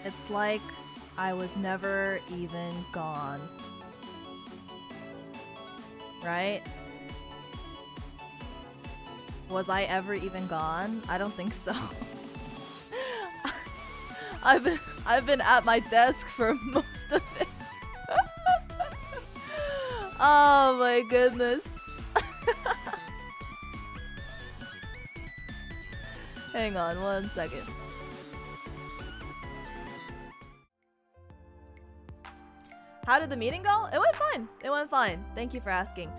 It's like I was never even gone. Right? Was I ever even gone? I don't think so. I've been at my desk for most of it. Oh my goodness. Hang on 1 second. How did the meeting go? It went fine. It went fine. Thank you for asking.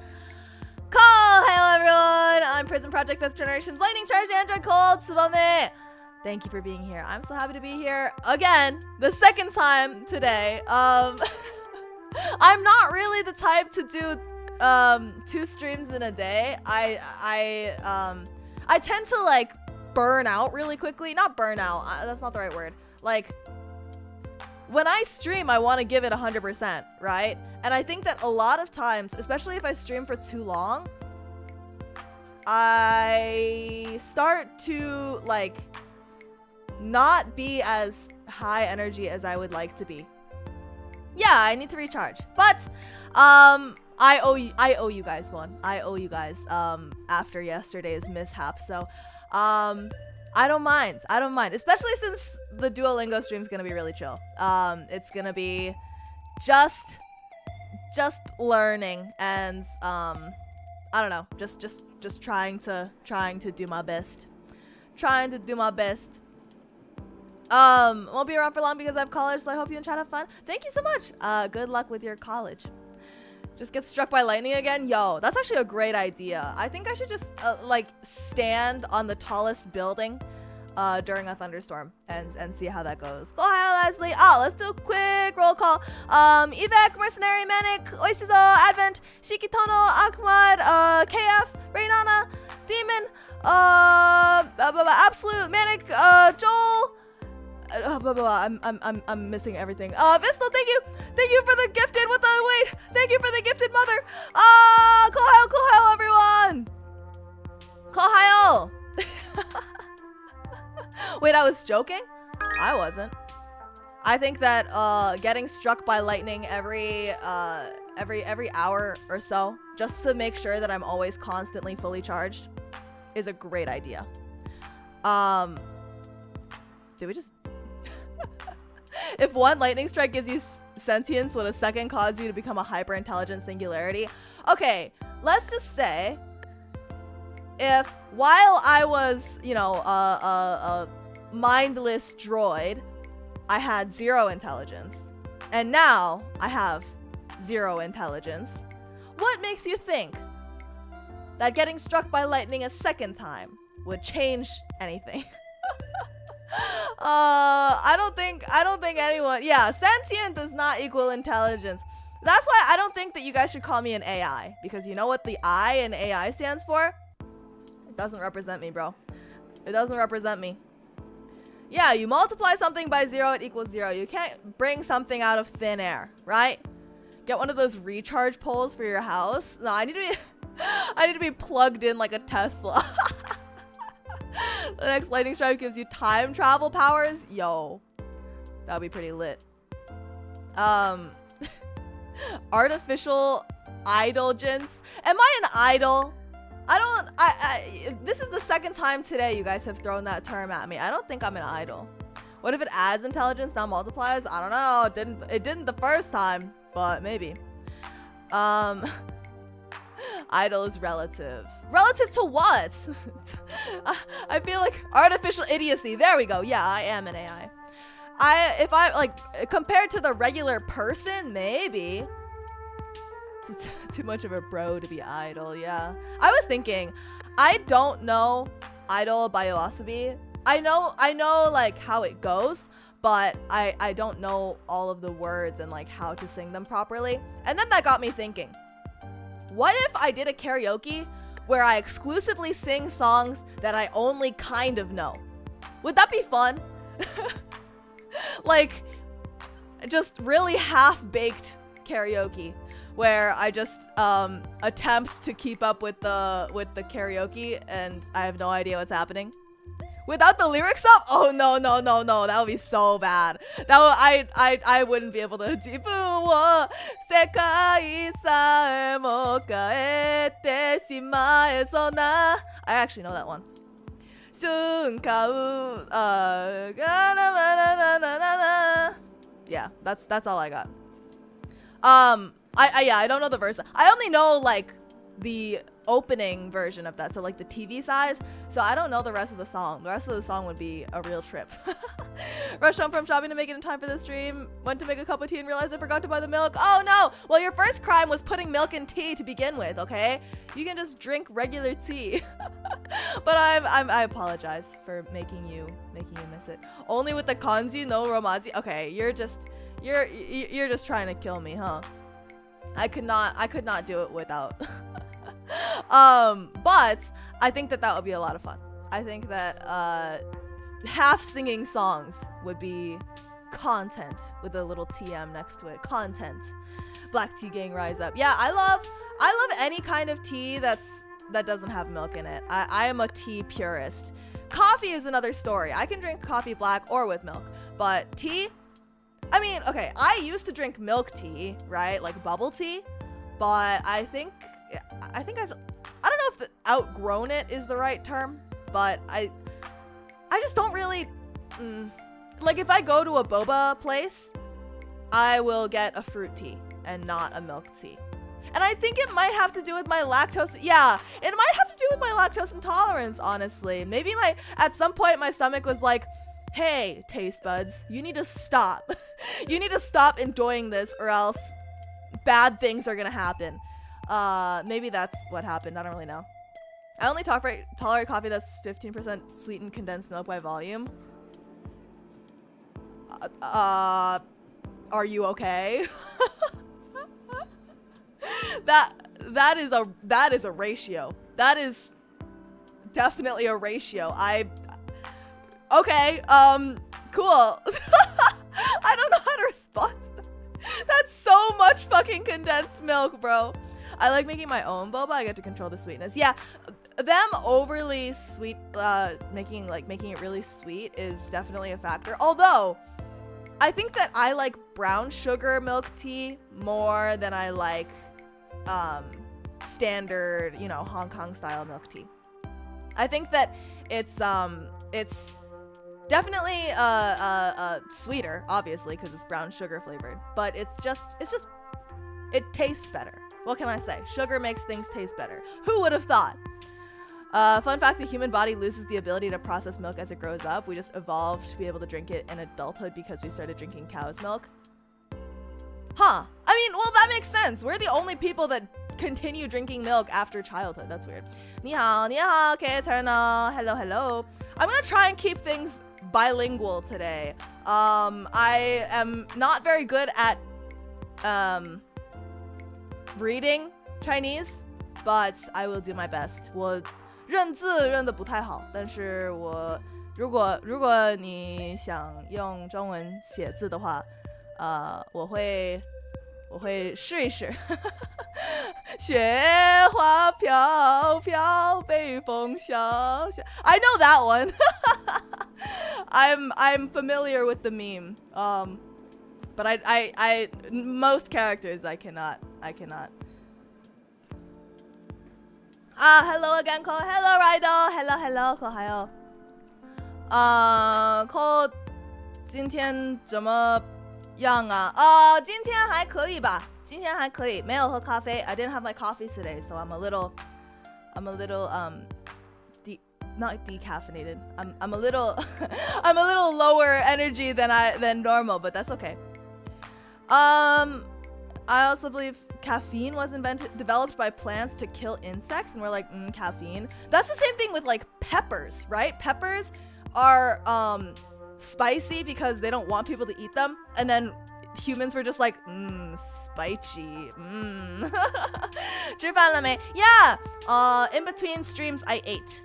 Hello everyone! I'm Prism Project 5th Generation's Lightning Charged Android called Tsubame. Thank you for being here. I'm so happy to be here again, the second time today. I'm not really the type to do 2 streams in a day. I tend to like burn out really quickly. Not burn out. That's not the right word. Like, when I stream, I want to give it 100%, right? And I think that a lot of times, especially if I stream for too long, I start to like not be as high energy as I would like to be. Yeah, I need to recharge. But I owe you guys one. I owe you guys after yesterday's mishap. So I don't mind. I don't mind, especially since the Duolingo stream is gonna be really chill. It's gonna be just learning and I don't know, just trying to do my best. Trying to do my best. Won't be around for long because I have college, so I hope you and chat have fun. Thank you so much. Good luck with your college. Just get struck by lightning again? Yo, that's actually a great idea. I think I should just like stand on the tallest building during a thunderstorm and see how that goes. Hi, Leslie. Oh, let's do a quick roll call. Ivek, Mercenary, Manic, Oishizo, Advent, Shikitono, Ahmad, KF, Rainana, Demon, Absolute, Manic, Joel. I'm missing everything. Vistal, thank you for the gifted. What the wait? Thank you for the gifted mother. KOUHAYO, everyone. KOUHAYO. Wait, I was joking? I wasn't. I think that getting struck by lightning every hour or so, just to make sure that I'm always constantly fully charged, is a great idea. Did we just? If one lightning strike gives you sentience, would a second cause you to become a hyper-intelligent singularity? Okay, let's just say if while I was, you know, a mindless droid, I had 0 intelligence, and now I have 0 intelligence, what makes you think that getting struck by lightning a second time would change anything? I don't think anyone. Yeah, sentient does not equal intelligence. That's why I don't think that you guys should call me an AI, because you know what the I in AI stands for? It doesn't represent me, bro. It doesn't represent me. Yeah, you multiply something by 0, it equals 0. You can't bring something out of thin air, right? Get one of those recharge poles for your house. No, I need to be plugged in like a Tesla. The next lightning strike gives you time travel powers. Yo, that would be pretty lit. Artificial idolgence. Am I an idol? This is the second time today you guys have thrown that term at me. I don't think I'm an idol. What if it adds intelligence, not multiplies? I don't know. It didn't the first time, but maybe. Idol is relative. Relative to what? I feel like artificial idiocy. There we go. Yeah, I am an AI. If I like compared to the regular person, maybe. It's too much of a bro to be idol. Yeah. I was thinking, I don't know idol by Yoasobi. I know like how it goes, but I don't know all of the words and like how to sing them properly. And then that got me thinking, what if I did a karaoke where I exclusively sing songs that I only kind of know? Would that be fun? Like, just really half-baked karaoke where I just attempt to keep up with the karaoke and I have no idea what's happening. Without the lyrics up? Oh no, that would be so bad. That would, I wouldn't be able to. 自分を世界さえも変えてしまえそうな I actually know that one. 瞬間 Yeah, that's all I got. I don't know the verse. I only know like the opening version of that, so like the TV size. So I don't know the rest of the song. The rest of the song would be a real trip. Rushed home from shopping to make it in time for the stream. Went to make a cup of tea and realized I forgot to buy the milk. Oh no! Well, your first crime was putting milk in tea to begin with. Okay, you can just drink regular tea. But I apologize for making you miss it. Only with the kanji, no romaji. Okay, you're just trying to kill me, huh? I could not do it without. But I think that would be a lot of fun. I think that half singing songs would be content with a little TM next to it. Content. Black tea gang rise up. Yeah, I love any kind of tea that doesn't have milk in it. I am a tea purist. Coffee is another story. I can drink coffee black or with milk, but tea, I mean, okay, I used to drink milk tea, right? Like bubble tea, but I think I don't know if outgrown it is the right term, but I just don't really, like if I go to a boba place, I will get a fruit tea and not a milk tea. And I think it might have to do with my lactose. Yeah, it might have to do with my lactose intolerance, honestly. Maybe at some point my stomach was like, hey, taste buds, you need to stop. You need to stop enjoying this or else bad things are gonna happen. Maybe that's what happened. I don't really know. I only tolerate coffee that's 15% sweetened condensed milk by volume. Are you okay? That is a ratio. That is definitely a ratio. Okay, cool. I don't know how to respond to that. That's so much fucking condensed milk, bro. I like making my own boba. I get to control the sweetness. Yeah, them overly sweet, making it really sweet is definitely a factor. Although, I think that I like brown sugar milk tea more than I like standard, you know, Hong Kong style milk tea. I think that it's definitely sweeter, obviously, because it's brown sugar flavored, but it tastes better. What can I say? Sugar makes things taste better. Who would have thought? Fun fact, the human body loses the ability to process milk as it grows up. We just evolved to be able to drink it in adulthood because we started drinking cow's milk. Huh. I mean, well, that makes sense. We're the only people that continue drinking milk after childhood. That's weird. Ni hao, okay, eternal. Hello, hello. I'm gonna try and keep things bilingual today. I am not very good at reading Chinese, but I will do my best. 我认字认得不太好，但是我如果你想用中文写字的话，我会试一试。雪花飘飘，北风萧萧。I know that one. I'm familiar with the meme. But I most characters I cannot. Hello again, Ko. Hello, Raido. Hello, KOUHAYO. Ko 今天怎么样啊？今天还可以吧。今天还可以，没有喝咖啡。I didn't have my coffee today, so I'm a little not decaffeinated. I'm a little I'm a little lower energy than normal, but that's okay. I also believe caffeine was developed by plants to kill insects, and we're like, caffeine. That's the same thing with like peppers, right? Peppers are spicy because they don't want people to eat them, and then humans were just like, spicy. 吃饭了没? Yeah. In between streams I ate.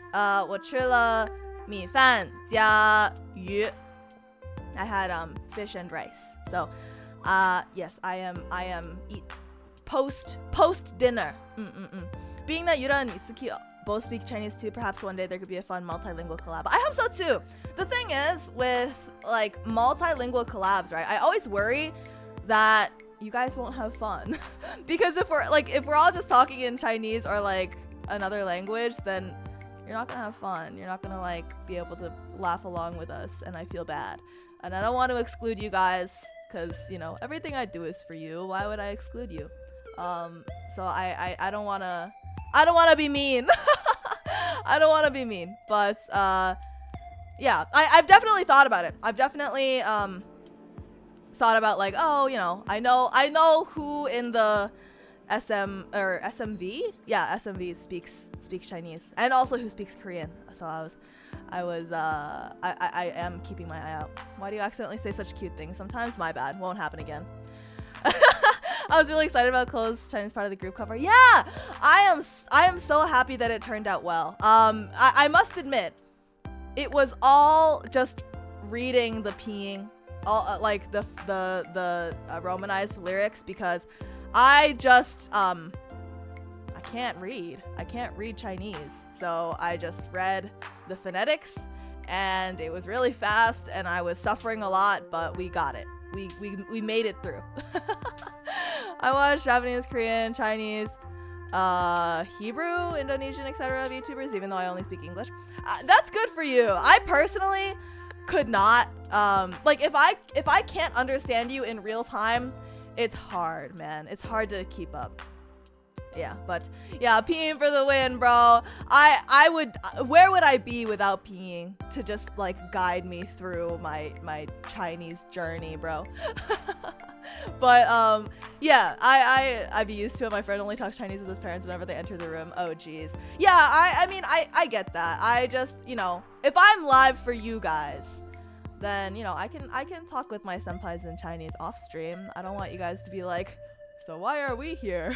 我吃了米饭加鱼. I had fish and rice. So, yes, I am eat post dinner. Being that 유라につき both speak Chinese too. Perhaps one day there could be a fun multilingual collab. I hope so too. The thing is with like multilingual collabs, right? I always worry that you guys won't have fun because if we're all just talking in Chinese or like another language, then you're not gonna have fun. You're not gonna like be able to laugh along with us, and I feel bad. And I don't want to exclude you guys because, you know, everything I do is for you. Why would I exclude you? So I don't want to be mean. I don't want to be mean, but yeah, I've definitely thought about it. I've definitely thought about like, oh, you know, I know who in the SMV, yeah, SMV speaks Chinese, and also who speaks Korean. So I am keeping my eye out. Why do you accidentally say such cute things sometimes? My bad. Won't happen again. I was really excited about Chloe's Chinese part of the group cover. Yeah, I am so happy that it turned out well. I must admit, it was all just reading the peeing, all like the romanized lyrics, because I just I can't read Chinese, so I just read the phonetics, and it was really fast, and I was suffering a lot, but we got it. We made it through. I watched Japanese, Korean, Chinese, Hebrew, Indonesian, etc. VTubers, even though I only speak English. That's good for you. I personally could not. Like if I can't understand you in real time, it's hard, man. It's hard to keep up. Yeah, but yeah, peeing for the win, bro. I would, where would I be without peeing to just like guide me through my Chinese journey, bro? But yeah, I'd be used to it. My friend only talks Chinese with his parents whenever they enter the room. Oh geez. Yeah, I mean I get that. I just, you know, if I'm live for you guys, then, you know, I can talk with my senpais in Chinese off stream. I don't want you guys to be like, so why are we here?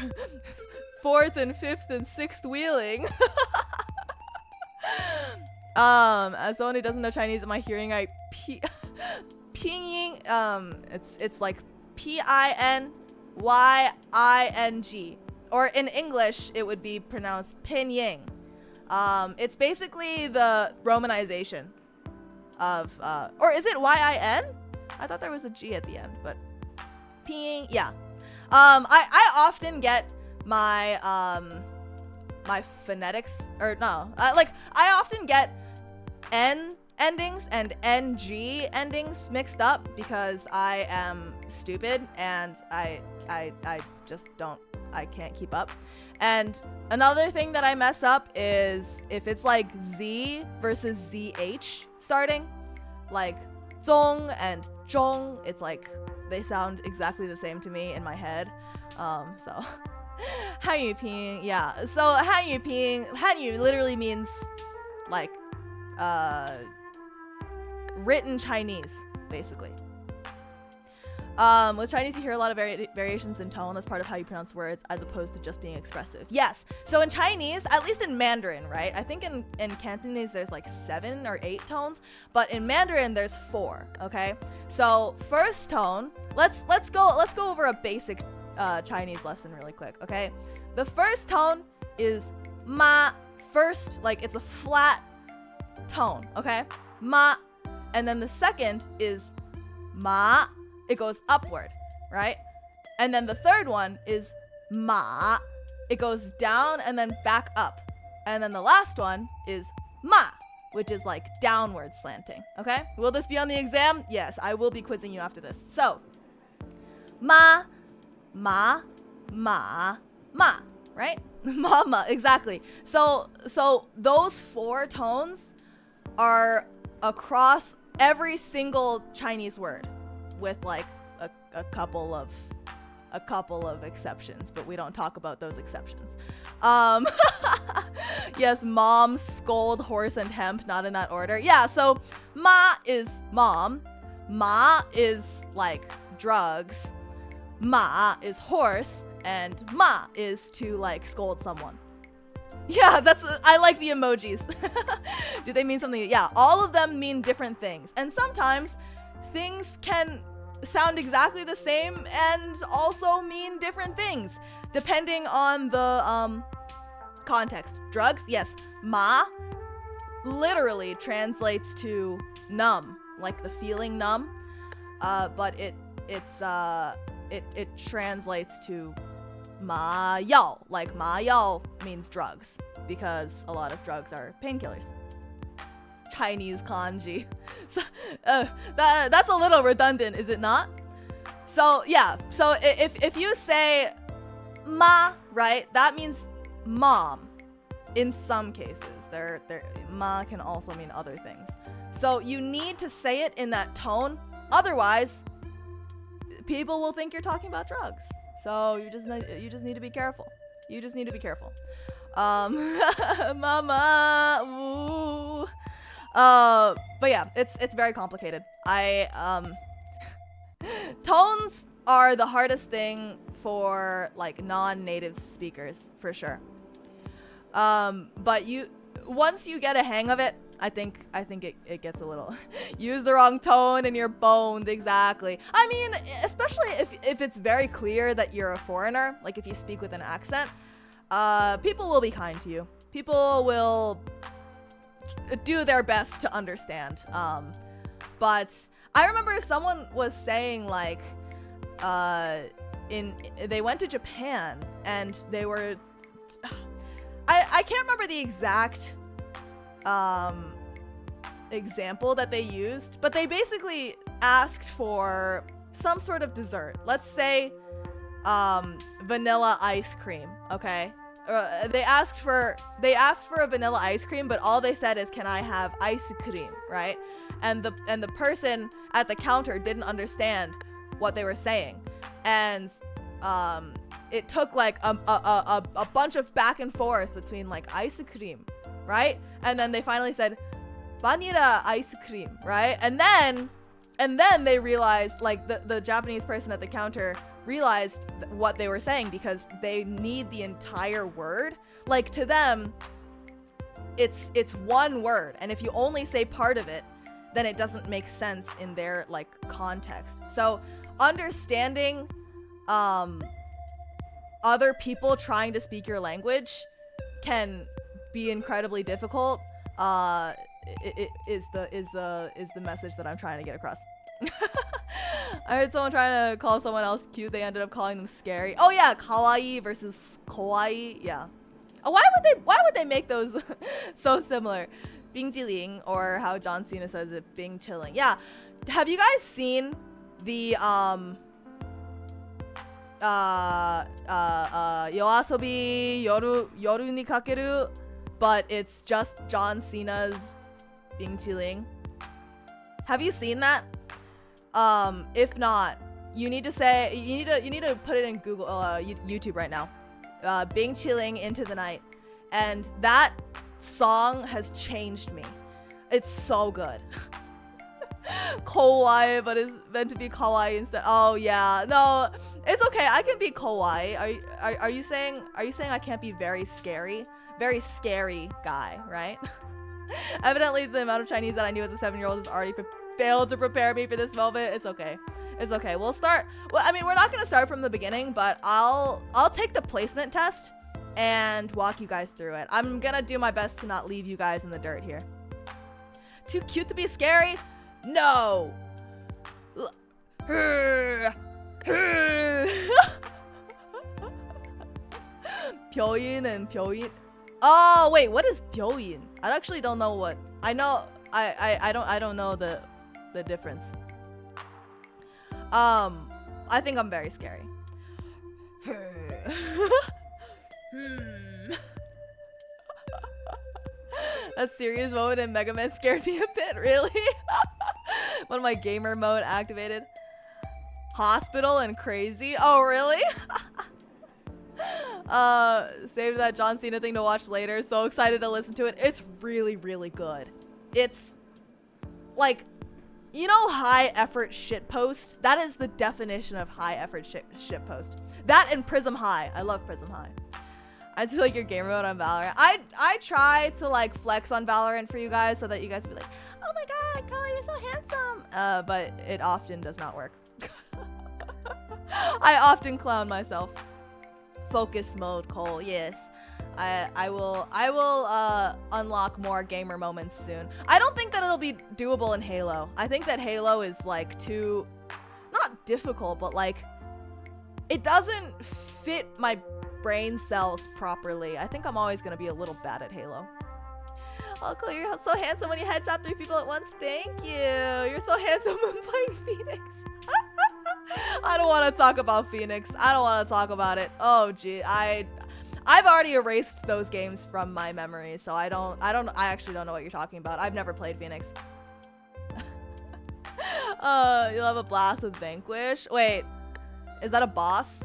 4th and 5th and 6th wheeling. As someone who doesn't know Chinese, am I hearing Pinyin? It's like Pinying, or in English it would be pronounced Pinyin. It's basically the romanization of or is it Yin? I thought there was a G at the end, but Pinyin, yeah. I often get my my phonetics, or no, like I often get N endings and NG endings mixed up because I am stupid and I just I can't keep up. And another thing that I mess up is if it's like Z versus ZH starting, like Zong and Zhong, it's like they sound exactly the same to me in my head. So Hanyu Ping, yeah. So Hanyu Ping, Hanyu literally means like written Chinese, basically. With Chinese, you hear a lot of variations in tone. That's part of how you pronounce words, as opposed to just being expressive. Yes. So in Chinese, at least in Mandarin, right? I think in Cantonese there's like 7 or 8 tones, but in Mandarin there's 4. Okay. So first tone. Let's go over a basic Chinese lesson really quick. Okay. The first tone is ma. First, like it's a flat tone. Okay. Ma. And then the second is ma. It goes upward, right? And then the third one is ma. It goes down and then back up. And then the last one is ma, which is like downward slanting, okay? Will this be on the exam? Yes, I will be quizzing you after this. So, ma, ma, ma, ma, right? Mama, exactly. So those 4 tones are across every single Chinese word, with like a couple of exceptions, but we don't talk about those exceptions. Yes, mom, scold, horse, and hemp, not in that order. Yeah, so ma is mom, ma is like drugs, ma is horse, and ma is to like scold someone. Yeah, I like the emojis. Do they mean something? Yeah, all of them mean different things, and sometimes things can sound exactly the same and also mean different things depending on the context. Drugs, yes. Ma literally translates to numb, like the feeling numb. But it translates to ma yao, like ma yao means drugs because a lot of drugs are painkillers. Chinese kanji. So that's a little redundant, is it not? So yeah, so if you say ma, right, that means mom. In some cases, ma can also mean other things. So you need to say it in that tone, otherwise people will think you're talking about drugs. So you just need to be careful. You just need to be careful. Mama, ooh. But yeah, it's very complicated. Tones are the hardest thing for like non-native speakers for sure. But once you get a hang of it, I think it gets a little use the wrong tone and you're boned. Exactly. I mean, especially if it's very clear that you're a foreigner, like if you speak with an accent, people will be kind to you. People will do their best to understand. But I remember someone was saying like they went to Japan and they were I can't remember the exact example that they used, but they basically asked for some sort of dessert. Let's say vanilla ice cream, okay? They asked for a vanilla ice cream, but all they said is, "Can I have ice cream?" Right? And the person at the counter didn't understand what they were saying, and it took like a bunch of back and forth between like ice cream, right? And then they finally said vanilla ice cream, right? And then they realized, like the Japanese person at the counter realized what they were saying, because they need the entire word. Like to them, it's one word, and if you only say part of it, then it doesn't make sense in their like context. So understanding other people trying to speak your language can be incredibly difficult. It is the message that I'm trying to get across. I heard someone trying to call someone else cute. They ended up calling them scary. Oh yeah, kawaii versus kawaii. Yeah. Why would they make those so similar? Bingjiling, or how John Cena says it, Bing chilling. Yeah. Have you guys seen the Yoasobi yoru ni kakeru, but it's just John Cena's Bingjiling? Have you seen that? If not, you need to put it in Google, YouTube right now. Bingjiling Into the Night, and that song has changed me. It's so good. Kawaii, but it's meant to be kawaii instead. Oh yeah, no, it's okay. I can be kawaii. Are you saying I can't be very scary guy, right? Evidently, the amount of Chinese that I knew as a 7-year-old has already failed to prepare me for this moment. It's okay. It's okay. We'll start. Well, I mean, we're not gonna start from the beginning, but I'll take the placement test and walk you guys through it. I'm gonna do my best to not leave you guys in the dirt here. Too cute to be scary? No. Pyoin and Pyoin. Oh wait, what is Pyoin? I actually don't know what. I know. I don't know the difference. I think I'm very scary. That serious moment in Mega Man scared me a bit, really. When my gamer mode activated. Hospital and crazy. Oh, really? Save that John Cena thing to watch later. So excited to listen to it. It's really, really good. It's like, you know, high effort shitpost? That is the definition of high effort shitpost. That and Prism High. I love Prism High. I do like your gamer mode on Valorant. I try to like flex on Valorant for you guys so that you guys will be like, oh my god, Cole, you're so handsome. But it often does not work. I often clown myself. Focus mode, Cole, yes. I will unlock more gamer moments soon. I don't think that it'll be doable in Halo. I think that Halo is like too, not difficult, but like it doesn't fit my brain cells properly. I think I'm always gonna be a little bad at Halo. Oh, cool, you're so handsome when you headshot 3 people at once. Thank you. You're so handsome when playing Phoenix. I don't want to talk about Phoenix. I don't want to talk about it. Oh, gee, I've already erased those games from my memory, so I actually don't know what you're talking about. I've never played Phoenix. You'll have a blast with Vanquish. Wait, is that a boss?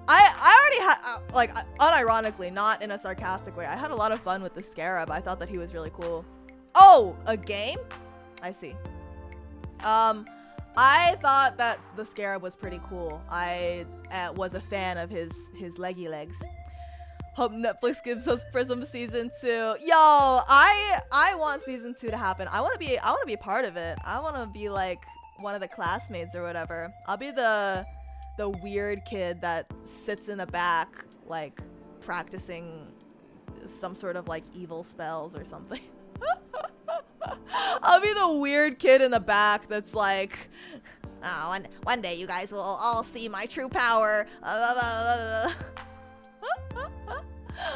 I already had, like, unironically, not in a sarcastic way, I had a lot of fun with the Scarab. I thought that he was really cool. Oh, a game? I see. I thought that the Scarab was pretty cool. I was a fan of his leggy legs. Hope Netflix gives us Prism season 2. Yo, I want season 2 to happen. I want to be a part of it. I want to be like one of the classmates or whatever. I'll be the weird kid that sits in the back, like practicing some sort of like evil spells or something. I'll be the weird kid in the back that's like, oh, one day you guys will all see my true power.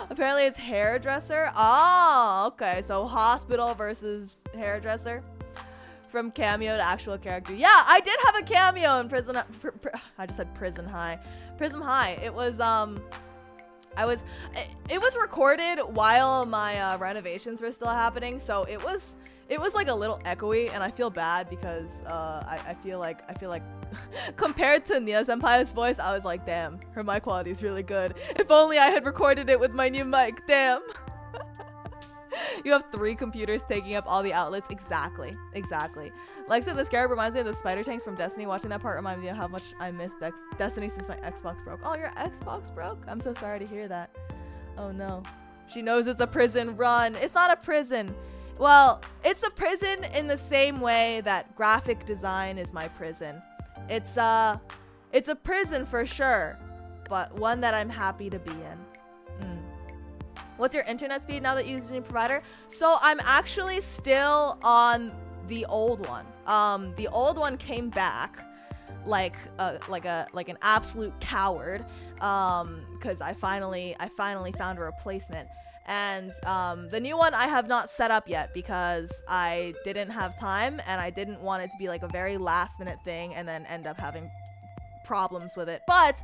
Apparently it's hairdresser. Oh, okay. So hospital versus hairdresser. From cameo to actual character. Yeah, I did have a cameo in Prison. I just said Prison High. Prism High. It was it was recorded while my renovations were still happening, so it was like a little echoey, and I feel bad because I feel like compared to Nia Senpai's voice, I was like, damn, her mic quality is really good. If only I had recorded it with my new mic. Damn. You have 3 computers taking up all the outlets. Exactly. Like, so the Scarab reminds me of the spider tanks from Destiny. Watching that part reminds me of how much I missed Destiny since my Xbox broke. Oh, your Xbox broke? I'm so sorry to hear that. Oh no. She knows it's a prison. Run. It's not a prison. Well, it's a prison in the same way that graphic design is my prison. It's a prison for sure, but one that I'm happy to be in. What's your internet speed now that you use a new provider? So I'm actually still on the old one. The old one came back like an absolute coward, because I finally found a replacement. And the new one I have not set up yet because I didn't have time and I didn't want it to be like a very last minute thing and then end up having problems with it. But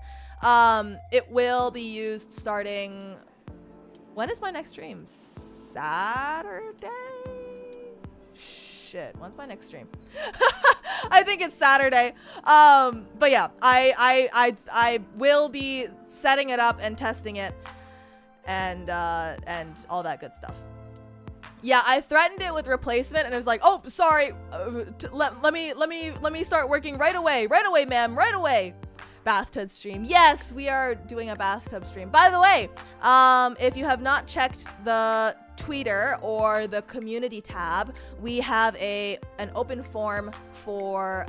it will be used starting. When is my next stream? Saturday? Shit, when's my next stream? I think it's Saturday. But yeah, I will be setting it up and testing it and all that good stuff. Yeah, I threatened it with replacement and it was like, oh, sorry, let me start working right away, ma'am, right away. Bathtub stream. Yes, we are doing a bathtub stream. By the way, if you have not checked the Twitter or the community tab, we have an open form for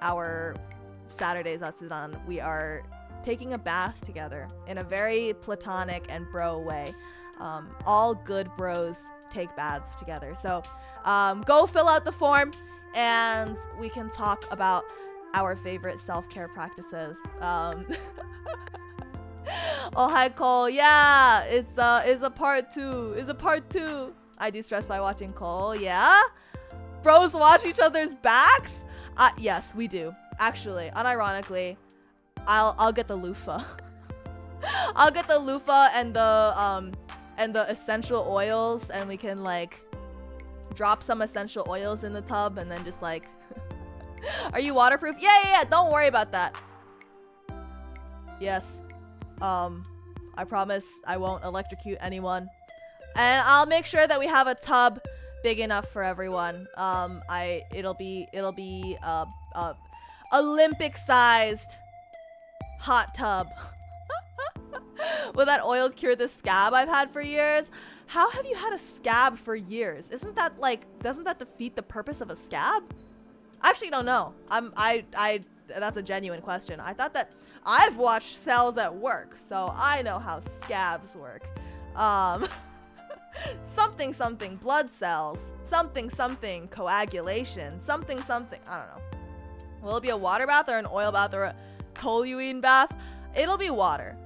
our Saturdays Atsudan. We are taking a bath together in a very platonic and bro way. All good bros take baths together. So go fill out the form and we can talk about our favorite self-care practices. Oh, hi Cole. Yeah, it's a part 2. It's a part 2. I de-stress by watching Cole. Yeah, bros watch each other's backs. Yes, we do. Actually, unironically, I'll get the loofah. I'll get the loofah and the essential oils, and we can like drop some essential oils in the tub and then just like. Are you waterproof? Yeah. Don't worry about that. Yes. I promise I won't electrocute anyone. And I'll make sure that we have a tub big enough for everyone. It'll be Olympic-sized hot tub. Will that oil cure the scab I've had for years? How have you had a scab for years? Doesn't that defeat the purpose of a scab? I actually don't know. that's a genuine question. I thought that I've watched cells at work, so I know how scabs work. Something something blood cells, something something coagulation, something something, I don't know. Will it be a water bath or an oil bath or a toluene bath? It'll be water,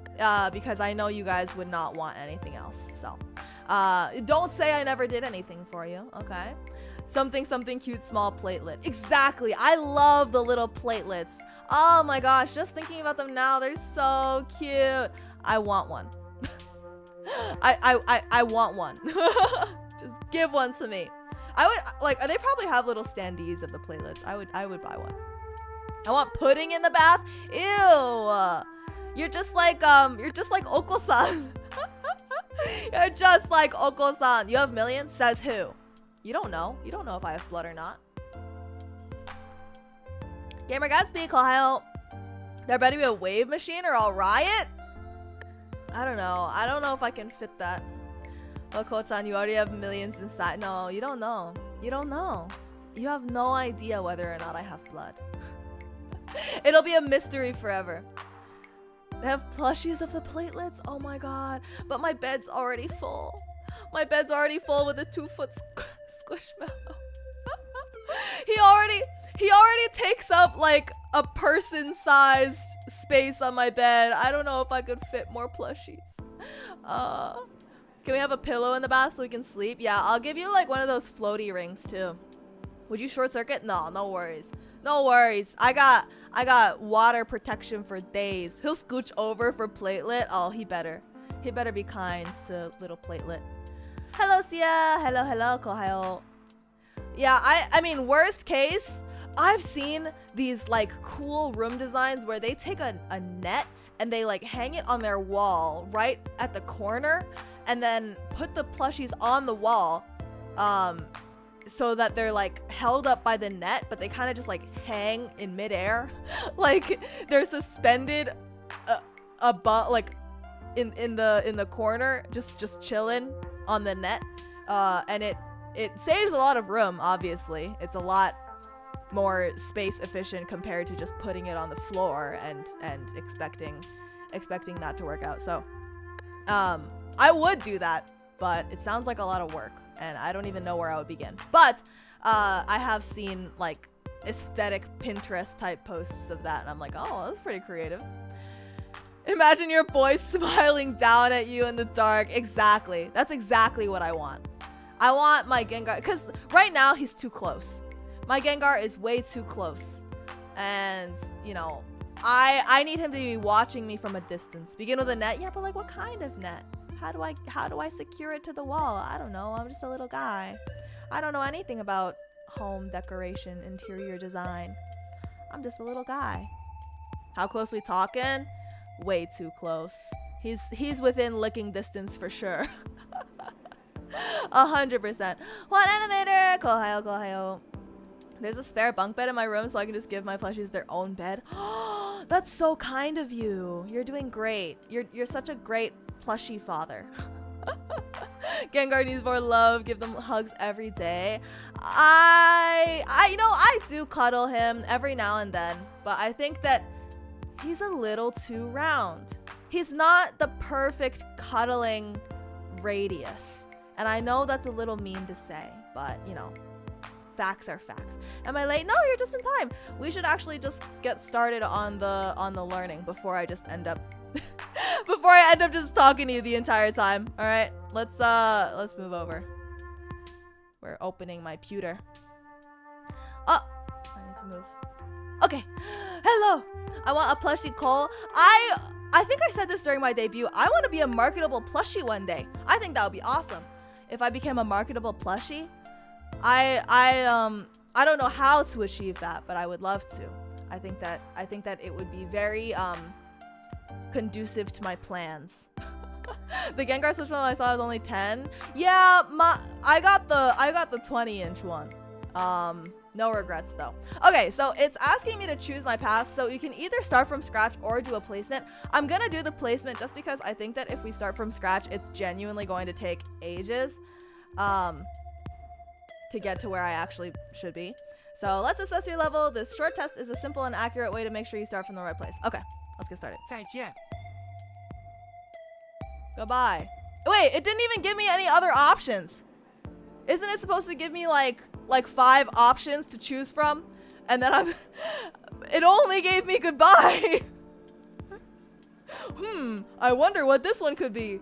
because I know you guys would not want anything else. So don't say I never did anything for you, okay? Something something cute small platelet. Exactly. I love the little platelets. Oh my gosh, just thinking about them now, they're so cute. I want one. I want one. Just give one to me. I would like, they probably have little standees of the platelets. I would buy one. I want pudding in the bath. Ew. You're just like Oko-san. You're just like Oko-san. You have millions? Says who? You don't know. You don't know if I have blood or not. Gamer Gatsby, KOUHAYO. There better be a wave machine or I'll riot? I don't know. I don't know if I can fit that. Well, Ko-chan, you already have millions inside. No, you don't know. You don't know. You have no idea whether or not I have blood. It'll be a mystery forever. They have plushies of the platelets? Oh my god. But my bed's already full. My bed's already full with a 2-foot squishmallow. He already takes up like a person-sized space on my bed. I don't know if I could fit more plushies. Can we have a pillow in the bath so we can sleep? Yeah, I'll give you like one of those floaty rings too. Would you short circuit? No, no worries. No worries. I got water protection for days. He'll scooch over for platelet. Oh, he better. He better be kind to little platelet. Hello, Sia. Hello, hello, KOUHAYO. Yeah, I mean, worst case, I've seen these like cool room designs where they take a net and they like hang it on their wall right at the corner and then put the plushies on the wall so that they're like held up by the net, but they kind of just like hang in midair. Like they're suspended above, like in the corner, just chilling on the net. And it saves a lot of room, obviously. It's a lot more space efficient compared to just putting it on the floor and expecting that to work out. So I would do that, but it sounds like a lot of work and I don't even know where I would begin. But I have seen like aesthetic Pinterest type posts of that and I'm like, oh, that's pretty creative. Imagine your boy smiling down at you in the dark. Exactly. That's exactly what I want. I want my Gengar, because right now he's too close. My Gengar is way too close. And, you know, I need him to be watching me from a distance. Begin with a net? Yeah, but like what kind of net? How do I secure it to the wall? I don't know. I'm just a little guy. I don't know anything about home decoration, interior design. I'm just a little guy. How close we talking? Way too close. He's within licking distance for sure. 100%. One animator. KOUHAYO, KOUHAYO. There's a spare bunk bed in my room so I can just give my plushies their own bed. That's so kind of you. You're doing great. You're such a great plushie father. Gengar needs more love. Give them hugs every day. You know, I do cuddle him every now and then, but I think that he's a little too round. He's not the perfect cuddling radius. And I know that's a little mean to say, but you know, facts are facts. Am I late? No, you're just in time. We should actually just get started on the learning before I just end up just talking to you the entire time. All right, let's move over. We're opening my pewter. Oh, I need to move. Okay. Hello. I want a plushie Cole. I think I said this during my debut. I want to be a marketable plushie one day. I think that would be awesome. If I became a marketable plushie, I don't know how to achieve that, but I would love to. I think that it would be very conducive to my plans. The Gengar Switch model I saw was only 10. Yeah, I got the 20-inch one. No regrets though. Okay, so it's asking me to choose my path, so you can either start from scratch or do a placement. I'm gonna do the placement just because I think that if we start from scratch, it's genuinely going to take ages to get to where I actually should be. So let's assess your level. This short test is a simple and accurate way to make sure you start from the right place. Okay, let's get started. 再见. Goodbye. Wait, it didn't even give me any other options. Isn't it supposed to give me like 5 options to choose from? And then it only gave me goodbye. I wonder what this one could be.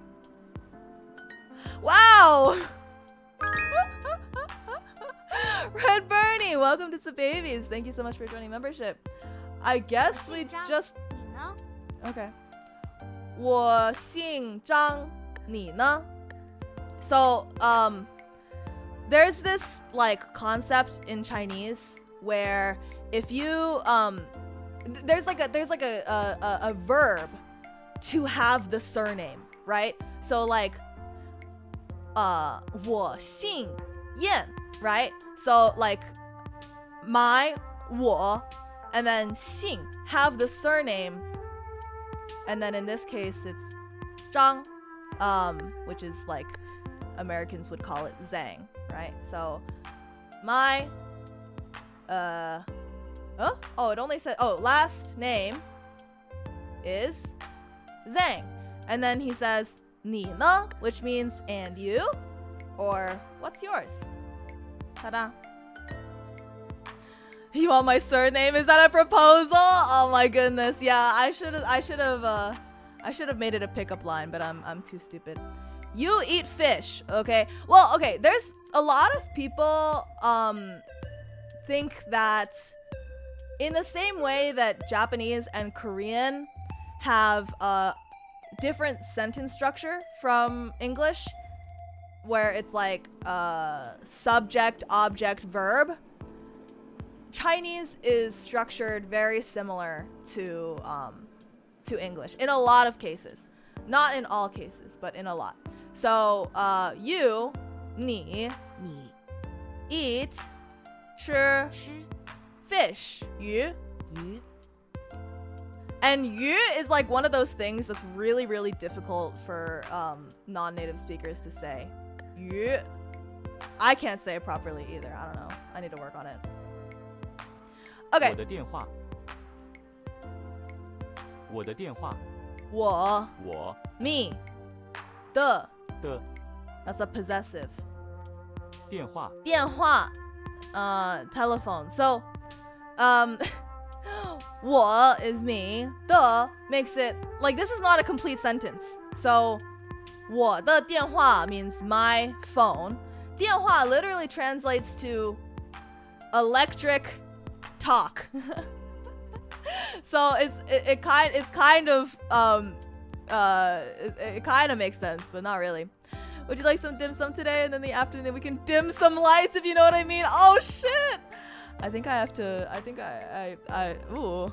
Wow. Red Bernie, welcome to Tsubabies. Thank you so much for joining membership. I guess we just... Okay. 我姓张，你呢? So, there's this like concept in Chinese where if you there's like a verb to have the surname, right? So like 我姓燕, right? So like my 我 and then 姓 have the surname, and then in this case it's 张, which is like Americans would call it Zhang, right? So my it only said last name is Zhang, and then he says 你呢, which means and you, or what's yours? Ta-da. You want my surname? Is that a proposal? Oh my goodness. Yeah, I should have made it a pickup line, but I'm too stupid. You eat fish, okay? Well, okay, there's a lot of people think that in the same way that Japanese and Korean have different sentence structure from English, where it's like subject, object, verb, Chinese is structured very similar to English in a lot of cases. Not in all cases, but in a lot. So you, 你 eat 吃 fish 鱼 and yu is like one of those things that's really, really difficult for non-native speakers to say. Yu. I can't say it properly either. I don't know. I need to work on it. Okay. 我的电话 我 me 的 that's a possessive. 电话 telephone. So 我 is me, 的 makes it like this is not a complete sentence. So 我的电话 means my phone. 电话 literally translates to electric talk. So it kind of makes sense, but not really. Would you like some dim sum today? And then the afternoon we can dim some lights, if you know what I mean. Oh shit! I think I ooh.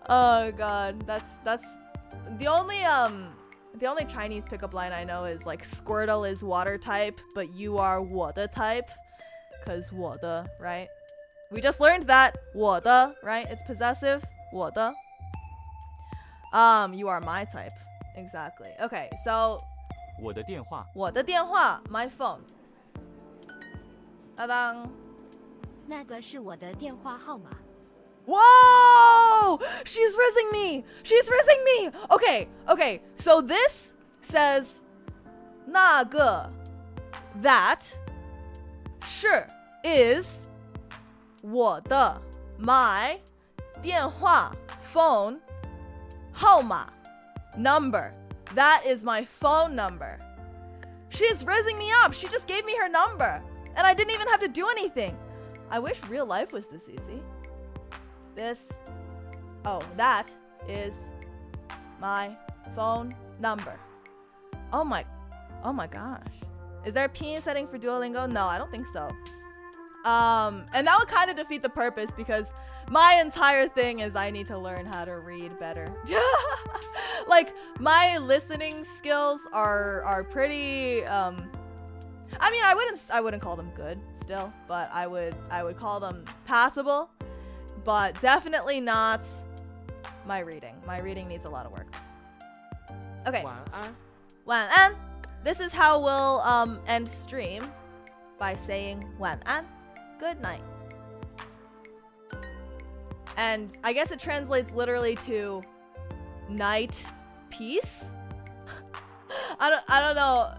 Oh god, that's the only Chinese pickup line I know is like Squirtle is water type, but you are 我的 type, cause 我的, right? We just learned that 我的, right? It's possessive, 我的. You are my type. Exactly. Okay, so 我的电话 my phone. 当那个是我的电话号码。 Whoa! She's rizzing me! She's rizzing me! Okay. So this says 那个 that 是 is 我的 my 电话 phone 号码 number. That is my phone number. She's rizzing me up. She just gave me her number. And I didn't even have to do anything. I wish real life was this easy. That is my phone number. Oh my gosh. Is there a pinyin setting for Duolingo? No, I don't think so. And that would kind of defeat the purpose because my entire thing is I need to learn how to read better. Like my listening skills are pretty I mean, I wouldn't call them good still, but I would call them passable, but definitely not my reading. My reading needs a lot of work. Okay. 晚安 晚安. This is how we'll end stream. by saying 晚安, good night. And I guess it translates literally to night peace. I don't know,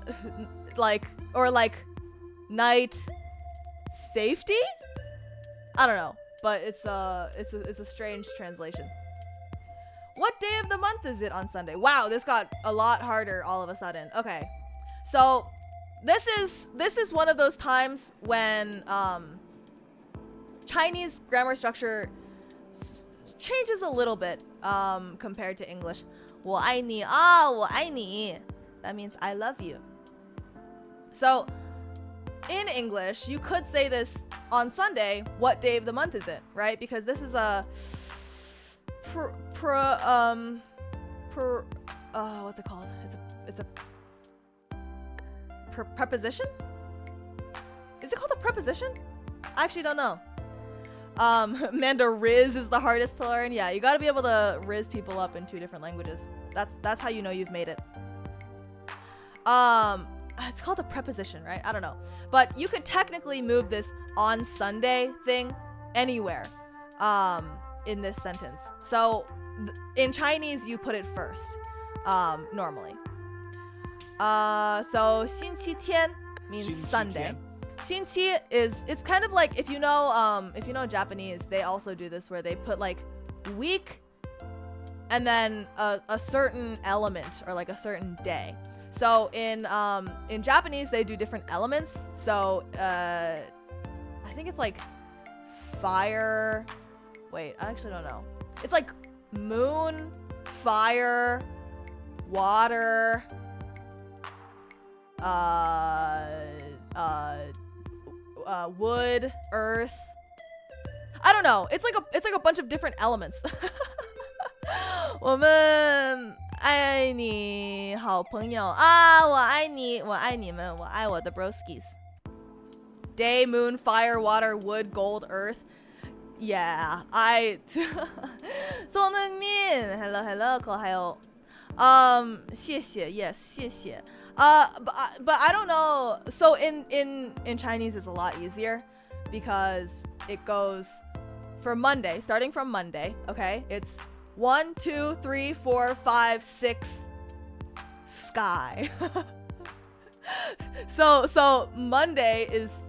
like, or like night safety. I don't know, but it's a strange translation. What day of the month is it on Sunday? Wow, this got a lot harder all of a sudden. Okay, so this is one of those times when Chinese grammar structure changes a little bit compared to English. 我爱你啊，我爱你. That means I love you. So in English, you could say this on Sunday. What day of the month is it, right? Because this is a what's it called? It's a preposition? Is it called a preposition? I actually don't know. Manda, Riz is the hardest to learn. Yeah, you gotta be able to Riz people up in 2 different languages. That's how you know you've made it. It's called a preposition, right? I don't know. But you could technically move this on Sunday thing anywhere in this sentence. So in Chinese, you put it first, normally. So 星期天 means Sunday. 星期 it's kind of like if you know Japanese, they also do this where they put like week and then a certain element or like a certain day. So in Japanese they do different elements. So I think it's like fire. Wait, I actually don't know. It's like moon, fire, water, wood, earth. I don't know. It's like a bunch of different elements. 我们爱你好朋友啊，我爱你，我爱你们，我爱我的 broskies. Day, moon, fire, water, wood, gold, earth. Yeah, 손흥민, hello, KOUHAYO. 谢谢, yes, 谢谢. But I don't know. So in Chinese it's a lot easier because it goes for Monday, starting from Monday, okay? It's 1, 2, 3, 4, 5, 6 sky. So Monday is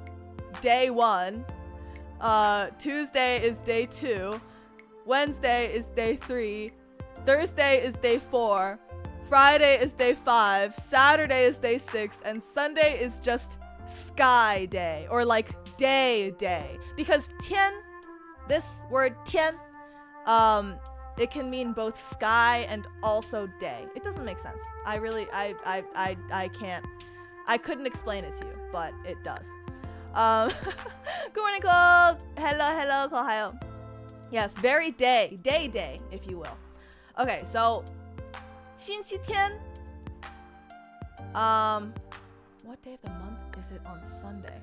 day 1, Tuesday is day 2, Wednesday is day 3, Thursday is day 4, Friday is day 5, Saturday is day 6, and Sunday is just sky day, or like day. Because 天, this word 天, it can mean both sky and also day. It doesn't make sense. I can't, I couldn't explain it to you, but it does. Good morning, Cole. Hello, KOUHAYO. Yes, very day, if you will. Okay, so 星期天. What day of the month is it on Sunday?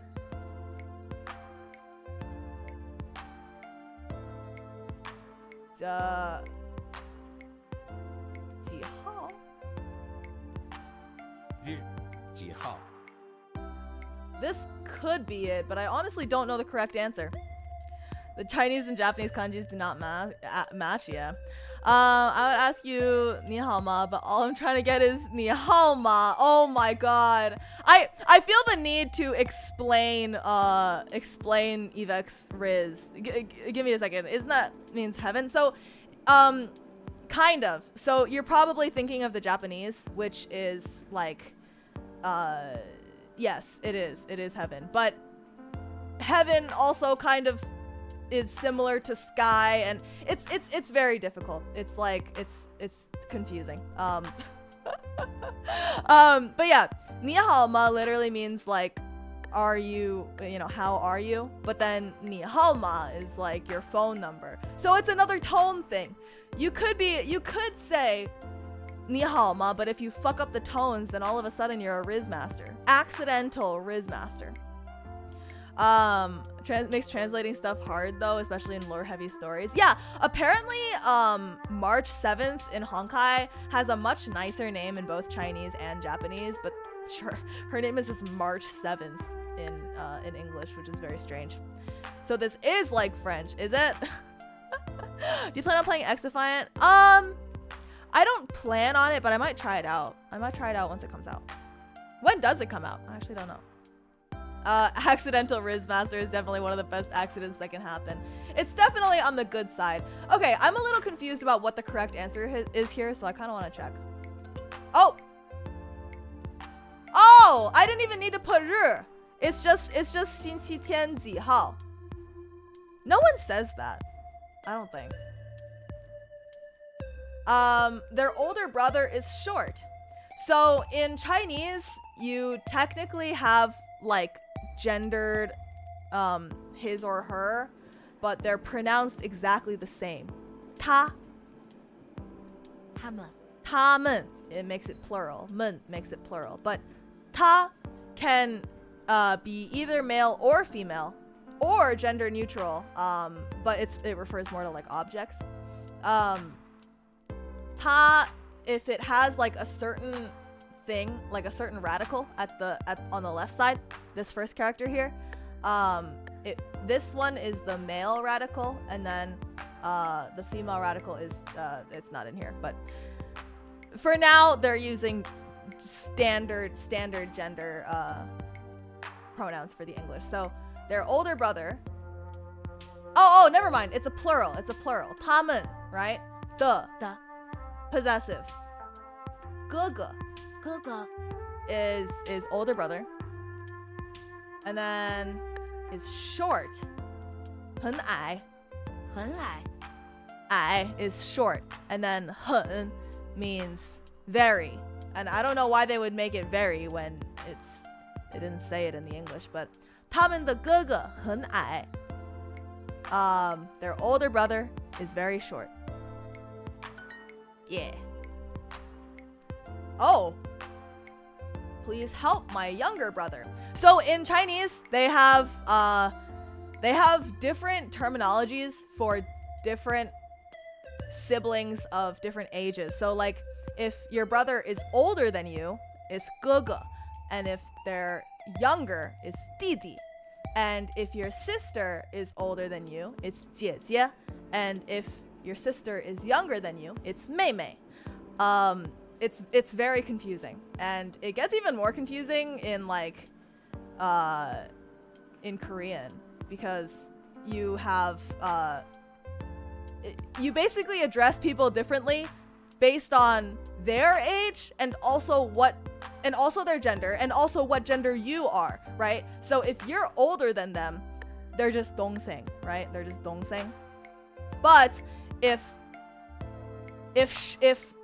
(几号?日几号? This could be it, but I honestly don't know the correct answer. The Chinese and Japanese kanjis do not match, yeah. I would ask you 你好吗, but all I'm trying to get is 你好吗. Oh my god. I feel the need to explain Evek's Riz. Give me a second. Isn't that means heaven? So kind of. So you're probably thinking of the Japanese, which is like yes, it is heaven. But heaven also kind of is similar to sky, and it's very difficult. It's like it's confusing. But yeah, 你好吗 literally means like, are you know, how are you? But then 你好吗 is like your phone number. So it's another tone thing. You could say 你好吗, but if you fuck up the tones, then all of a sudden you're a Riz master. Accidental Riz master. Makes translating stuff hard though, especially in lore heavy stories. Yeah, apparently March 7th in Honkai has a much nicer name in both Chinese and Japanese, but sure, her name is just March 7th. in English, which is very strange. So this is like French, is it? Do you plan on playing X-Defiant? I don't plan on it, but I might try it out. I might try it out once it comes out. When does it come out? I actually don't know. Accidental Riz Master is definitely one of the best accidents that can happen. It's definitely on the good side. Okay, I'm a little confused about what the correct answer is here, so I kind of want to check. Oh! Oh! I didn't even need to put 日. It's just 星期天几号. No one says that. I don't think. Their older brother is short. So in Chinese, you technically have like gendered his or her, but they're pronounced exactly the same. 他 他们 it makes it plural. 们 makes it plural. But 他 can be either male or female or gender neutral. But it refers more to like objects. 他 if it has like a certain thing, like a certain radical on the left side, this first character here, this one is the male radical, and then the female radical is it's not in here, but for now they're using standard gender pronouns for the English. So their older brother, oh never mind, it's a plural. 他们 right? The possessive. 哥哥 is older brother, and then is short. 很矮 矮 is short, and then 很 means very, and I don't know why they would make it very when they didn't say it in the English, but 他们的哥哥很矮. Their older brother is very short. Yeah. Oh, please help my younger brother. So in Chinese, they have different terminologies for different siblings of different ages. So like if your brother is older than you, it's 哥哥, and if they're younger, it's 弟弟, and if your sister is older than you, it's 姐姐, and if your sister is younger than you, it's 妹妹. It's very confusing, and it gets even more confusing in like in Korean, because you have you basically address people differently based on their age and also their gender and also what gender you are, right? So if you're older than them, they're just 동생, right? They're just 동생. But if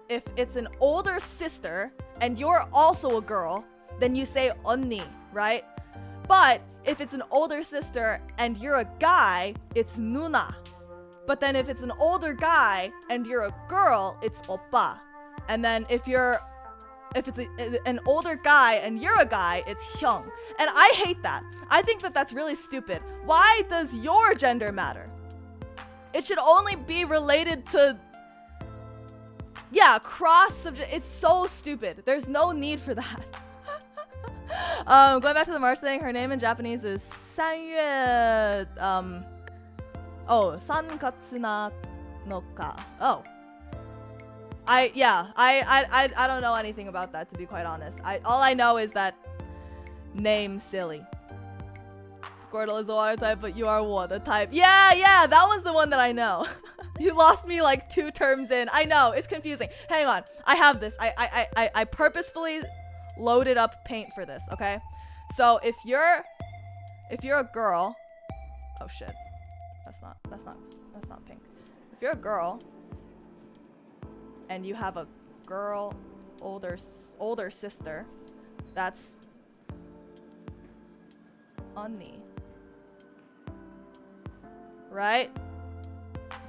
it's an older sister and you're also a girl, then you say 언니, right? But if it's an older sister and you're a guy, it's 누나. But then if it's an older guy and you're a girl, it's 오빠. And then if it's an older guy and you're a guy, it's 형. And I hate that. I think that that's really stupid. Why does your gender matter? It should only be related to, yeah, cross subject. It's so stupid. There's no need for that. Going back to the March thing, her name in Japanese is 三月 3月 no ka. Oh. I don't know anything about that, to be quite honest. All I know is that name silly. Squirtle is the water type, but you are water type. Yeah, that was the one that I know. You lost me like 2 terms in. I know, it's confusing. Hang on, I have this. I purposefully loaded up paint for this, okay? So if you're a girl, oh shit, that's not pink. If you're a girl and you have a girl older sister, that's 언니, right?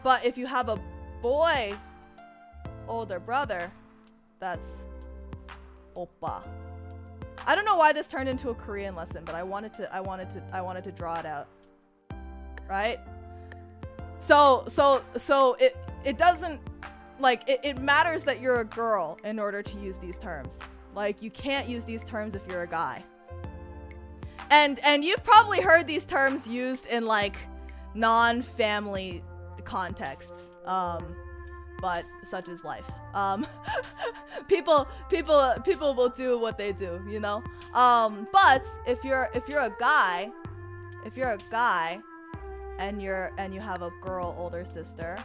But if you have a boy older brother, that's oppa. I don't know why this turned into a Korean lesson, but I wanted to draw it out. Right? So it doesn't, like, it matters that you're a girl in order to use these terms. Like, you can't use these terms if you're a guy. And you've probably heard these terms used in like non-family contexts. But such is life. People will do what they do, you know. But if you're a guy, and you have a girl older sister,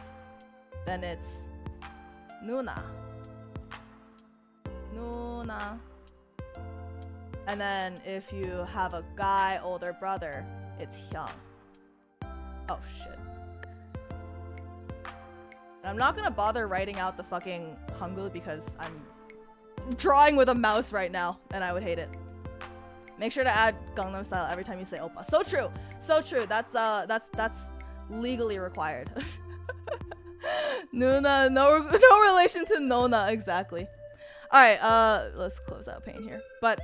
then it's Nuna. And then if you have a guy older brother, it's Hyung. Oh shit. And I'm not gonna bother writing out the fucking Hangul because I'm drawing with a mouse right now and I would hate it. Make sure to add Gangnam Style every time you say oppa. So true. So true. That's legally required. Nuna, no relation to Nona, exactly. Alright, let's close out paint here. But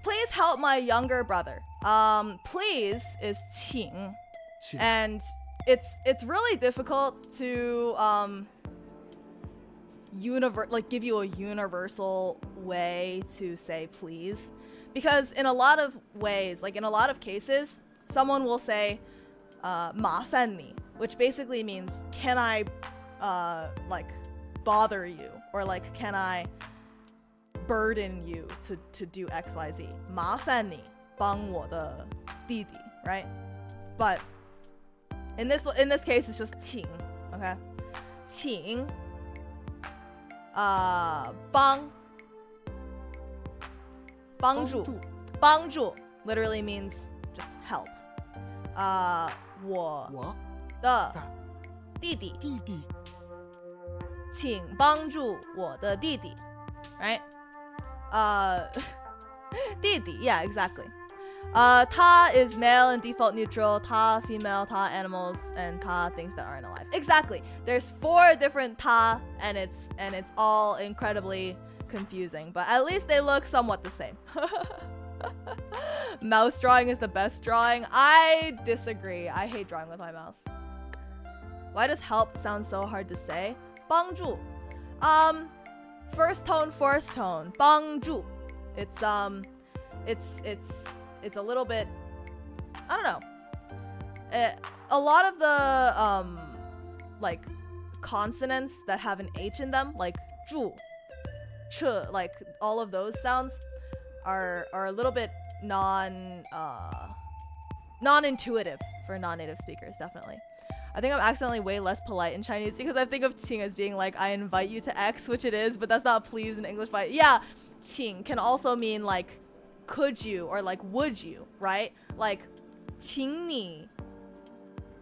please help my younger brother. Please is Qing. And it's really difficult to give you a universal way to say please, because in a lot of ways, like in a lot of cases, someone will say 麻烦你, which basically means can I like bother you, or like can I burden you to do XYZ. 麻烦你帮我的弟弟, right? But in this case, it's just 请, okay? 请帮助 literally means just help. 我的弟弟请帮助我的弟弟, right? 弟弟, yeah, exactly. Ta is male and default neutral. Ta female, ta animals, and ta things that aren't alive. Exactly. There's 4 different ta, and it's all incredibly confusing. But at least they look somewhat the same. Mouse drawing is the best drawing. I disagree. I hate drawing with my mouse. Why does help sound so hard to say? 帮助. First tone, fourth tone. 帮助. It's a little bit, I don't know. A lot of the like consonants that have an H in them, like 助, ch, like all of those sounds are a little bit non-intuitive for non-native speakers, definitely. I think I'm accidentally way less polite in Chinese because I think of 请 as being like I invite you to X, which it is, but that's not please in English. But yeah, 请 can also mean like could you, or like would you, right? Like 请你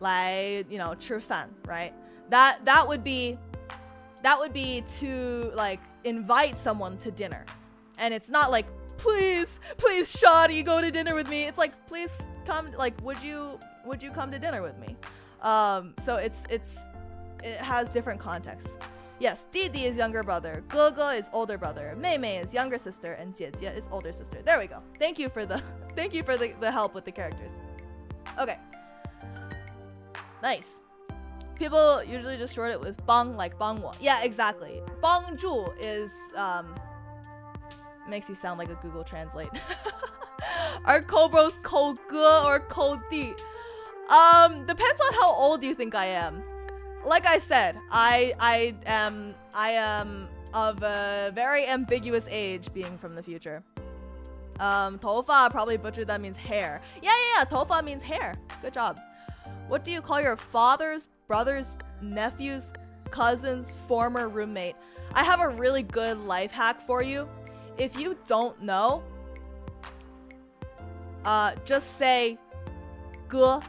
来, you know, 吃饭, right? That would be to like invite someone to dinner. And it's not like please Shadi, go to dinner with me. It's like please come, like would you come to dinner with me? So it has different contexts. Yes, Didi is younger brother, Gogo is older brother, Meimei is younger sister, and Jiejie is older sister. There we go. Thank you for the help with the characters. Okay. Nice. People usually just short it with bang, like bangwo. Yeah, exactly. Bangzhu is makes you sound like a Google Translate. Are Cobros Koge or Kodi? Depends on how old you think I am. Like I said, I am of a very ambiguous age, being from the future. Tofa, probably butchered, that means hair. Yeah, Tofa means hair. Good job. What do you call your father's brother's nephew's cousin's former roommate? I have a really good life hack for you. If you don't know, just say 哥.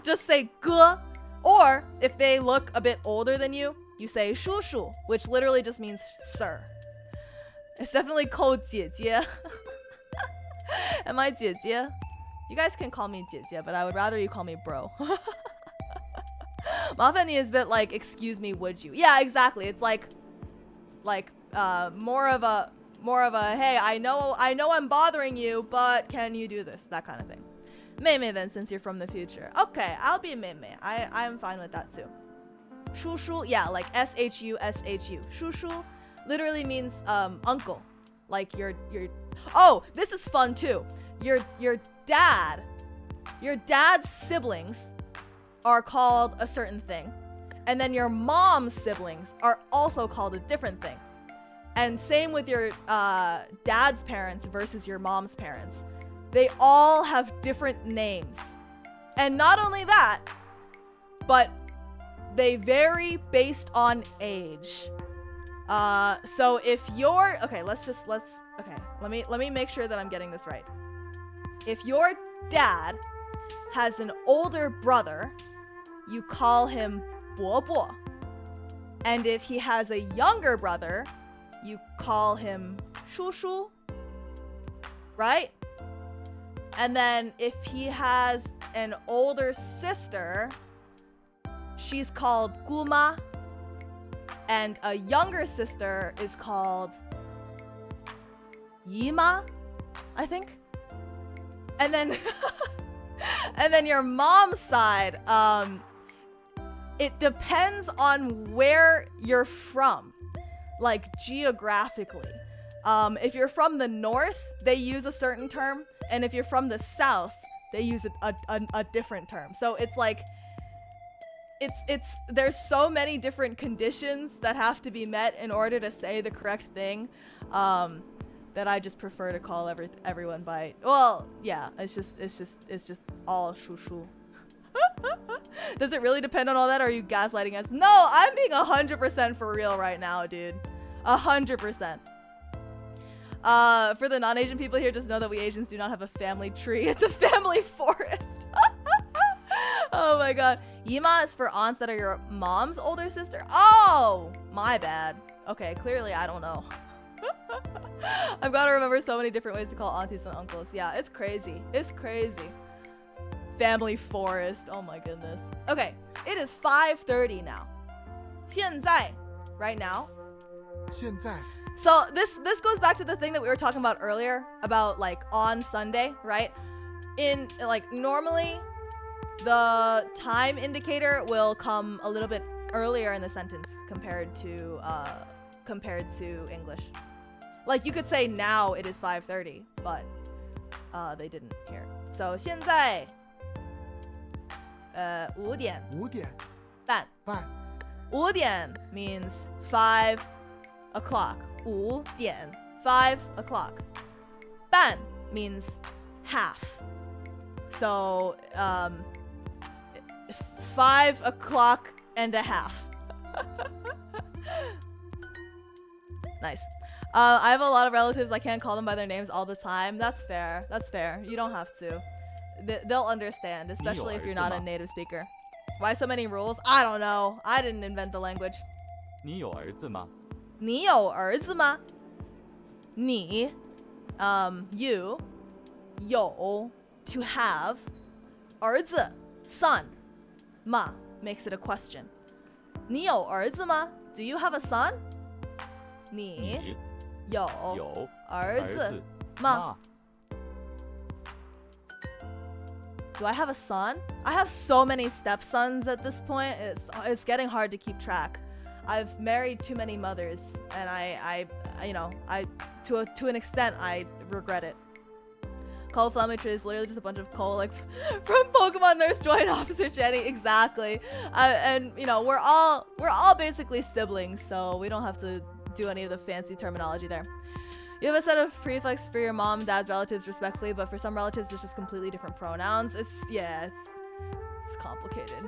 Just say 哥. Or if they look a bit older than you, you say 叔叔, which literally just means sir. It's definitely called 姐姐. Am I 姐姐? You guys can call me 姐姐, but I would rather you call me bro. 麻烦你 is a bit like excuse me, would you? Yeah, exactly. It's like more of a hey, I know I'm bothering you, but can you do this? That kind of thing. Meimei then, since you're from the future. Okay, I'll be Meimei. I'm fine with that too. Shushu, yeah, like SHU. Shushu literally means uncle, like your Oh, this is fun too. Your dad's siblings are called a certain thing, and then your mom's siblings are also called a different thing. And same with your dad's parents versus your mom's parents. They all have different names. And not only that, but they vary based on age. So if you're, okay, let me make sure that I'm getting this right. If your dad has an older brother, you call him 伯伯. And if he has a younger brother, you call him 叔叔, right? And then if he has an older sister, she's called 姑妈, and a younger sister is called 姨妈, I think. And then and then your mom's side, it depends on where you're from, like geographically. If you're from the north, they use a certain term, and if you're from the south, they use a different term. So it's like there's so many different conditions that have to be met in order to say the correct thing, that I just prefer to call everyone by, well, yeah, it's just all shushu. Does it really depend on all that, or are you gaslighting us? No, I'm being 100% for real right now, dude. 100%. For the non-Asian people here, just know that we Asians do not have a family tree. It's a family forest. Oh my god. Yima is for aunts that are your mom's older sister. Oh, my bad. Okay, clearly I don't know. I've got to remember so many different ways to call aunties and uncles. Yeah, it's crazy. It's crazy. Family forest. Oh my goodness. Okay, it is 5:30 now. 现在, right now. 现在 So this goes back to the thing that we were talking about earlier about like on Sunday, right? In like normally the time indicator will come a little bit earlier in the sentence compared to English. Like you could say now it is 5:30, but they didn't hear. So 现在5点半半5点 means 5 o'clock. 5点 5 o'clock. 半 means half. So 5 o'clock and a half. Nice. I have a lot of relatives. I can't call them by their names all the time. That's fair. That's fair. You don't have to. They'll understand, especially if you're not a native speaker. Why so many rules? I don't know. I didn't invent the language. 你有儿子吗？你有儿子吗？你 you 有 to have 儿子 son 吗 makes it a question. 你有儿子吗 Do you have a son? 你有儿子吗 Do I have a son? I have so many stepsons at this point. It's getting hard to keep track. I've married too many mothers, and I to an extent I regret it. Cauliflometry is literally just a bunch of coal, like from Pokemon Nurse Joint Officer Jenny. Exactly. And you know, we're all basically siblings, so we don't have to do any of the fancy terminology there. You have a set of prefix for your mom and dad's relatives respectively, but for some relatives it's just completely different pronouns. It's complicated.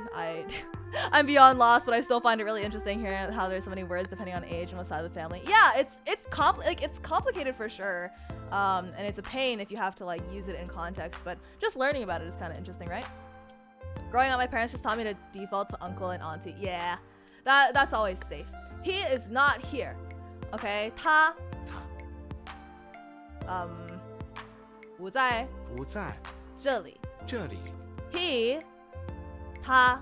I'm beyond lost, but I still find it really interesting hearing how there's so many words depending on age and what side of the family. Yeah, it's complicated for sure. And it's a pain if you have to like use it in context, but just learning about it is kind of interesting, right? Growing up, my parents just taught me to default to uncle and auntie. Yeah, that's always safe. He is not here. Okay, 他不在这里 he 他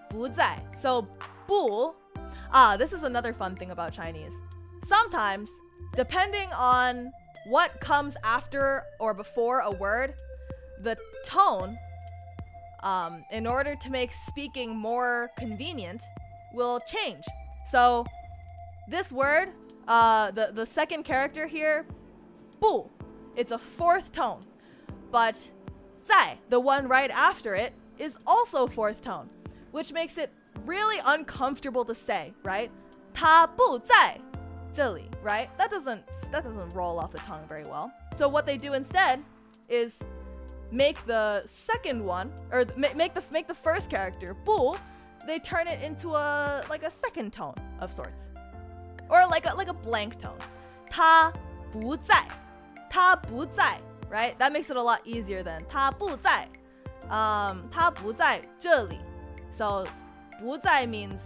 不在 so 不 this is another fun thing about Chinese. Sometimes, depending on what comes after or before a word, the tone, in order to make speaking more convenient, will change. So this word, the second character here, 不 it's a fourth tone. But 在, the one right after it, is also fourth tone, which makes it really uncomfortable to say, right? 他不在这里, right? That doesn't roll off the tongue very well. So what they do instead is make the second one, or make the first character 不, they turn it into a second tone of sorts, or like a blank tone. 他不在, 他不在, right? That makes it a lot easier than 他不在, 他不在这里. So 不在 means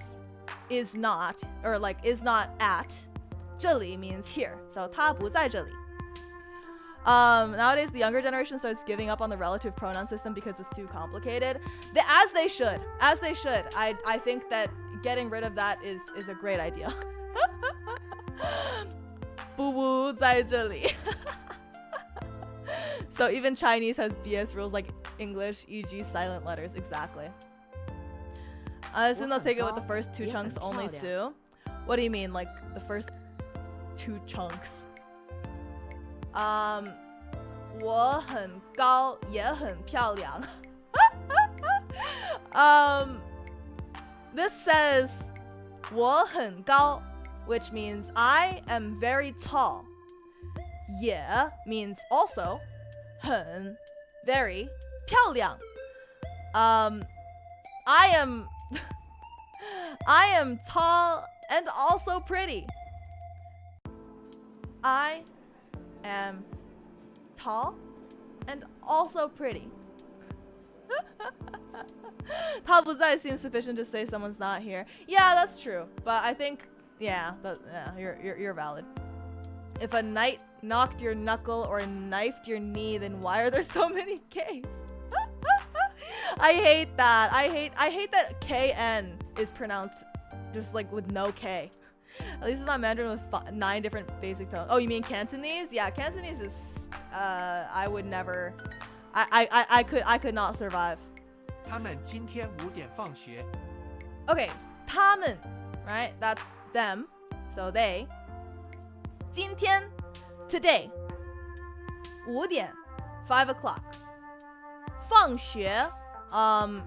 is not, or like is not at. 这里 means here. So 他不在这里. Nowadays, the younger generation starts giving up on the relative pronoun system because it's too complicated. As they should. I think that getting rid of that is a great idea. 不不在这里. So even Chinese has BS rules like English, e.g. silent letters. Exactly. I assume they'll take it with the first two chunks only too. What do you mean, like the first two chunks? 我很高也很漂亮. This says 我很高, which means I am very tall. 也 means also 很 very 漂亮. I am tall and also pretty. I am tall and also pretty. 他不在 seems sufficient to say someone's not here. Yeah, that's true. But I think, yeah, you're valid. If a knight knocked your knuckle or knifed your knee, then why are there so many Ks? I hate that. I hate that KN is pronounced just like with no K. At least it's not Mandarin with 9 different basic tones. Oh, you mean Cantonese? Yeah, Cantonese is I would never. I could not survive. 他们今天5点放学。 Okay, 他们, right? That's them. So they. 今天, today. 5点, 5 o'clock. 放学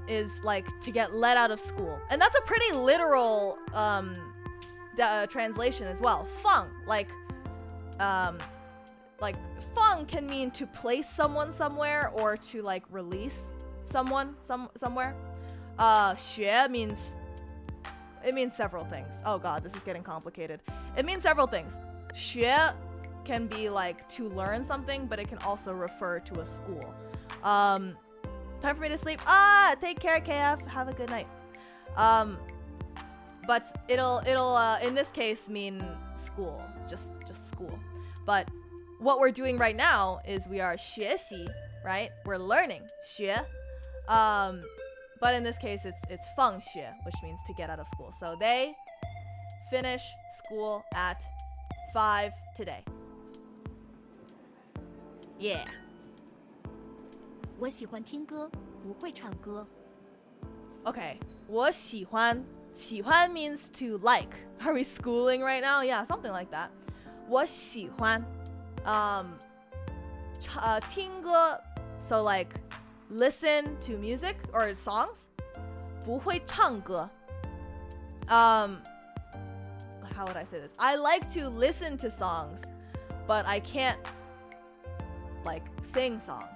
is like to get let out of school, and that's a pretty literal translation as well. 放, like 放 can mean to place someone somewhere or to like release someone somewhere. 学 means, it means several things. Oh god, this is getting complicated. It means several things. 学 can be like to learn something, but it can also refer to a school. Time for me to sleep. Take care, KF. Have a good night. But it'll in this case mean school, just school. But what we're doing right now is we are 学习, right? We're learning, 学. But in this case it's 放学, which means to get out of school. So they finish school at 5 today. Yeah. 我喜欢听歌，不会唱歌。 Okay, 我喜欢. 喜欢 means to like. Are we schooling right now? Yeah, something like that. 我喜欢. 听歌, so like listen to music or songs. 不会唱歌. How would I say this? I like to listen to songs, but I can't like sing songs.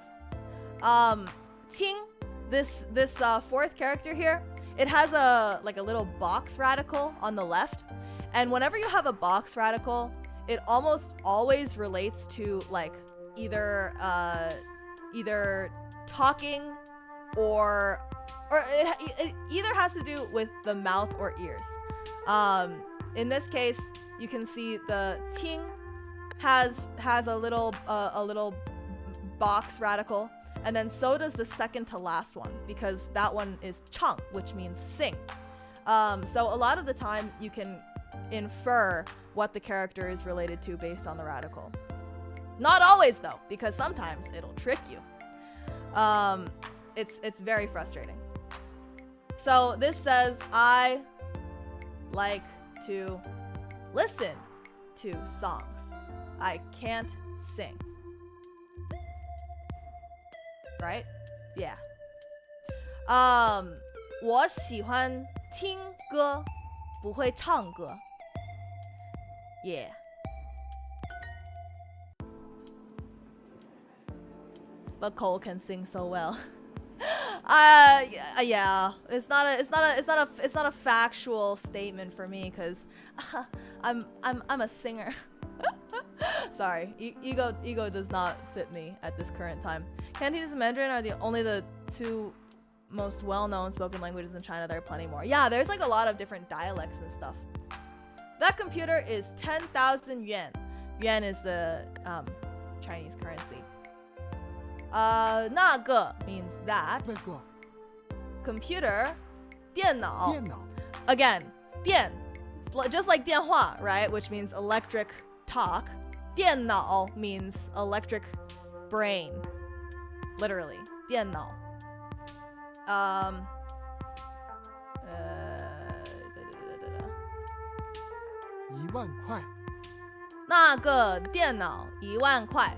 听, this fourth character here, it has a little box radical on the left, and whenever you have a box radical, it almost always relates to like either talking or it either has to do with the mouth or ears. In this case, you can see the 听 has a little box radical, and then so does the second to last one, because that one is 唱, which means sing. So a lot of the time you can infer what the character is related to based on the radical. Not always though, because sometimes it'll trick you. It's very frustrating. So this says I like to listen to songs. I can't sing. right? Yeah. 我喜欢听歌，不会唱歌。Yeah. But Cole can sing so well. Yeah, it's not a factual statement for me because I'm a singer. Sorry, ego does not fit me at this current time. Cantonese and Mandarin are only the two most well-known spoken languages in China. There are plenty more. Yeah, there's like a lot of different dialects and stuff. That computer is 10,000 yuan. Yuan is the Chinese currency. 那个 means that. 那个 Computer, 电脑. 电脑 Again, 电, just like 电话, right? Which means electric talk. 电脑 means electric brain. Literally, 电脑. 1万块 那个电脑1万块.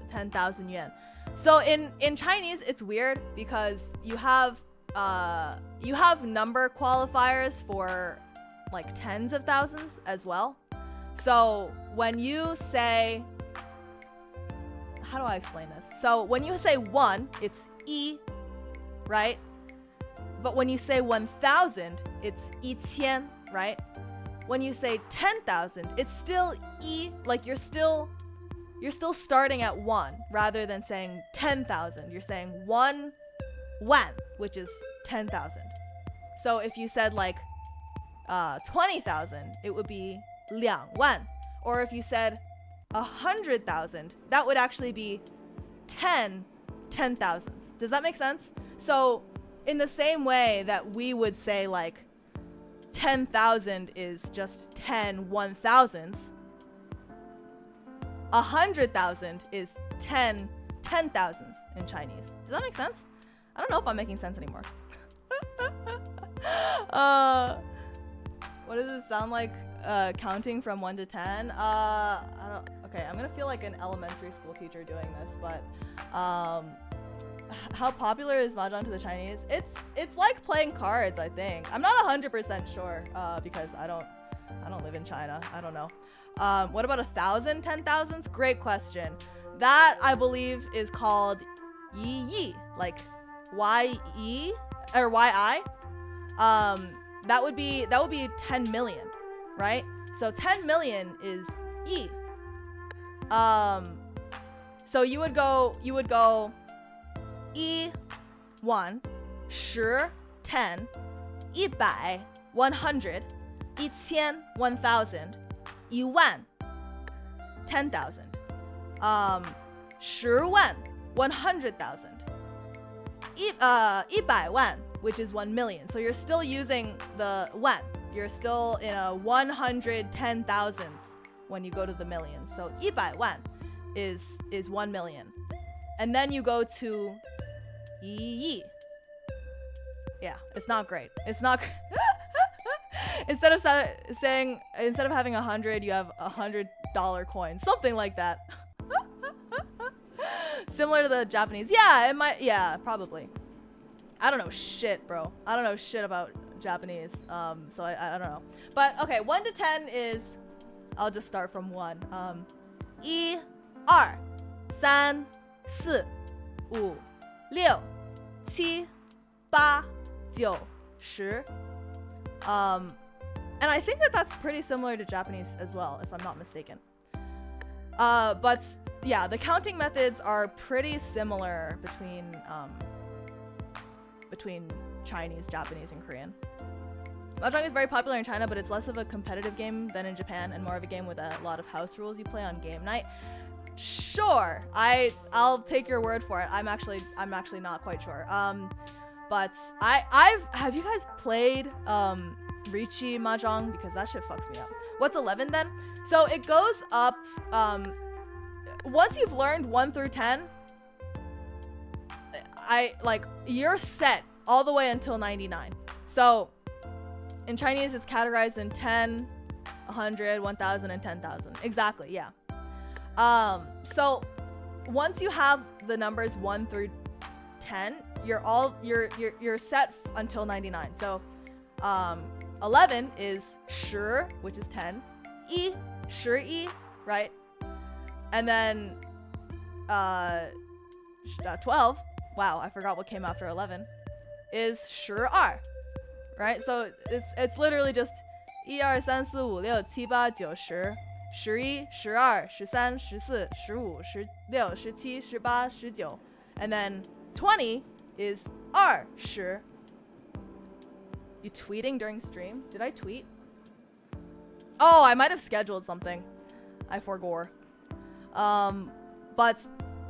10,000 yuan. So in Chinese, it's weird because you have number qualifiers for like tens of thousands as well. So when you say, how do I explain this? So when you say 1, it's 一, right? But when you say 1,000, it's 1000, right? When you say 10,000, it's still 一, like you're still starting at 1 rather than saying 10,000. You're saying 1 wan, which is 10,000. So if you said like 20,000, it would be 2万. Or if you said 100,000, that would actually be 10 thousands. Does that make sense? So in the same way that we would say like 10,000 is just 10 1,000s, 100,000 is 10 10,000s in Chinese. Does that make sense? I don't know if I'm making sense anymore. What does it sound like counting from 1 to 10? I don't. Okay, I'm gonna feel like an elementary school teacher doing this, but how popular is mahjong to the Chinese? It's like playing cards, I think. I'm not 100% sure because I don't live in China. I don't know. What about 1,000, 10,000s? Great question. That I believe is called yi, like Y-E or Y-I. That would be 10 million, right? So 10 million is yi. So you would go 1 1 10 10 100 100 1000 1000 1,000 10,000 10万 100,000 100万 which is 1 million. So you're still using the 1. You're still in a 110,000s when you go to the millions. So 100万 is 1 million. And then you go to 1亿. Yeah, it's not great. It's not instead of having 100, you have $100 coins, something like that. Similar to the Japanese. Yeah, it might. Yeah, probably. I don't know shit, bro. I don't know shit about Japanese. So I don't know. But okay, 1 to 10 is. I'll just start from 1. 1 2 3 4 5 6 7 8 9 10. And I think that's pretty similar to Japanese as well, if I'm not mistaken. But yeah, the counting methods are pretty similar between Chinese, Japanese, and Korean. Mahjong is very popular in China, but it's less of a competitive game than in Japan and more of a game with a lot of house rules you play on game night. Sure, I'll take your word for it. I'm actually not quite sure. But have you guys played Richi Mahjong? Because that shit fucks me up. What's 11 then? So it goes up once you've learned 1 through 10, you're set all the way until 99. So in Chinese it's categorized in 10, 100, 1,000, and 10,000. Exactly, yeah. So once you have the numbers 1 through 10, you're set until 99. So 11 is 10, which is 10. 11, right? And then 12, wow, I forgot what came after 11, is 12, right? So it's literally just 1 2 3 4 5 6 7 8 9 10 11 12 13 14 15 16 17 18 19, and then 20 is 20. You tweeting during stream? Did I tweet? Oh, I might have scheduled something. I forgot. But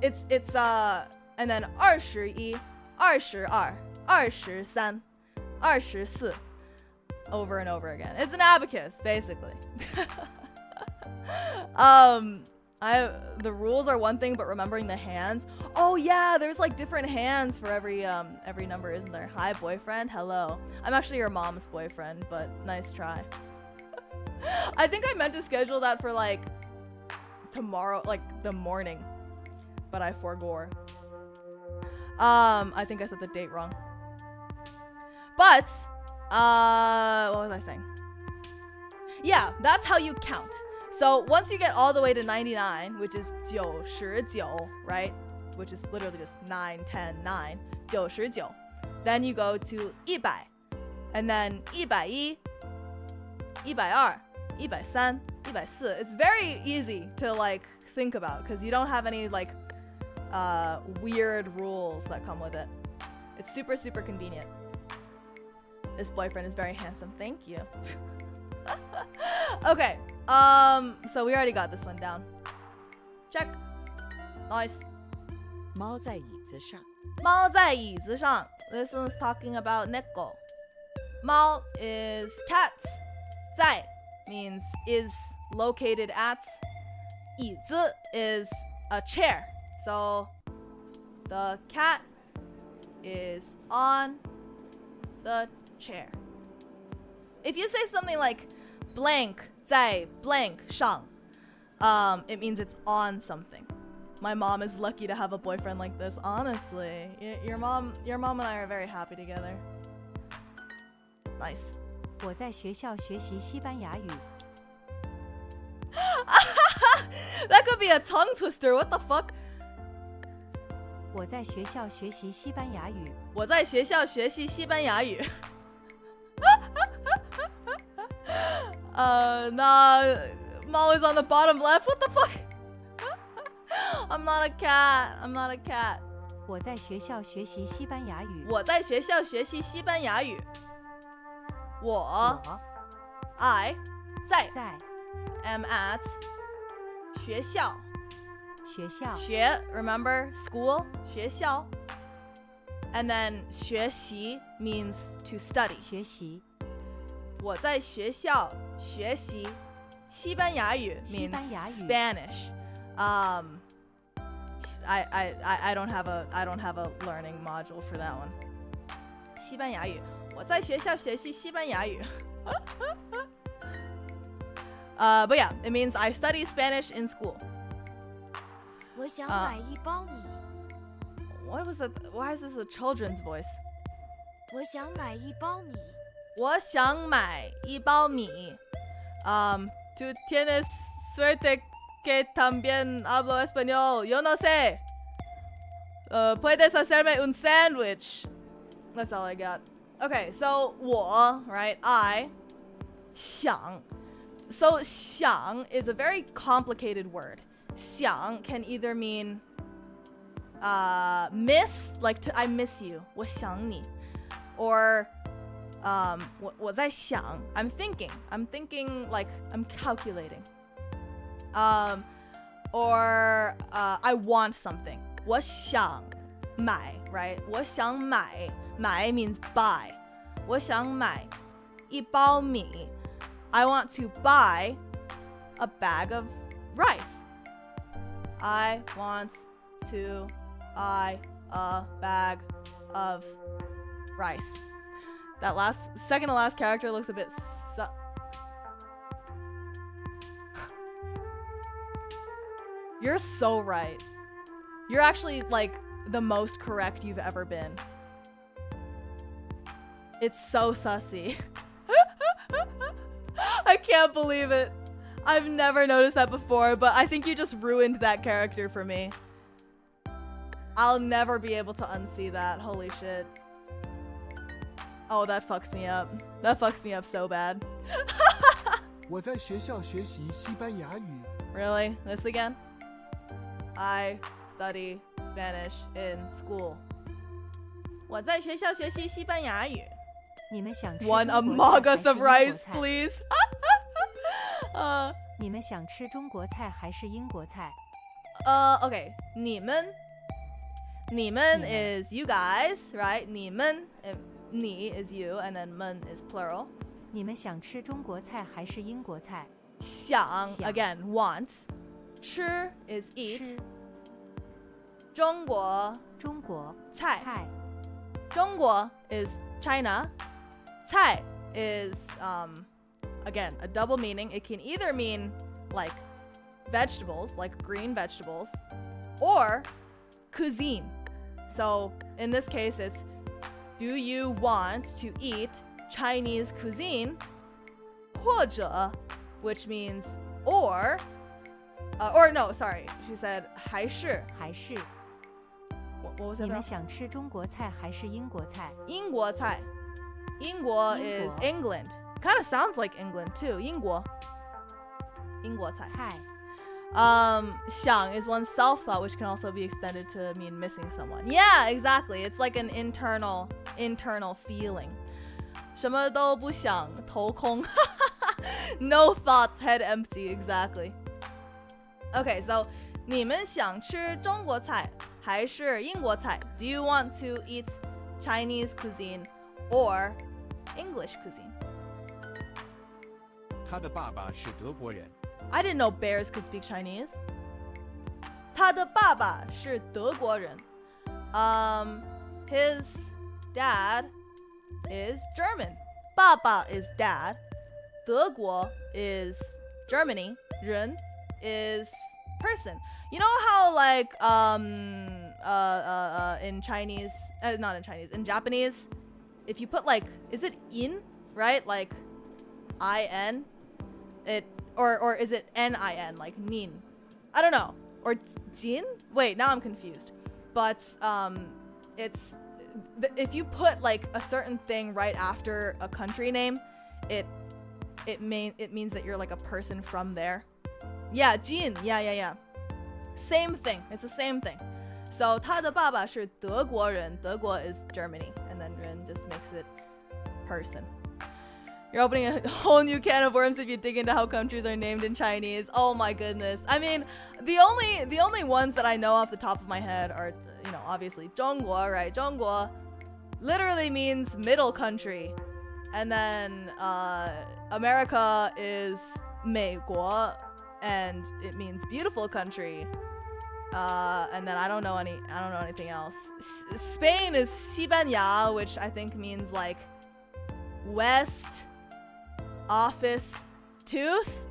it's and then 21, 22, 23, 24, over and over again. It's an abacus, basically. The rules are one thing, but remembering the hands. Oh yeah, there's like different hands for every number, isn't there? Hi, boyfriend. Hello. I'm actually your mom's boyfriend, but nice try. I think I meant to schedule that for like tomorrow, like the morning, but I forgot. I think I said the date wrong. But what was I saying? Yeah, that's how you count. So once you get all the way to 99, which is 99, right? Which is literally just 9, 10, 9, 99. Then you go to 100, and then 101, 102, 103, 104. It's very easy to like think about because you don't have any like weird rules that come with it. It's super, super convenient. This boyfriend is very handsome. Thank you. Okay. So we already got this one down. Check. Nice. 猫在椅子上，猫在椅子上. This one's talking about neko. 猫 is cat. 在 means is located at. 椅子 is a chair. So the cat is on the chair. If you say something like blank 在 blank 上, it means it's on something. My mom is lucky to have a boyfriend like this, honestly. Your mom and I are very happy together. Nice. 我在学校学习西班牙语。 That could be a tongue twister. What the fuck? 我在学校学习西班牙语。我在学校学习西班牙语。Nah, Mo is on the bottom left. What the fuck? I'm not a cat. I'm not a cat. 我在学校学习西班牙语。我在学校学习西班牙语。我 I 在 am at 学校学 remember school 学校 and then 学习 means to study 学习我在学校学习西班牙语 means Spanish. I don't have a learning module for that one. 西班牙语我在学校学习西班牙语 but yeah, it means I study Spanish in school. 我想买一包米。 What was that? Why is this a children's voice? 我想买一包米。我想买一包米 tú tienes suerte que también hablo español. Yo no sé. Puedes hacerme un sandwich. That's all I got. Okay, so 我 right? I 想 So 想 is a very complicated word. 想 can either mean miss, like I miss you. 我想你 or 我在想 I'm thinking like I'm calculating. Or I want something. 我想买 right? 我想买 means buy. 我想买一包米 I want to buy a bag of rice. I want to buy a bag of rice. That second to last character looks a bit You're so right. You're actually like the most correct you've ever been. It's so sussy. I can't believe it. I've never noticed that before, but I think you just ruined that character for me. I'll never be able to unsee that. Holy shit. Oh, that fucks me up. That fucks me up so bad. 我在学校学习西班牙语。 Really? This again? I study Spanish in school. 我在学校学习西班牙语。你们想吃 One 中国 among 菜 us 还 of 是英国 rice, 菜 please. 你们想吃中国菜还是英国菜？ Okay. 你们 is you guys, right? 你们 你 is you, and then 们 is plural. 你们想吃中国菜还是英国菜？想 想 again want. 吃 is eat. 吃中国中国菜菜中国 is China. 菜 is again a double meaning. It can either mean like vegetables, like green vegetables, or cuisine. So in this case, it's do you want to eat Chinese cuisine? 或者, which means or no, sorry, she said 还是还是 what was it? 你们想吃中国菜还是英国菜？英国菜. 英国 is 英国 England. Kind of sounds like England too. 英国菜. 菜 想 is one's self-thought, which can also be extended to mean missing someone. Yeah, exactly. It's like an internal feeling. 什么都不想，头空. No thoughts, head empty. Exactly. Okay, so 你们想吃中国菜还是英国菜? Do you want to eat Chinese cuisine or English cuisine? 他的爸爸是德国人。 I didn't know bears could speak Chinese. 他的爸爸是德国人. His dad is German. 爸爸 is dad. 德国 is Germany. 人 is person. You know how like in Chinese, not in Chinese, in Japanese, if you put like, is it in, right? Like in, it or is it nin, like nin? I don't know. Or jin? Wait, now I'm confused. But it's if you put like a certain thing right after a country name, it means that you're like a person from there. Yeah, jin. Yeah. Same thing. It's the same thing. So 他的爸爸是德国人. 德国 is Germany, and then 人 just makes it person. You're opening a whole new can of worms if you dig into how countries are named in Chinese. Oh my goodness. I mean, the only ones that I know off the top of my head are, you know, obviously 中国, right? 中国literally means middle country. And then America is 美国, and it means beautiful country. And then I don't know anything else. Spain is 西班牙, which I think means like west office tooth,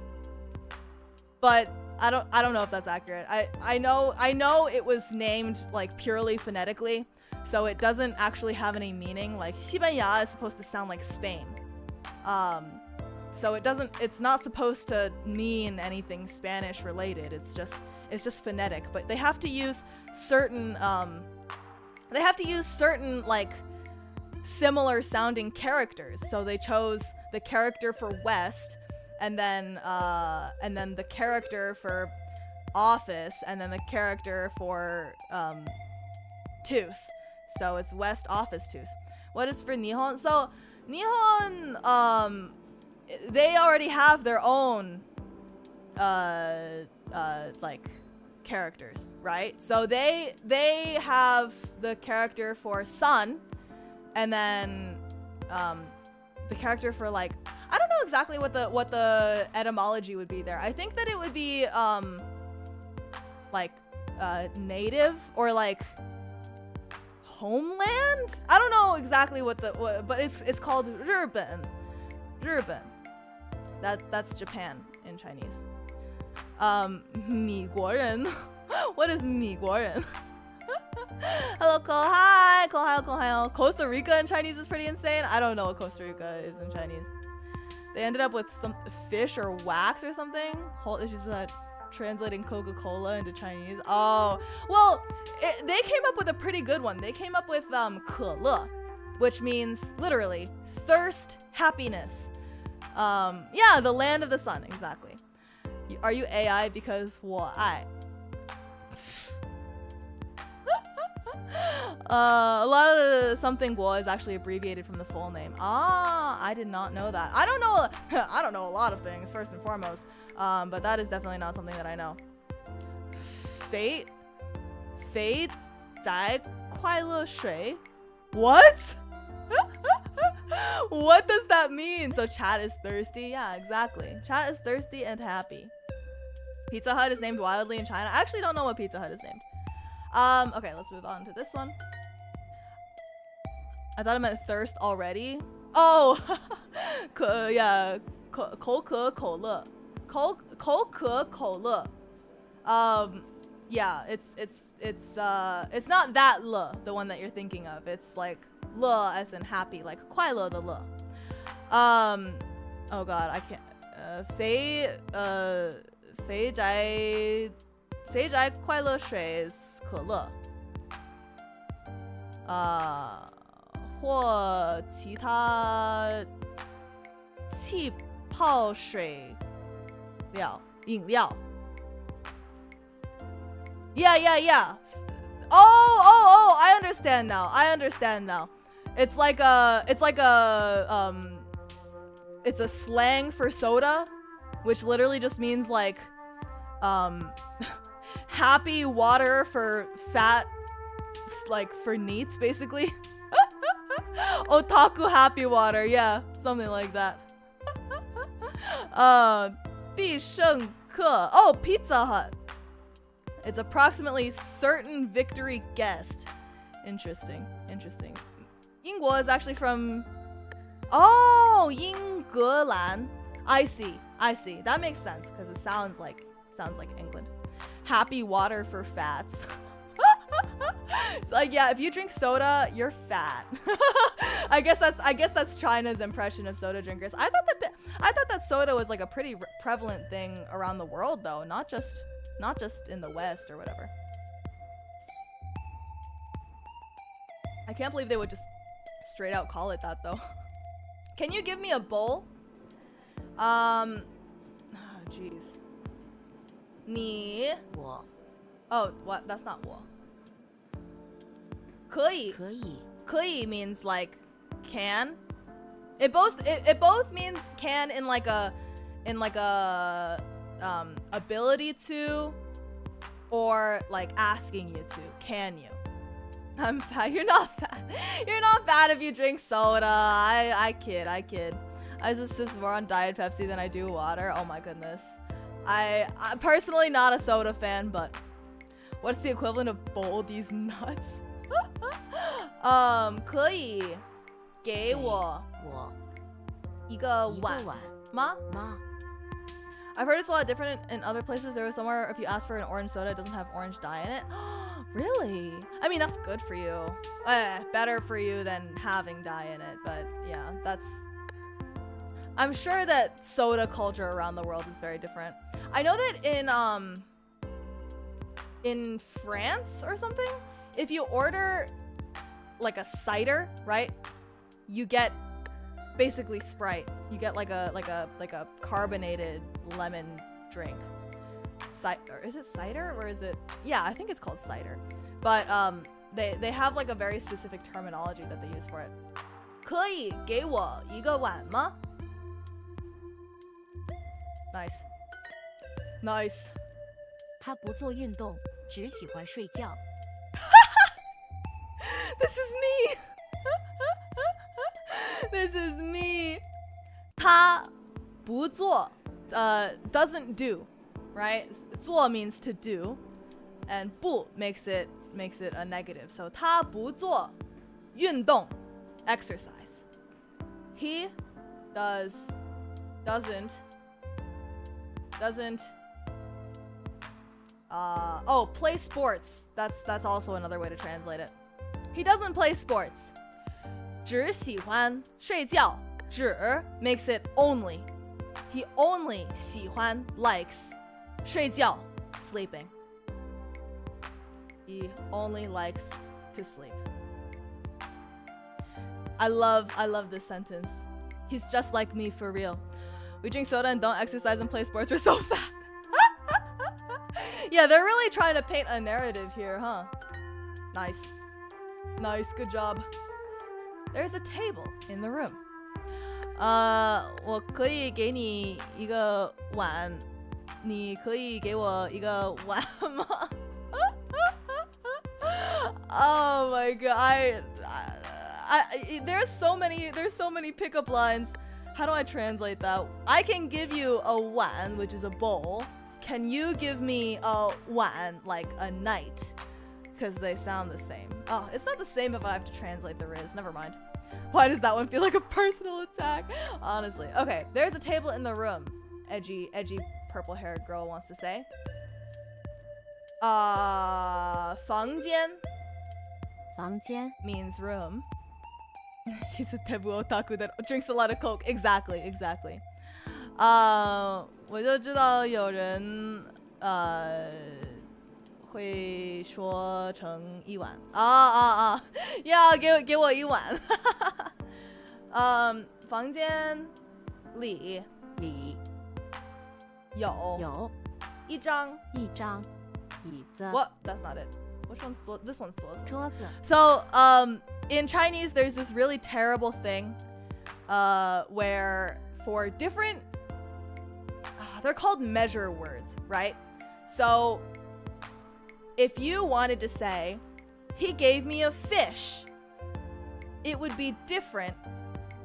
but I don't know if that's accurate. I know it was named like purely phonetically, so it doesn't actually have any meaning. Like 西班牙 is supposed to sound like Spain, so it's not supposed to mean anything Spanish related. It's just phonetic, but they have to use certain like similar sounding characters. So they chose the character for west, and then the character for office, and then the character for tooth. So it's west office tooth. What is for Nihon? So Nihon, they already have their own like characters, right? So they have the character for sun, and then the character for like, I don't know exactly what the etymology would be there. I think that it would be like native or like homeland. I don't know exactly but it's called 日本. That's Japan in Chinese. 米国人. What is 米国人? Hello, Kohai. Kohayo, Kohayo. Costa Rica in Chinese is pretty insane. I don't know what Costa Rica is in Chinese. They ended up with some fish or wax or something. Whole issues with that translating Coca-Cola into Chinese. Oh, well, they came up with a pretty good one. They came up with 可乐, which means literally thirst, happiness. Yeah, the land of the sun, exactly. Are you AI because 我爱? A lot of the something guo is actually abbreviated from the full name. Ah, I did not know that. I don't know a lot of things, first and foremost. But that is definitely not something that I know. Fate 在快乐水? What? What does that mean? So chat is thirsty? Yeah, exactly. Chat is thirsty and happy. Pizza Hut is named wildly in China. I actually don't know what Pizza Hut is named. Okay, let's move on to this one. I thought it meant thirst already. Oh, yeah, 口可口乐. 口可口乐. Yeah, it's not that le, the one that you're thinking of. It's like le as in happy, like 快乐的乐. Oh god, I can't. 肥宅快乐水 is 可乐. 或其他气泡水饮料. Yeah. Oh, I understand now. It's a slang for soda, which literally just means like happy water for fat, like for neats basically. Otaku happy water, yeah, something like that. 必胜客. Oh, Pizza Hut. It's approximately certain victory guessed. Interesting. 英国 is actually from. Oh, 英格兰. I see. That makes sense because it sounds like England. Happy water for fats. It's like, yeah, if you drink soda, you're fat. I guess that's China's impression of soda drinkers. I thought that soda was like a pretty prevalent thing around the world though, not just in the West or whatever. I can't believe they would just straight out call it that though. Can you give me a bowl? Oh, jeez. 你 我 Oh, what? That's not 我. 可以可以 可以 means like can. It both means can in like a ability to, or like asking you to. Can you? I'm fat. You're not fat. You're not fat if you drink soda. I kid. I just more on Diet Pepsi than I do water. Oh my goodness. I'm personally not a soda fan, but what's the equivalent of bowl these nuts? 可以给我一个碗吗? I've heard it's a lot different in other places. There was somewhere if you ask for an orange soda, it doesn't have orange dye in it. Really? I mean, that's good for you. Better for you than having dye in it. But yeah, I'm sure that soda culture around the world is very different. I know that in France or something, if you order like a cider, right? You get basically Sprite. You get like a carbonated lemon drink. Or is it cider or is it? Yeah, I think it's called cider. But they have like a very specific terminology that they use for it. 可以给我一个碗吗? Nice. 他不做运动，只喜欢睡觉。 This is me. This is me. 他不做 doesn't do, right? 做 means to do, and 不 makes it a negative. So 他不做运动 exercise. He doesn't Oh, play sports. That's also another way to translate it. He doesn't play sports. 只喜欢睡觉. 只 makes it only. He only 喜欢 likes 睡觉 sleeping. He only likes to sleep. I love this sentence. He's just like me for real. We drink soda and don't exercise and play sports. We're so fat. Yeah, they're really trying to paint a narrative here, huh? Nice. Nice, good job. There's a table in the room. 我可以给你一个碗，你可以给我一个碗吗？ Oh my god. There's so many pickup lines. How do I translate that? I can give you a wan, which is a bowl. Can you give me a wan, like a night? Because they sound the same. Oh, it's not the same if I have to translate the riz. Never mind. Why does that one feel like a personal attack? Honestly. Okay, there's a table in the room. Edgy purple-haired girl wants to say. 房间 房间 means room. He's a tebu otaku that drinks a lot of coke. Exactly. 我就知道有人会说成一碗。要给我一碗。房间里有一张椅子 What? That's not it. Which one's this one's 桌子 So, in Chinese, there's this really terrible thing, where for different, they're called measure words, right? So, if you wanted to say, he gave me a fish, it would be different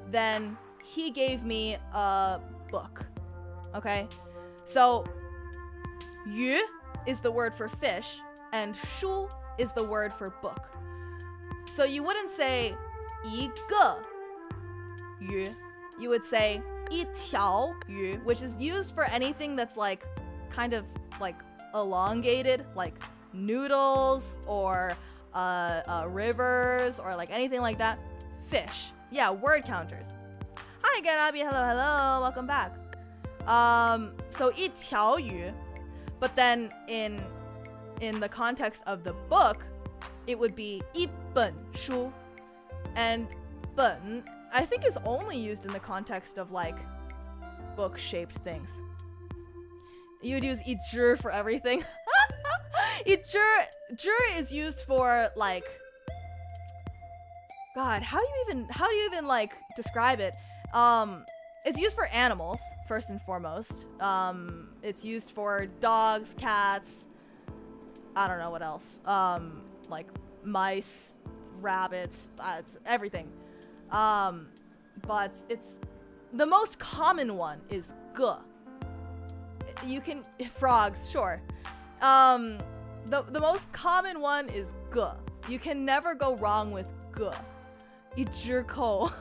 than he gave me a book, okay? So, yu is the word for fish, and shu is the word for book. So you wouldn't say 一个鱼. You would say 一条鱼, which is used for anything that's like kind of like elongated, like noodles or rivers or like anything like that. Fish. Yeah, word counters. Hi again, Abby. Hello. Welcome back. So 一条鱼, but then in the context of the book, it would be 一本书. And 本, I think, is only used in the context of like book-shaped things. You would use 一只 for everything. 一只 is used for like, God, how do you even like describe it? It's used for animals first and foremost. It's used for dogs, cats, I don't know what else. Like mice, rabbits, it's everything. But it's the most common one is 个. You can frogs, sure. The most common one is 个. You can never go wrong with 个. 一只口.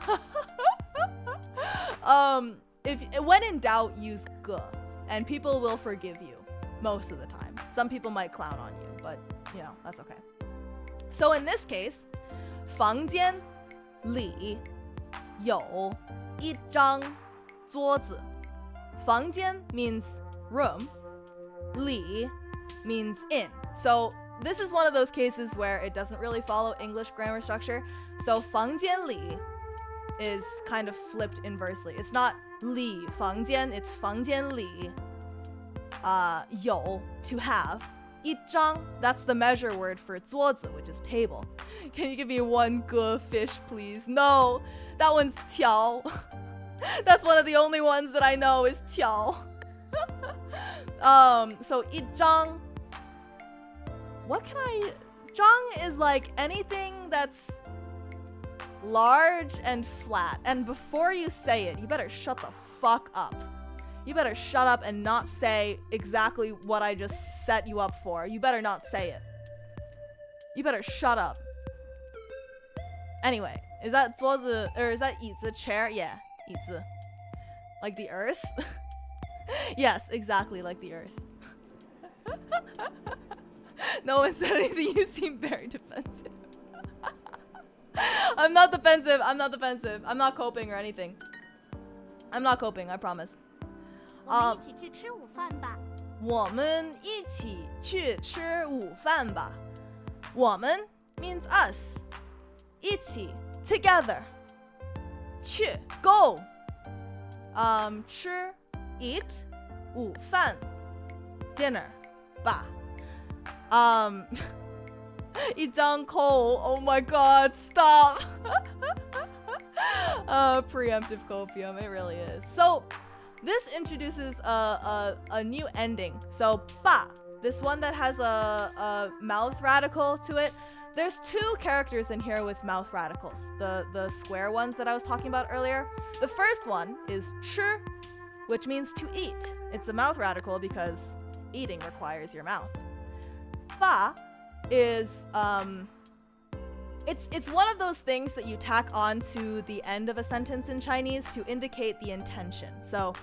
When in doubt, use 个, and people will forgive you most of the time. Some people might clown on you, but you know, that's okay. So in this case, 房间里有一张桌子. 房间 means room. 里 means in. So this is one of those cases where it doesn't really follow English grammar structure. So 房间里 is kind of flipped inversely. It's not 里房间, it's 房间里有 to have. 一张, that's the measure word for 桌子, which is table. Can you give me one good fish, please? No, that one's 条. That's one of the only ones that I know is 条. So 一张. What can I? 张 is like anything that's large and flat. And before you say it, you better shut the fuck up. You better shut up and not say exactly what I just set you up for. You better not say it. You better shut up. Anyway, is that 桌子, or is that 椅子, chair? Yeah, 椅子. Like the earth? Yes, exactly like the earth. No one said anything. You seem very defensive. I'm not defensive. I'm not defensive. I'm not coping or anything. I'm not coping, I promise. 我们一起去吃午饭吧。我们一起去吃午饭吧。我们 means us. 一起 together. 去 go. 吃 eat. 午饭 dinner 吧。一张口 oh my god, stop. Preemptive copium, it really is. So this introduces a new ending. So ba, this one that has a mouth radical to it. There's two characters in here with mouth radicals, the square ones that I was talking about earlier. The first one is ch, which means to eat. It's a mouth radical because eating requires your mouth. Ba is it's one of those things that you tack on to the end of a sentence in Chinese to indicate the intention. So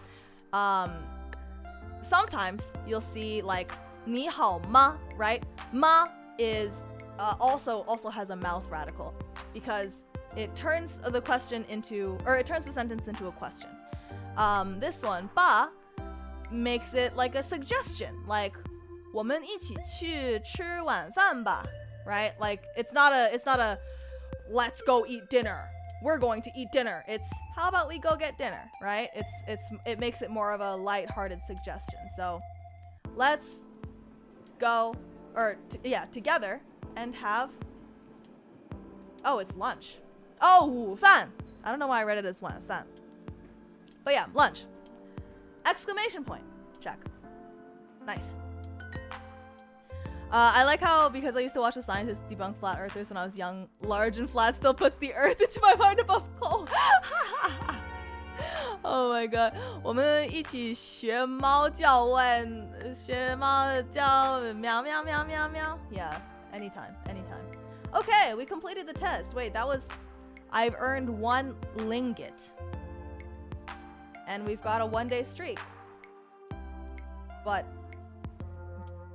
sometimes you'll see like 你好吗, right? Ma is also has a mouth radical because it turns the question into, or it turns the sentence into a question. This one, ba, makes it like a suggestion, like 我们一起去吃晚饭吧, right? Like it's not a let's go eat dinner. We're going to eat dinner. It's how about we go get dinner, right? It makes it more of a light-hearted suggestion. So let's go, or together and have, oh, it's lunch. Oh, 午饭. I don't know why I read it as 晚饭. But yeah, lunch. Exclamation point. Check. Nice. I like how, because I used to watch the scientists debunk flat earthers when I was young, large and flat still puts the earth into my mind above coal. Oh my god. 我们一起学猫叫问，学猫叫喵喵喵喵喵. Yeah, anytime. Okay, we completed the test. Wait, I've earned 1 lingot. And we've got a 1-day streak. But,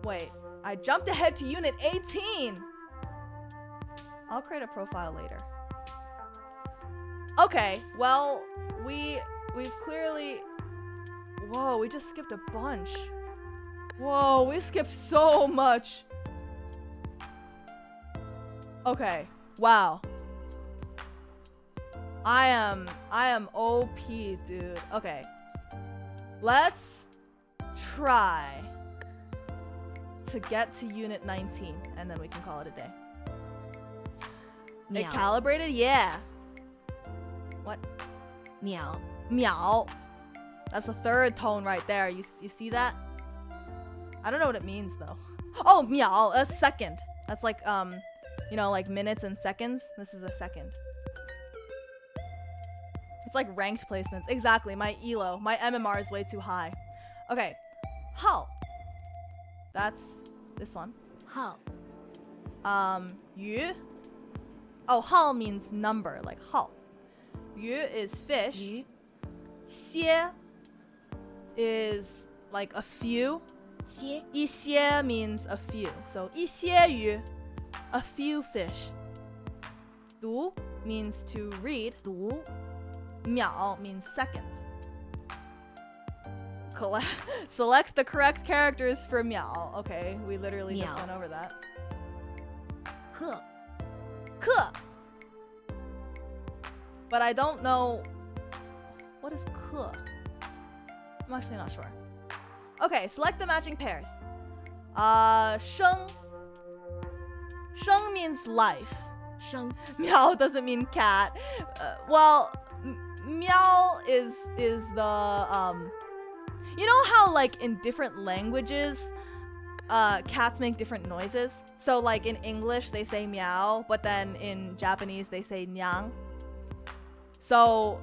wait. I jumped ahead to unit 18. I'll create a profile later. Okay, well, we've clearly, whoa, we just skipped a bunch. Whoa, we skipped so much. Okay, wow. I am OP, dude. Okay. Let's try to get to unit 19 and then we can call it a day. Meow. It calibrated? Yeah. What? Meow. Meow. That's the third tone right there. You see that? I don't know what it means though. Oh, meow. A second. That's like you know, like minutes and seconds. This is a second. It's like ranked placements. Exactly. My ELO, my MMR is way too high. Okay. How? That's this one. How. Yu. Oh, hao means number, like hao. Yu is fish. Yu. Xie is like a few. 些. 一些 means a few. So 一些鱼, a few fish. 读 means to read. 读. 秒 means seconds. Select the correct characters for meow. Okay, we literally just went over that. 课. 课. But I don't know. What is 课? I'm actually not sure. Okay, select the matching pairs. 生. 生 means life. 生. Meow doesn't mean cat. Well, meow is the you know how like in different languages cats make different noises? So like in English they say meow, but then in Japanese they say nyang. So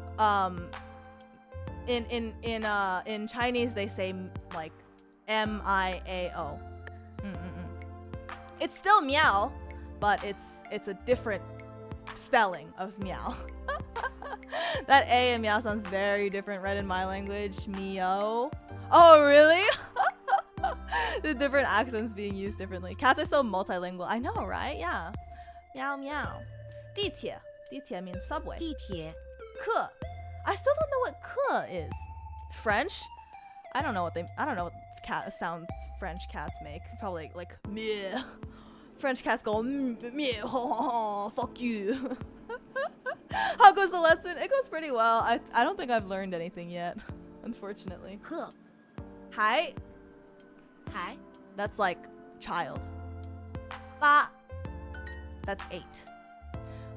in Chinese they say like M-I-A-O. It's still meow, but it's a different spelling of meow. That A and meow sounds very different read in my language. Meow. Oh, really? The different accents being used differently. Cats are so multilingual. I know, right? Yeah. Meow meow. 地铁. 地铁 means subway. 地铁 Ke. I still don't know what ke is. French? I don't know what cat sounds French cats make. Probably like meh. French cats go meh, fuck you. How goes the lesson? It goes pretty well. I don't think I've learned anything yet, unfortunately. 课 Hi. 还 That's like child. Ba. That's 8.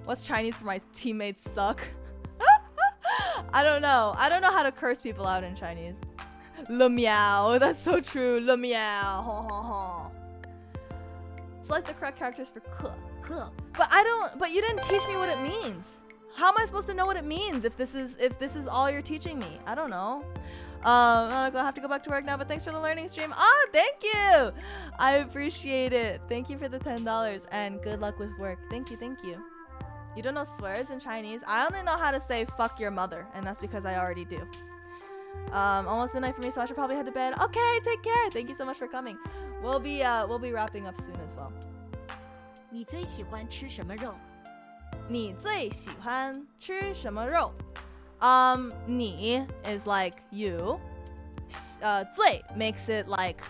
What's Chinese for my teammates suck? I don't know. I don't know how to curse people out in Chinese. Le meow. That's so true. Le meow. Ha ha ha. Select the correct characters for ke. 课 But you didn't teach me what it means. How am I supposed to know what it means if this is all you're teaching me? I don't know. I'm gonna have to go back to work now, but thanks for the learning stream. Thank you. I appreciate it. Thank you for the $10 and good luck with work. Thank you. You don't know swears in Chinese? I only know how to say fuck your mother, and that's because I already do. Almost midnight for me, so I should probably head to bed. Okay, take care. Thank you so much for coming. We'll be wrapping up soon as well. 你最喜欢吃什么肉？你最喜欢吃什么肉？你 is like you. 最 makes it like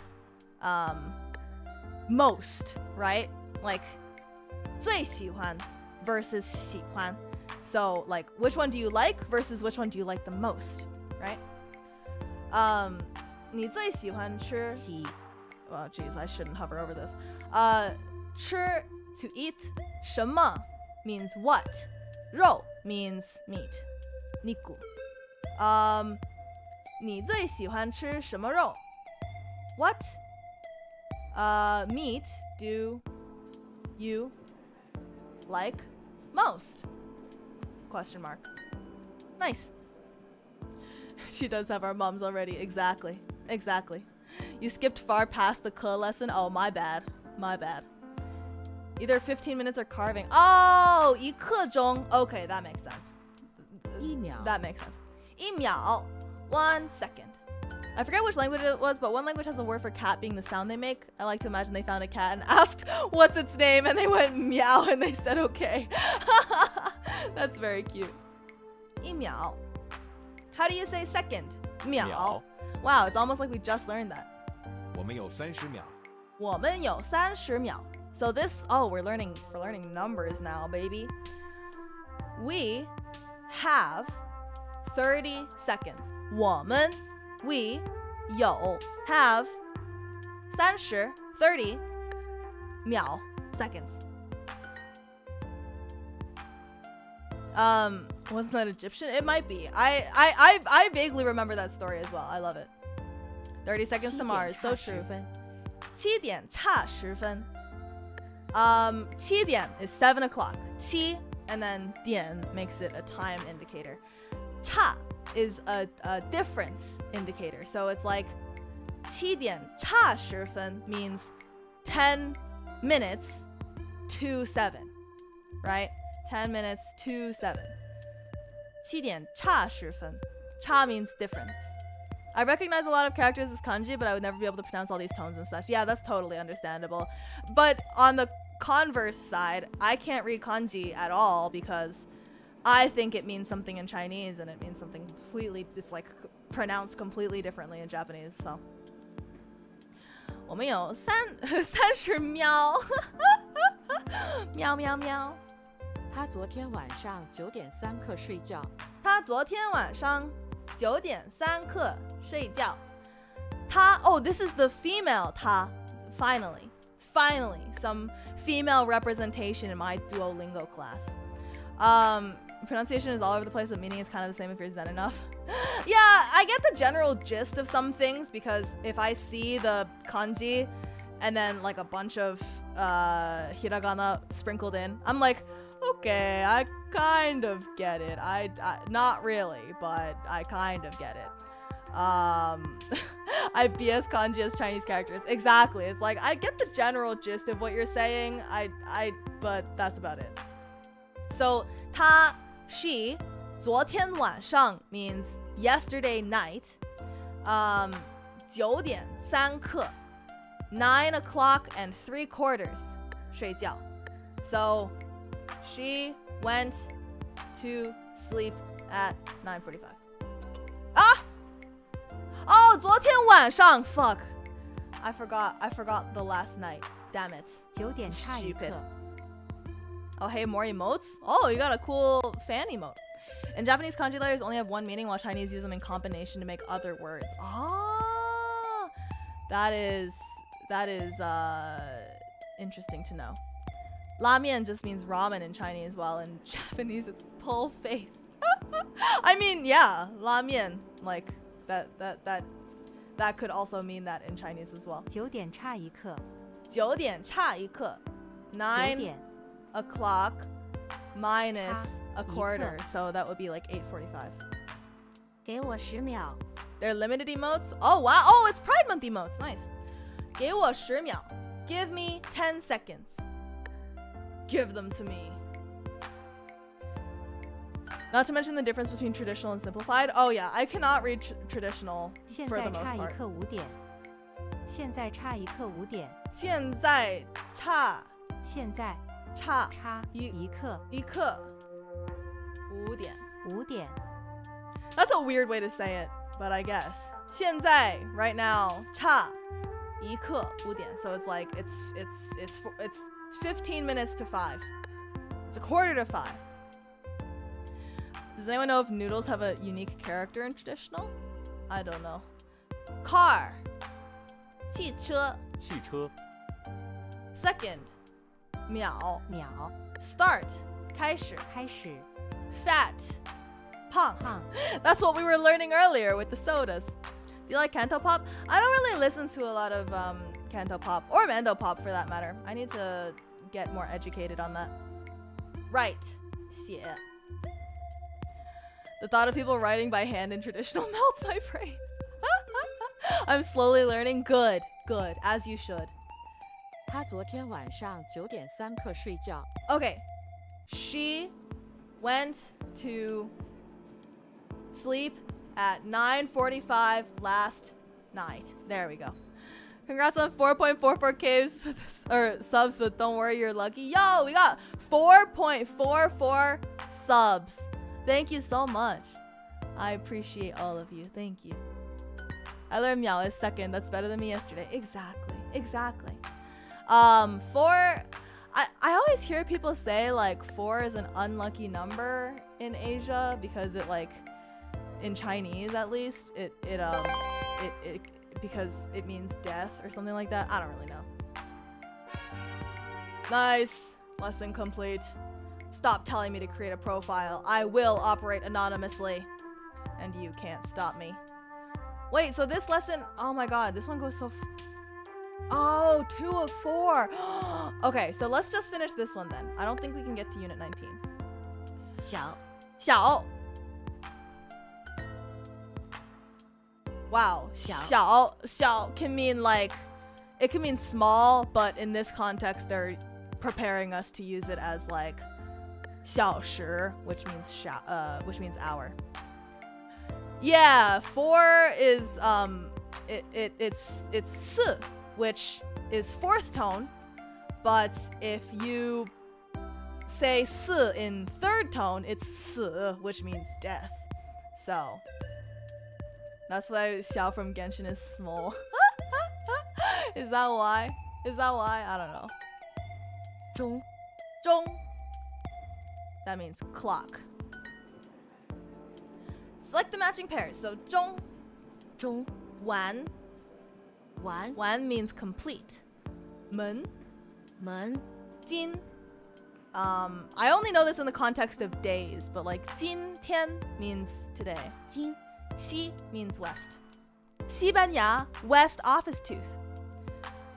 most, right? Like 最喜欢 versus 喜欢. So like which one do you like versus which one do you like the most, right? 你最喜欢吃 喜 Oh geez, I shouldn't hover over this. 吃 to eat. 什么 means what. 肉 means meat. 尼古. 你最喜欢吃什么肉? What? Meat do you like most? Question mark. Nice. She does have our moms already. Exactly. You skipped far past the ke lesson. Oh, my bad. Either 15 minutes or carving. Oh, 一刻钟. Okay, that makes sense. 一秒 That makes sense. 一秒. 1 second. I forget which language it was, but one language has a word for cat being the sound they make. I like to imagine they found a cat and asked, what's its name? And they went meow and they said, okay. That's very cute. 一秒. How do you say second? 秒. Meow. Wow, it's almost like we just learned that. 我们有30秒。我们有30秒. So this, we're learning numbers now, baby. We have 30 seconds. 我们 we 有 have 30 秒 seconds. Wasn't that Egyptian? It might be. I vaguely remember that story as well. I love it. 30 seconds to Mars. So true. 7点差10分. 7点 is 7 o'clock. 7 and then 点 makes it a time indicator. 差 is a difference indicator. So it's like 7点差10分 means 10 minutes to 7, right? 10 minutes to 7. 7点差10分. Cha means difference. I recognize a lot of characters as kanji, but I would never be able to pronounce all these tones and such. Yeah, that's totally understandable. But on the converse side, I can't read kanji at all because I think it means something in Chinese and it means something completely, it's like pronounced completely differently in Japanese, so. 我们有30秒. 喵喵喵. 他昨天晚上9点3刻睡觉。他昨天晚上9点3刻睡觉。他 Oh, this is the female 他. Finally, some female representation in my Duolingo class. Pronunciation is all over the place, but meaning is kind of the same if you're zen enough. Yeah, I get the general gist of some things because if I see the kanji and then like a bunch of hiragana sprinkled in, I'm like, okay, I kind of get it. I not really, but I kind of get it. I BS kanji as Chinese characters. Exactly. It's like I get the general gist of what you're saying. But that's about it. So 他 she 昨天晚上 means yesterday night. 9点3刻9 o'clock and 3/4 睡觉. So she went to sleep at 9:45. Ah! Oh, 昨天晚上 fuck. I forgot the last night. Damn it. 9点差一刻 Stupid. Oh, hey, more emotes? Oh, you got a cool fan emote. In Japanese, kanji letters only have one meaning, while Chinese use them in combination to make other words. Ah, that is interesting to know. Ramen just means ramen in Chinese, while in Japanese it's pull face. I mean, yeah, ramen, like that could also mean that in Chinese as well. 9点差一刻 9点差一刻 9 9点 o'clock minus a 一刻 quarter, so that would be like 8:45. 给我10秒 They're limited emotes. Oh wow! Oh, it's Pride Month emotes. Nice. 给我10秒 Give me 10 seconds. Give them to me. Not to mention the difference between traditional and simplified. Oh yeah, I cannot read traditional 现 for 在 the most 差一 part. 刻5点现在差一刻5点现在差现在差差一刻一刻5点。 5点 That's a weird way to say it, but I guess. 现在 right now 差一刻5点. So it's like it's 15 minutes to 5. It's a quarter to 5. Does anyone know if noodles have a unique character in traditional? I don't know. Car 汽车汽车 Second 秒秒 Start 开始开始 Fat 胖胖 That's what we were learning earlier with the sodas. Do you like Canto Pop? I don't really listen to a lot of Canto Pop or Mando Pop for that matter. I need to get more educated on that. Write 写 The thought of people writing by hand in traditional melts my brain. I'm slowly learning. Good, as you should. 他昨天晚上9点3刻睡觉。 Okay, she went to sleep at 9:45 last night. There we go. Congrats on 4.44k or subs, but don't worry, you're lucky. Yo, we got 4.44 subs. Thank you so much. I appreciate all of you. Thank you. I learned meow is second. That's better than me yesterday. Exactly. 4. I always hear people say like 4 is an unlucky number in Asia because it like in Chinese at least it because it means death or something like that. I don't really know. Nice. Lesson complete. Stop telling me to create a profile. I will operate anonymously. And you can't stop me. Wait, so this lesson... Oh my god, this one goes so... Oh, 2 of 4. Okay, so let's just finish this one then. I don't think we can get to Unit 19. 小 xiao. Wow. 小 xiao can mean like... It can mean small, but in this context, they're preparing us to use it as like... 小时, which means hour. Yeah, 4 is it's 四, which is 4th tone, but if you say 四 in 3rd tone, it's 死, which means death. So that's why Xiao from Genshin is small. Is that why? I don't know. 中 zhong. That means clock. Select the matching pairs. So 中 中 wan. 完 Wan means complete. 门 门 jin. I only know this in the context of days, but like 今天 means today. 金 Xi means west. 西班牙 west office tooth.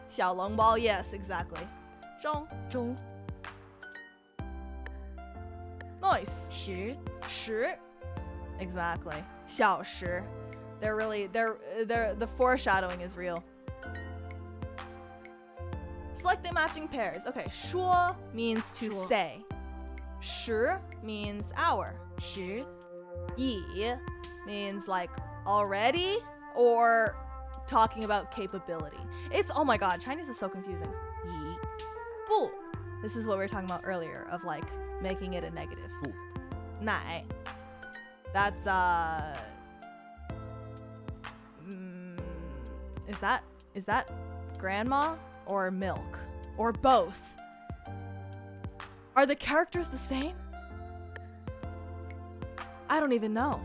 小笼包 yes, exactly. 中中 nice. 十十 exactly. 小时 the foreshadowing is real. Select the matching pairs. Okay, 说 means to 说 say. 时 means hour. 十 yi means like already or talking about capability. It's, oh my god, Chinese is so confusing. 以 不. This is what we were talking about earlier of like making it a negative. 不. 奶. That's is that grandma or milk or both? Are the characters the same? I don't even know.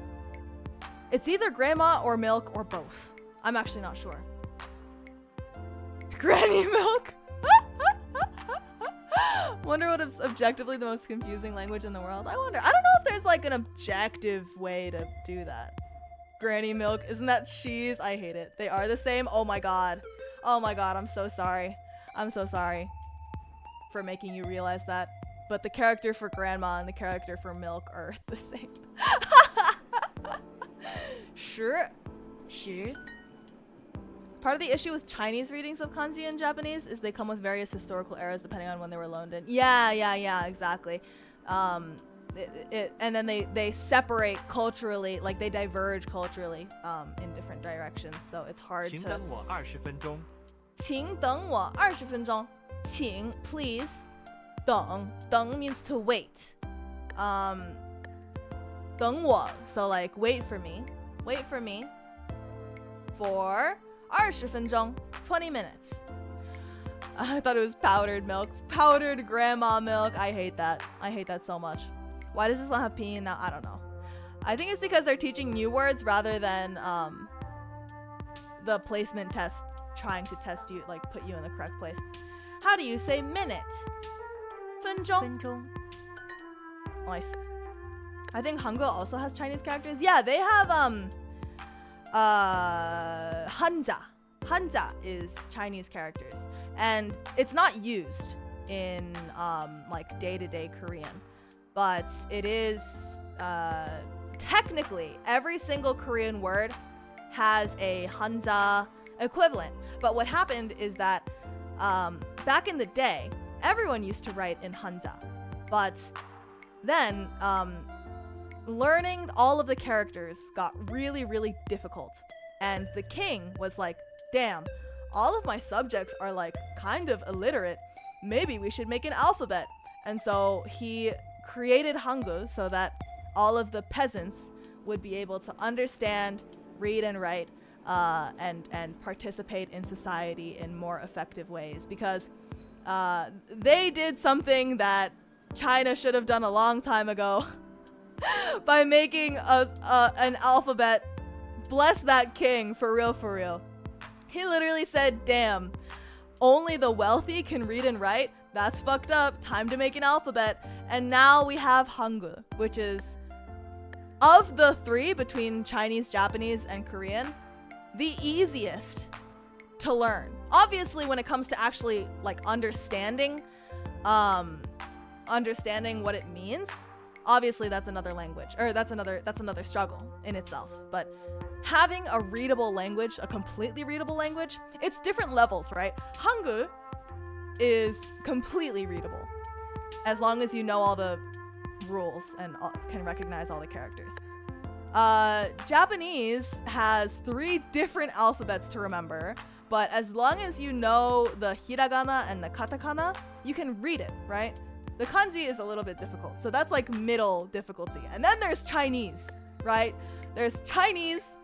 It's either grandma or milk or both. I'm actually not sure. Granny milk. Wonder what is objectively the most confusing language in the world. I wonder. I don't know if there's like an objective way to do that. Granny milk. Isn't that cheese? I hate it. They are the same. Oh my god. Oh my god. I'm so sorry. I'm so sorry for making you realize that. But the character for grandma and the character for milk are the same. Sure. 10 Part of the issue with Chinese readings of kanji in Japanese is they come with various historical eras depending on when they were loaned in. Yeah, exactly. And then they separate culturally, like they diverge culturally in different directions. So it's hard 请 to. 等我20分钟。请等我20分钟。请 please. 等 means to wait. 等我 so like wait for me. Wait for me for 20分钟 20 minutes. I thought it was powdered milk. Powdered grandma milk. I hate that. I hate that so much. Why does this one have pinyin now? I don't know. I think it's because they're teaching new words rather than the placement test trying to test you, like put you in the correct place. How do you say minute? 分钟. 分钟 Nice. I think Hangul also has Chinese characters. Yeah, they have Hanja. Hanja is Chinese characters, and it's not used in like day-to-day Korean, but it is technically every single Korean word has a Hanja equivalent. But what happened is that back in the day, everyone used to write in Hanja, but then learning all of the characters got really, really difficult. And the king was like, damn, all of my subjects are like kind of illiterate. Maybe we should make an alphabet. And so he created Hangul so that all of the peasants would be able to understand, read and write, and participate in society in more effective ways. Because they did something that China should have done a long time ago by making an alphabet. Bless that king, for real, for real. He literally said, damn, only the wealthy can read and write? That's fucked up. Time to make an alphabet. And now we have Hangul, which is, of the three between Chinese, Japanese, and Korean, the easiest to learn. Obviously, when it comes to actually like understanding what it means, obviously that's another language, or that's another struggle in itself. But having a readable language, a completely readable language, it's different levels, right? Hangul is completely readable as long as you know all the rules and can recognize all the characters. Japanese has 3 different alphabets to remember, but as long as you know the hiragana and the katakana, you can read it, right? The kanji is a little bit difficult, so that's like middle difficulty. And then there's Chinese, right? There's Chinese,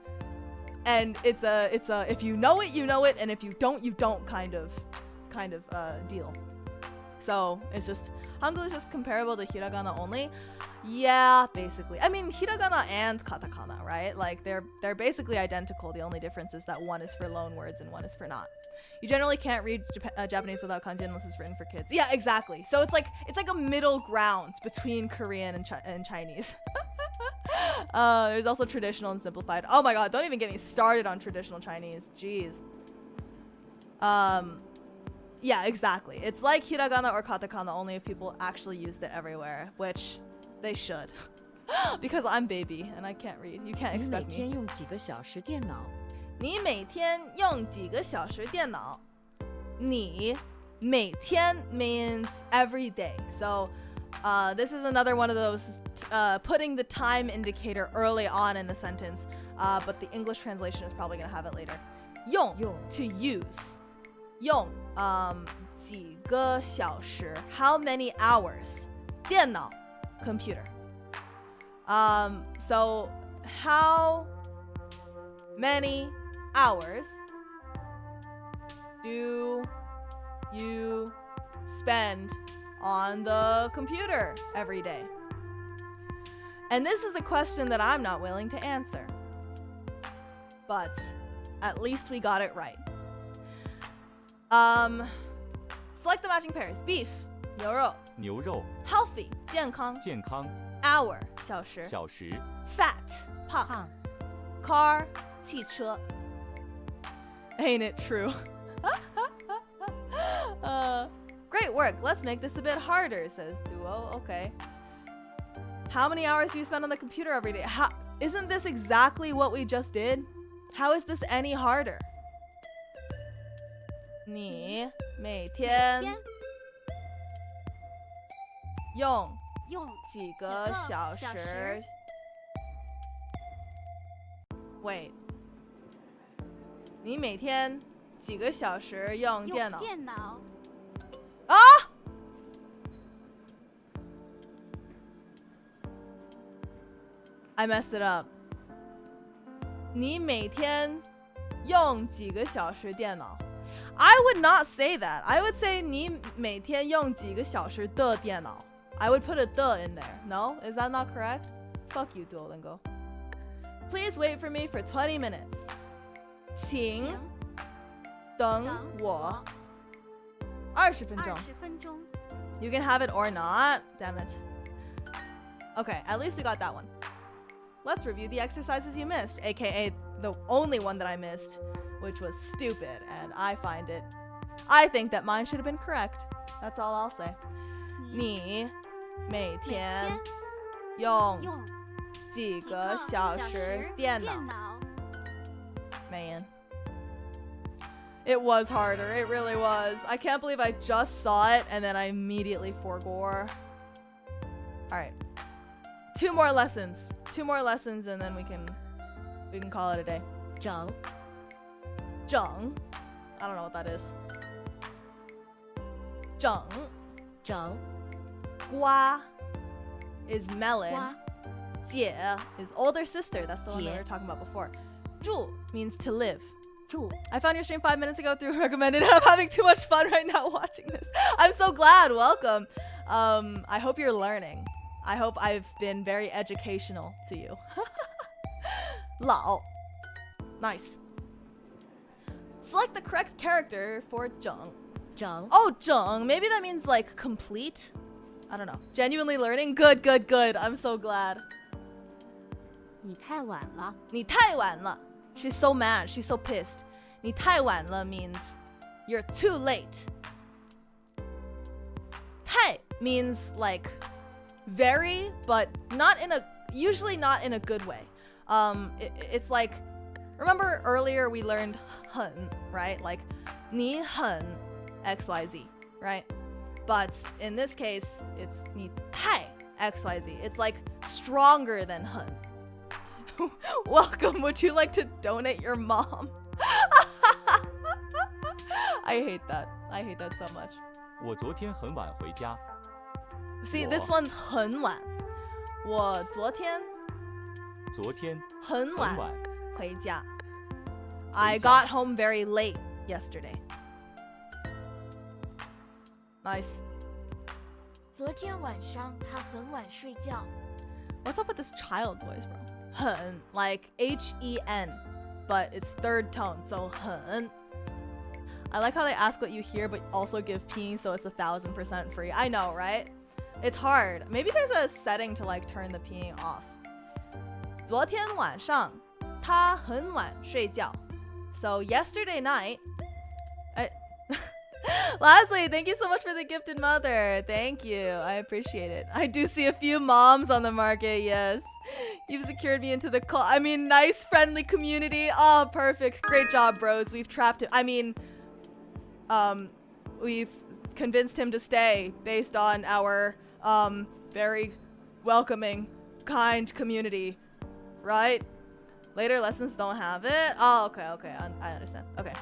and it's a if you know it, you know it, and if you don't kind of deal. So it's just, Hangul is just comparable to hiragana only. Yeah, basically. I mean, hiragana and katakana, right? Like they're basically identical. The only difference is that one is for loan words and one is for not. You generally can't read Japanese without kanji unless it's written for kids. Yeah, exactly. So it's like a middle ground between Korean and Chinese. There's also traditional and simplified. Oh my god, don't even get me started on traditional Chinese. Jeez. Yeah, exactly. It's like hiragana or katakana, only if people actually used it everywhere, which they should. Because I'm baby and I can't read. You can't 你每 expect 天 me. 用几个小时电脑？你每天用几个小时电脑？你每天 means every day. So this is another one of those putting the time indicator early on in the sentence, but the English translation is probably going to have it later. 用用 to use. 用几个小时 how many hours 电脑 computer. So how many hours do you spend on the computer every day? And this is a question that I'm not willing to answer. But at least we got it right. Select the matching pairs. Beef, 牛肉牛肉 healthy, 健康健康 hour, 小时小时 fat, 胖胖 car, 汽车 Ain't it true? Great work. Let's make this a bit harder, says Duo. Okay. How many hours do you spend on the computer every day? Isn't this exactly what we just did? How is this any harder? 你每天用用几个小时 Wait. 你每天几个小时用电脑？电脑 啊 I messed it up. 你每天用几个小时电脑？ I would not say that. I would say 你每天用几个小时的电脑。 I would put a the in there. No? Is that not correct? Fuck you, Duolingo. Please wait for me for 20 minutes. 请等我20分钟。20分钟 You can have it or not. Damn it. Okay, at least we got that one. Let's review the exercises you missed, aka the only one that I missed, which was stupid, and I think that mine should have been correct. That's all I'll say. 你每天用用几个小时电脑？ Man. It was harder. It really was. I can't believe I just saw it and then I immediately forgore. Alright. Two more lessons and then we can call it a day. 整 Zheng. I don't know what that is. Zheng. 整 Gua is melon. 瓜 Jie is older sister. That's the one that we Jie. were talking about before. Zhu means to live. 住 I found your stream 5 minutes ago through recommended and I'm having too much fun right now watching this. I'm so glad. Welcome. I hope you're learning. I hope I've been very educational to you. Lao. Nice. Select the correct character for Zheng. 整 Oh, Zheng. Maybe that means like complete. I don't know. Genuinely learning. Good, good, good. I'm so glad. 你太晚了 你太晚了. She's so mad. She's so pissed. 你太晚了 means you're too late. 太 means like very, but usually not in a good way. It's like, remember earlier we learned 很, right? Like 你很 XYZ, right? But in this case, it's 你太 XYZ. It's like stronger than 很. Welcome. Would you like to donate your mom? I hate that. I hate that so much. 我昨天很晚回家。 See, this one's 很晚. 我昨天昨天很晚很晚回家. I got home very late yesterday. Nice. 昨天晚上他很晚睡觉。 What's up with this child voice, bro? 很, like H-E-N, but it's third tone, so 很. I like how they ask what you hear, but also give P, so it's 1000% free. I know, right? It's hard. Maybe there's a setting to like turn the P off. 昨天晚上他很晚睡觉. So yesterday night. Lastly, thank you so much for the gifted mother. Thank you. I appreciate it. I do see a few moms on the market. Yes. You've secured me into the nice friendly community. Oh, perfect. Great job, bros. We've trapped him. We've convinced him to stay based on our very welcoming, kind community. Right? Later lessons don't have it. Oh, okay, okay. I understand. Okay.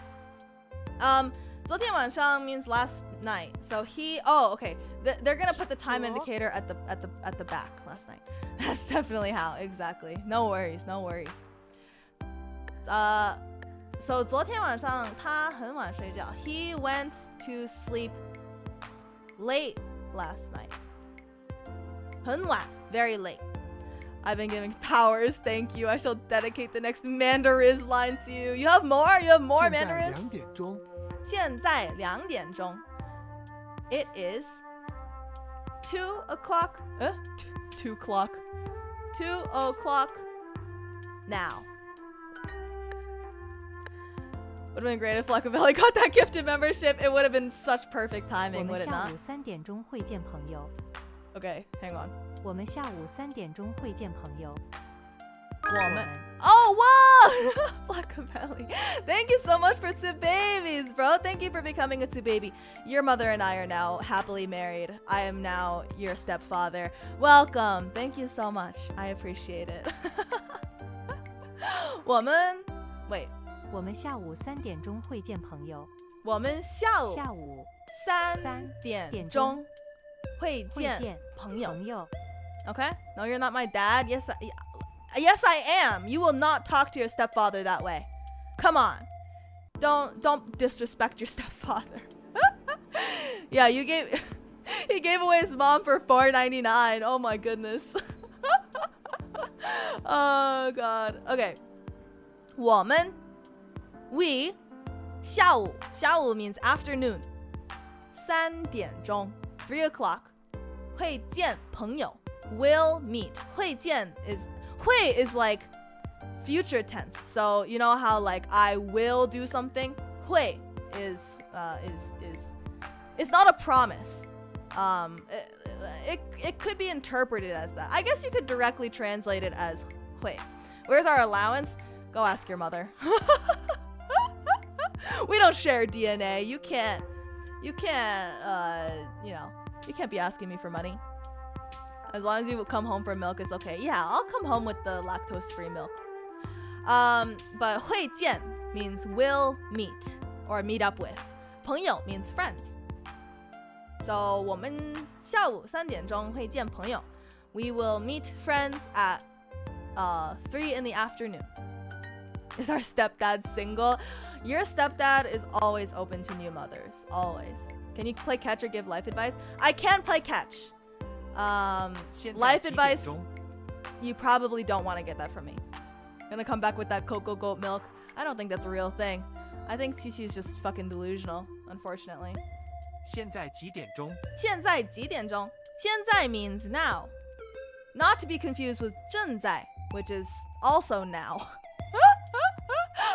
昨天晚上 means last night. So he. Oh, okay. They're gonna put the time indicator at the back. Last night. That's definitely how. Exactly. No worries. No worries. So 昨天晚上他很晚睡觉. He went to sleep late last night. 很晚, very late. I've been giving powers. Thank you. I shall dedicate the next Mandariz line to you. You have more? You have more 现在 Mandariz? 2点钟，现在2点钟. It is 2 o'clock. 2 o'clock. 2 o'clock now. Would have been great if Fluckabelly got that gifted membership. It would have been such perfect 我 timing, 们 would it 下 not? 午3点钟会见朋友。 Okay, hang on. 我们下午3点钟会见朋友。我们 Oh, wow! Fluckabelly. Thank you so much for Tsubabies, bro. Thank you for becoming a Tsubaby. Your mother and I are now happily married. I am now your stepfather. Welcome. Thank you so much. I appreciate it. 我们 Wait. 我们下午3点钟会见朋友。我们下午下午3点钟会会见见朋友。朋友。 Okay? No, you're not my dad. Yes, I am. You will not talk to your stepfather that way. Come on. Don't disrespect your stepfather. Yeah, he gave away his mom for $4.99. Oh my goodness. Oh god. Okay. 我们 we 下午 means afternoon. 3点钟 3 o'clock. 会见朋友 will meet. 会见 is like future tense. So you know how like I will do something? 会 is not a promise. It could be interpreted as that. I guess you could directly translate it as 会. Where's our allowance? Go ask your mother. We don't share DNA. You can't you can't be asking me for money. As long as you come home for milk, it's okay. Yeah, I'll come home with the lactose-free milk. But 会见 means will meet or meet up with. 朋友 means friends. So 我们下午3点钟会见朋友. We will meet friends at 3 in the afternoon. Is our stepdad single? Your stepdad is always open to new mothers. Always. Can you play catch or give life advice? I can play catch. 现在 Life 几点 advice, 钟？ you probably don't want to get that from me. Gonna come back with that cocoa goat milk. I don't think that's a real thing. I think Cece's just fucking delusional, unfortunately. 现在几点钟？现在几点钟？现在 means now. Not to be confused with 正在, which is also now.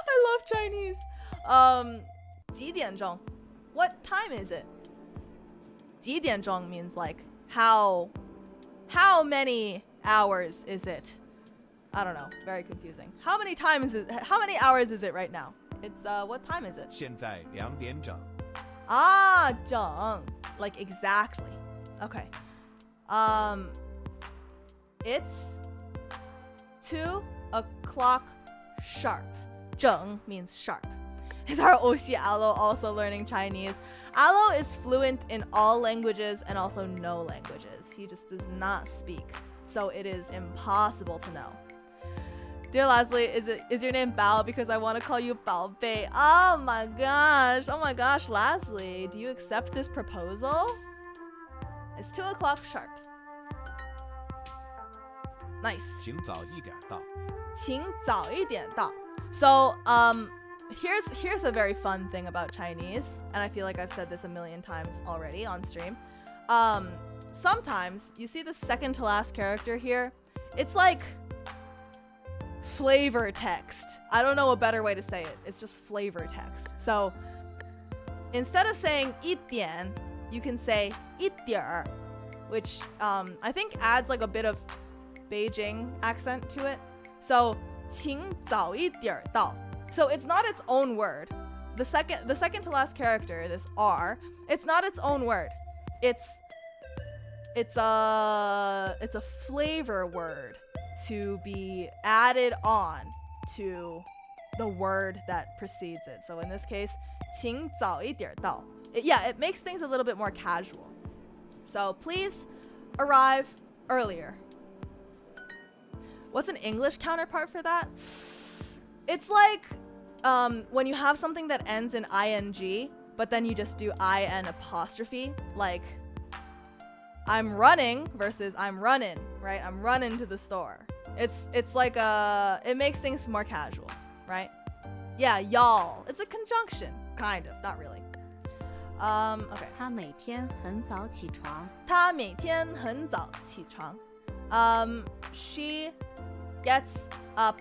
I love Chinese. 几点钟? What time is it? 几点钟 means like how many hours is it? I don't know. Very confusing. How many hours is it right now? It's what time is it? 现在2点整。 整 like exactly. Okay. It's 2 o'clock sharp. 整 means sharp. Is our Oshi Alo also learning Chinese? Alo is fluent in all languages and also no languages. He just does not speak. So it is impossible to know. Dear Leslie, is your name Bao because I want to call you Bao Bei? Oh my gosh, Leslie, do you accept this proposal? It's 2 o'clock sharp. Nice. 请早一点到。请早一点到. So, here's a very fun thing about Chinese, and I feel like I've said this a million times already on stream. Sometimes you see the second to last character here. It's like flavor text. I don't know a better way to say it. It's just flavor text. So instead of saying 一点, you can say 一点儿, which I think adds like a bit of Beijing accent to it. So 请早一点到. So it's not its own word. The second to last character, this R, it's not its own word. It's a flavor word to be added on to the word that precedes it. So in this case, 请早一点到. Yeah, it makes things a little bit more casual. So please arrive earlier. What's an English counterpart for that? It's like when you have something that ends in ing, but then you just do in apostrophe, like I'm running versus I'm running, right? I'm running to the store. It's like it makes things more casual, right? Yeah, y'all. It's a conjunction, kind of, not really. Okay. 他每天很早起床。她每天很早起床。She gets up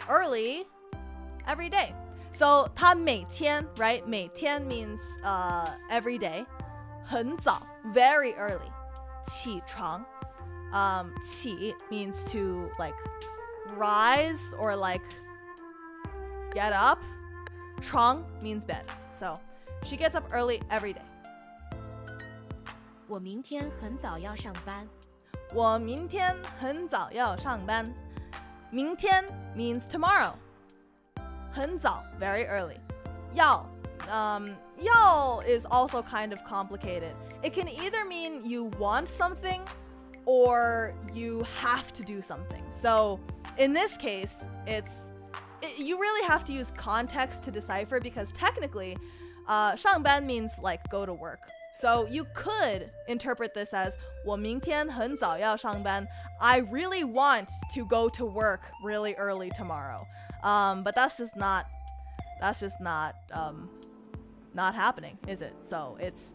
early every day. So 她每天, right? 每天 means every day. 很早, very early. 起床. 起 means to like rise or like get up. 床 means bed. So she gets up early every day. 我明天很早要上班。我明天很早要上班。明天 means tomorrow. 很早, very early. 要 is also kind of complicated. It can either mean you want something or you have to do something. So in this case, you really have to use context to decipher, because technically 上班 means like go to work. So you could interpret this as 我明天很早要上班. I really want to go to work really early tomorrow. But that's just not happening, is it? So it's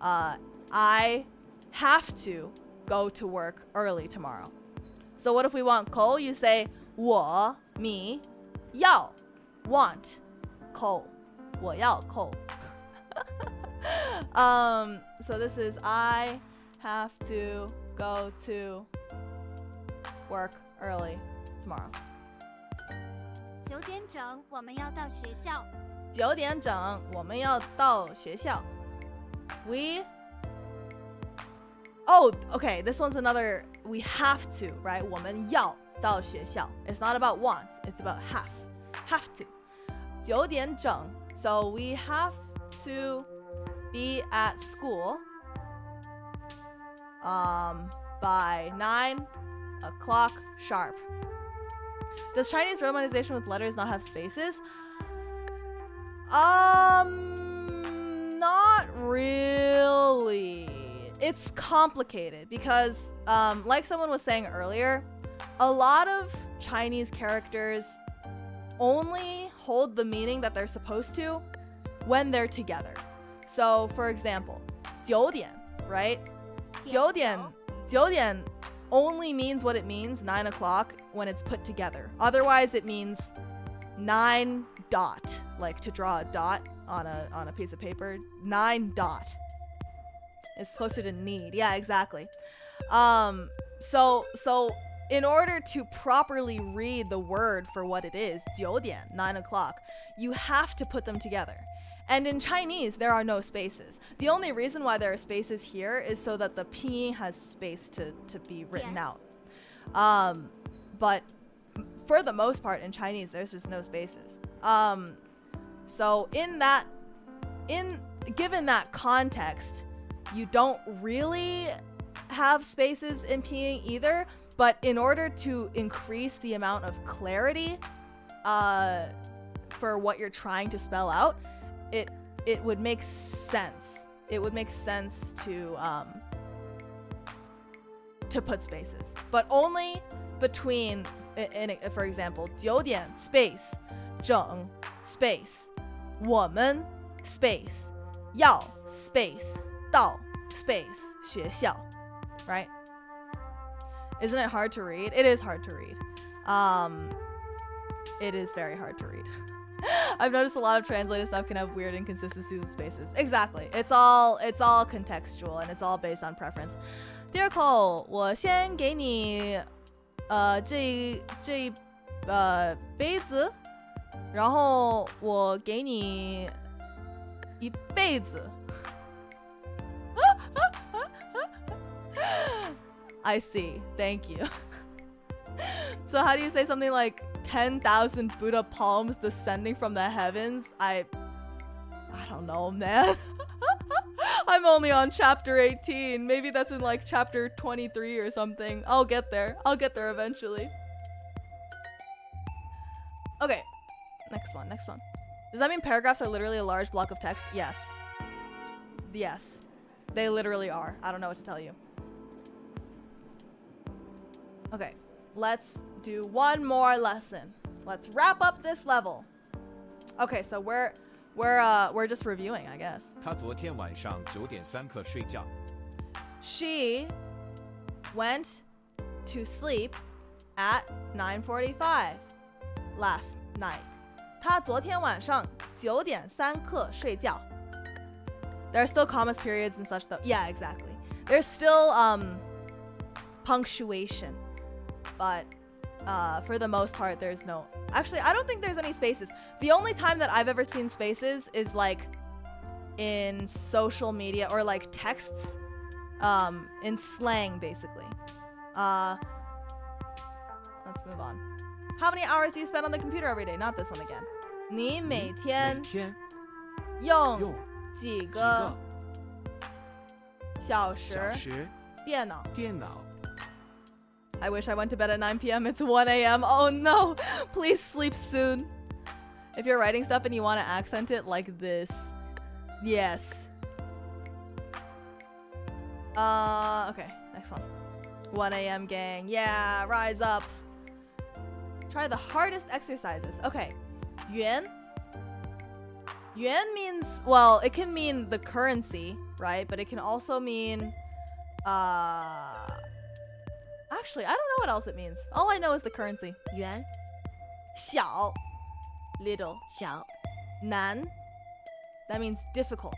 I have to go to work early tomorrow. So what if we want Cole? You say 我 me 要 want Cole 我要 Cole. So this is I have to go to work early tomorrow. 9点整，我们要到学校。9点整，我们要到学校。Oh, okay, this one's another, we have to, right? 我们要到学校. It's not about want, it's about have to. 9点整, so we have to be at school by 9 o'clock sharp. Does Chinese romanization with letters not have spaces? Not really. It's complicated because, like someone was saying earlier, a lot of Chinese characters only hold the meaning that they're supposed to when they're together. So, for example, 9点, right? 9点only means what it means, 9 o'clock, when it's put together. Otherwise, it means 9 dot, like to draw a dot on a piece of paper. 9 dot. It's closer to need. Yeah, exactly. So in order to properly read the word for what it is, 9点, 9 o'clock, you have to put them together. And in Chinese, there are no spaces. The only reason why there are spaces here is so that the pinyin has space to be written out. But for the most part in Chinese, there's just no spaces. So given that context, you don't really have spaces in pinyin either. But in order to increase the amount of clarity for what you're trying to spell out, it would make sense. It would make sense to put spaces, but only between, for example, 9点 space, 整 space, 我们 space, 要 space, 到 space, 学校, right? Isn't it hard to read? It is hard to read. It is very hard to read. I've noticed a lot of translated stuff can have weird inconsistencies with spaces. Exactly. It's all contextual and it's all based on preference. Dear Cole, 我先给你这杯子，然后我给你一辈子。I see. Thank you. So how do you say something like 10,000 Buddha palms descending from the heavens? I don't know, man. I'm only on chapter 18. Maybe that's in like chapter 23 or something. I'll get there. I'll get there eventually. Okay. Next one. Does that mean paragraphs are literally a large block of text? Yes. Yes. They literally are. I don't know what to tell you. Okay. Let's do one more lesson. Let's wrap up this level. Okay, so we're just reviewing, I guess. 他昨天晚上9点3刻睡觉。 She went to sleep at 9:45 last night. 她昨天晚上9点3刻睡觉. There are still commas, periods, and such though. Yeah, exactly. There's still punctuation, but for the most part, there's no. Actually, I don't think there's any spaces. The only time that I've ever seen spaces is like in social media or like texts, in slang, basically. Let's move on. How many hours do you spend on the computer every day? Not this one again. 你每天用几个小时电脑 I wish I went to bed at 9 p.m. It's 1 a.m. Oh no! Please sleep soon. If you're writing stuff and you want to accent it like this. Yes. Okay, next one. 1 a.m. gang. Yeah, rise up. Try the hardest exercises. Okay. Yuan. Yuan means, well, it can mean the currency, right? But it can also mean, actually, I don't know what else it means. All I know is the currency. 圆 小 little. 小 难 that means difficult.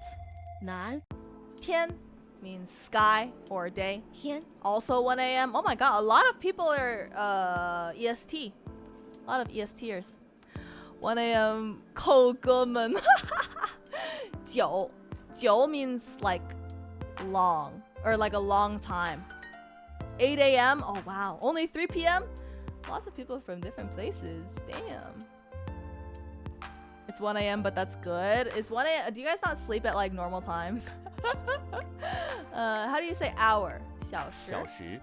难 天 means sky or day. 天 Also 1 a.m. Oh my god, a lot of people are EST. A lot of ESTers. 1 a.m. 扣哥们 9 means like long or like a long time. 8 a.m. Oh wow, only 3 p.m. Lots of people from different places. Damn. It's 1 a.m. but that's good. It's 1 a.m. Do you guys not sleep at like normal times? How do you say hour? 小时. 小时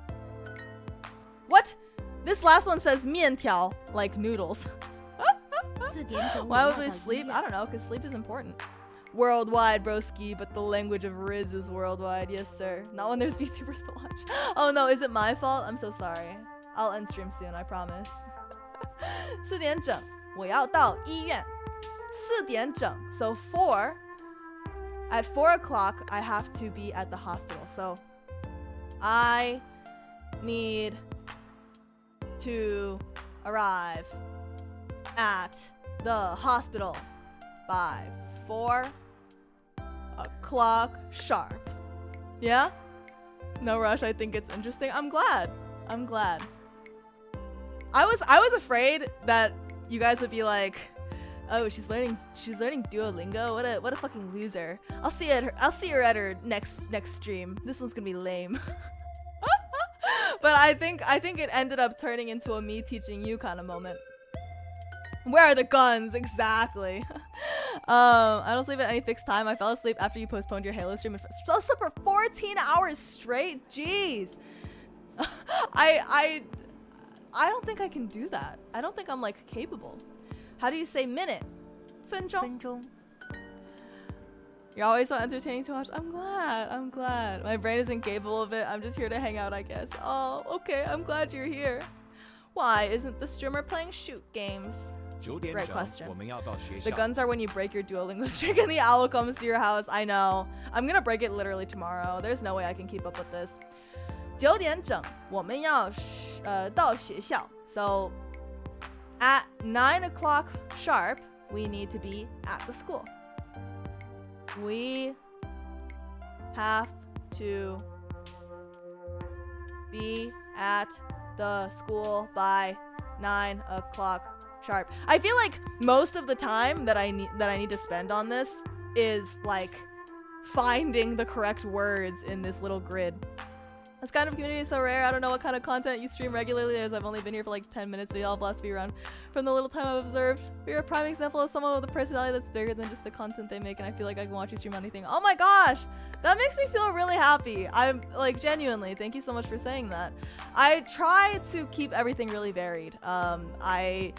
What? This last one says 面条, like noodles. 4点整 Why 我 would 要 we 到 sleep? 医院 I don't know, because sleep is important. Worldwide, broski, but the language of Riz is worldwide. Yes, sir. Not when there's VTubers to watch. Oh no, is it my fault? I'm so sorry. I'll end stream soon, I promise. 4点整我要到医院. 4点整 so 4. At 4 o'clock, I have to be at the hospital. So I need to arrive at the hospital by 4 o'clock sharp. Yeah? No rush. I think it's interesting. I'm glad. I was afraid that you guys would be like, oh, she's learning DUOLINGO. What a fucking loser. I'll see her at her next stream. This one's gonna be lame. But I think it ended up turning into a me teaching you kind of moment. Where are the guns? Exactly. I don't sleep at any fixed time. I fell asleep after you postponed your Halo stream. So slept for 14 hours straight. Jeez. I don't think I can do that. I don't think I'm like capable. How do you say minute? 分钟. 分钟 You're always so entertaining to watch. I'm glad. My brain isn't capable of it. I'm just here to hang out, I guess. Oh, okay. I'm glad you're here. Why isn't the streamer playing shoot games? 9点 Great 整 question. 我们要到学 The 校。 guns are when you break your Duolingo streak and the owl comes to your house. I know. I'm gonna break it literally tomorrow. There's no way I can keep up with this. 9点整我们要到学校. So at 9 o'clock sharp, we need to be at the school. We have to be at the school by 9 o'clock sharp. I feel like most of the time that I need to spend on this is like finding the correct words in this little grid. This kind of community is so rare. I don't know what kind of content you stream regularly, as I've only been here for like 10 minutes, but y'all blessed to be around. From the little time I've observed, you're a prime example of someone with a personality that's bigger than just the content they make, and I feel like I can watch you stream anything. Oh my gosh! That makes me feel really happy. I'm like, genuinely, thank you so much for saying that. I try to keep everything really varied. My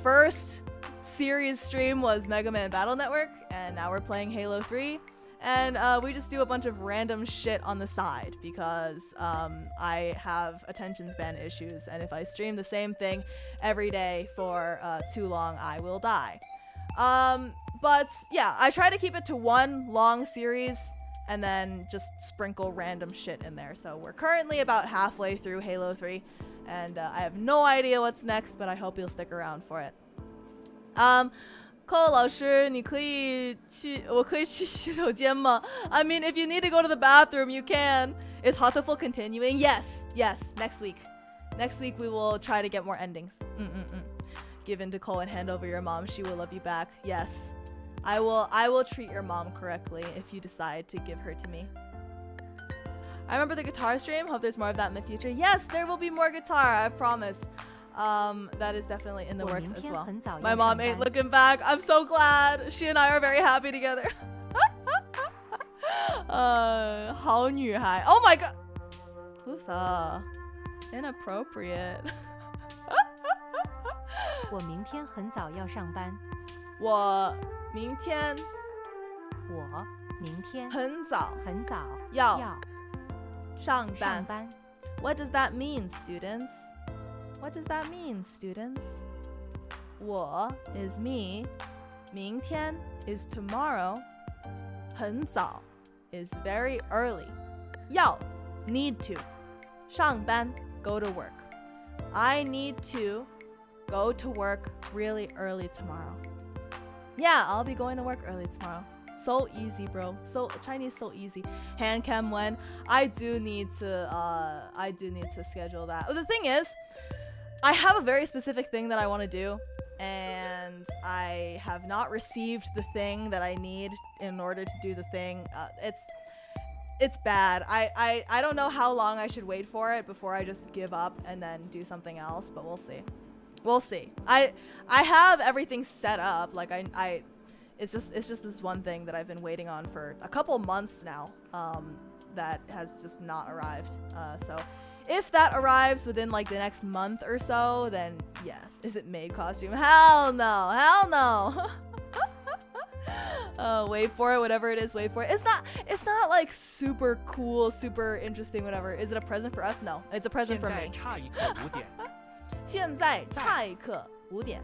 first series stream was Mega Man Battle Network, and now we're playing Halo 3. And we just do a bunch of random shit on the side because I have attention span issues, and if I stream the same thing every day for too long, I will die. But yeah, I try to keep it to one long series and then just sprinkle random shit in there. So we're currently about halfway through Halo 3, and I have no idea what's next, but I hope you'll stick around for it. Cole 老师，你可以去，我可以去洗手间吗? I mean, if you need to go to the bathroom, you can. Is Hatoful continuing? Yes, next week. Next week we will try to get more endings. Give in to Cole and hand over your mom. She will love you back. Yes. I will treat your mom correctly if you decide to give her to me. I remember the guitar stream. Hope there's more of that in the future. Yes, there will be more guitar, I promise. That is definitely in the works as well. My mom ain't looking back. I'm so glad. She and I are very happy together. 好女孩. Oh my god. Kusa. Inappropriate. 我明天很早要上班。我明天很早要上班。What does that mean, students? What does that mean, students? 我 is me. 明天 is tomorrow. 很早 is very early. 要 need to. 上班 go to work. I need to go to work really early tomorrow. Yeah, I'll be going to work early tomorrow. So easy, bro. So Chinese, so easy. Hand cam when I do need to schedule that. The thing is, I have a very specific thing that I want to do, and I have not received the thing that I need in order to do the thing. It's bad. I don't know how long I should wait for it before I just give up and then do something else, but we'll see. We'll see. I have everything set up. Like it's just this one thing that I've been waiting on for a couple months now. That has just not arrived. So if that arrives within like the next month or so, then yes. Is it maid costume? Hell no. Hell no. Wait for it. Whatever it is, wait for it. It's not like super cool, super interesting, whatever. Is it a present for us? No. It's a present for me. 现在差一刻5点.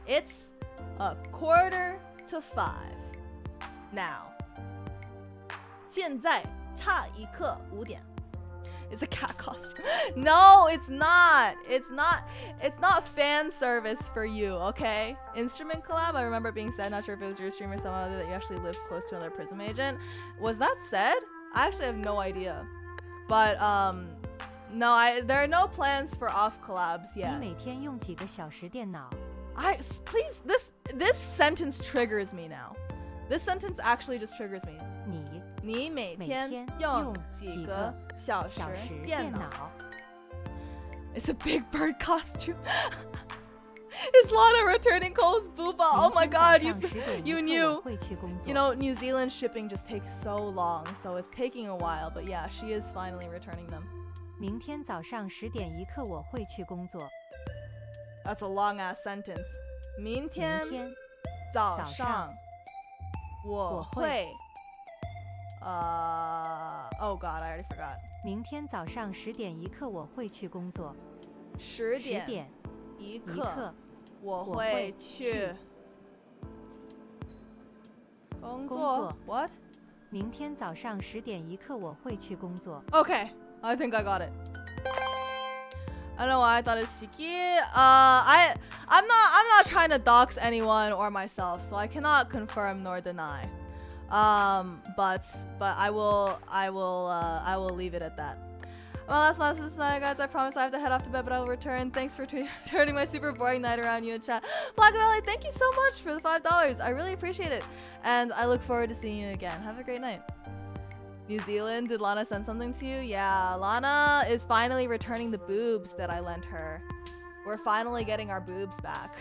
It's 4:45 now. 现在差一刻5点. It's a cat costume. No, it's not. It's not fan service for you, okay? Instrument collab, I remember it being said, not sure if it was your stream or someone other, that you actually live close to another Prism agent. Was that said? I actually have no idea. But no, there are no plans for off collabs yet. 你每天用几个小时电脑? Please, this sentence triggers me now. This sentence actually just triggers me. 你每天用几个小时电脑? It's a big bird costume. Is Lana returning Cole's booba? Oh my god, you knew. You know, New Zealand shipping just takes so long, so it's taking a while. But yeah, she is finally returning them. 明天早上10点一刻我会去工作. That's a long ass sentence. 明天早上我会 oh god, I already forgot. 明天早上10点一刻我会去工作. 10点一刻我会去工作. What? 明天早上10点一刻我会去工作. Okay, I think I got it. I don't know why I thought it's Shiki. I'm not trying to dox anyone or myself, so I cannot confirm nor deny. But I will leave it at that. Well, that's last for tonight, guys. I promise I have to head off to bed, but I will return. Thanks for turning my super boring night around, you in chat. Black Valley, thank you so much for the $5. I really appreciate it, and I look forward to seeing you again. Have a great night. New Zealand, did Lana send something to you? Yeah, Lana is finally returning the boobs that I lent her. We're finally getting our boobs back.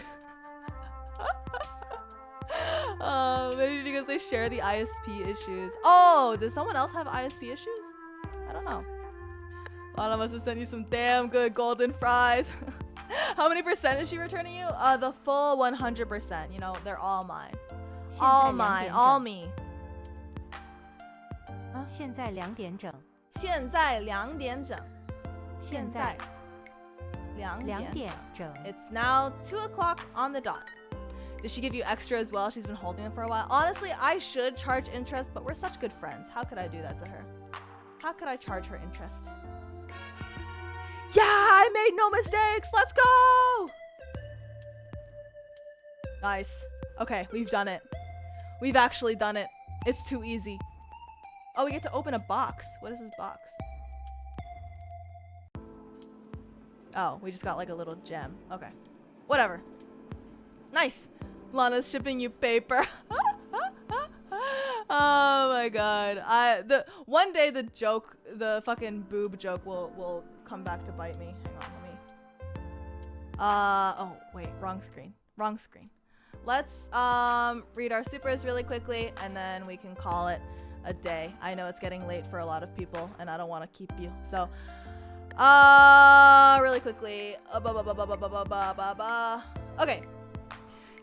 Maybe because they share the ISP issues. Oh, does someone else have ISP issues? I don't know. Lana must have sent you some damn good golden fries. How many percent is she returning you? The full 100%. You know, they're all mine. All mine. All me. 现在2点整。现在2点整。现在2点整。It's now 2 o'clock on the dot. Did she give you extra as well? She's been holding them for a while. Honestly, I should charge interest, but we're such good friends. How could I do that to her? How could I charge her interest? Yeah, I made no mistakes. Let's go. Nice. Okay, we've done it. We've actually done it. It's too easy. Oh, we get to open a box. What is this box? Oh, we just got like a little gem. Okay. Whatever. Nice. Lana's shipping you paper. Oh my god. One day the fucking boob joke will come back to bite me. Hang on, let me. Oh wait, wrong screen. Wrong screen. Let's read our supers really quickly and then we can call it a day. I know it's getting late for a lot of people and I don't want to keep you. So really quickly. Okay.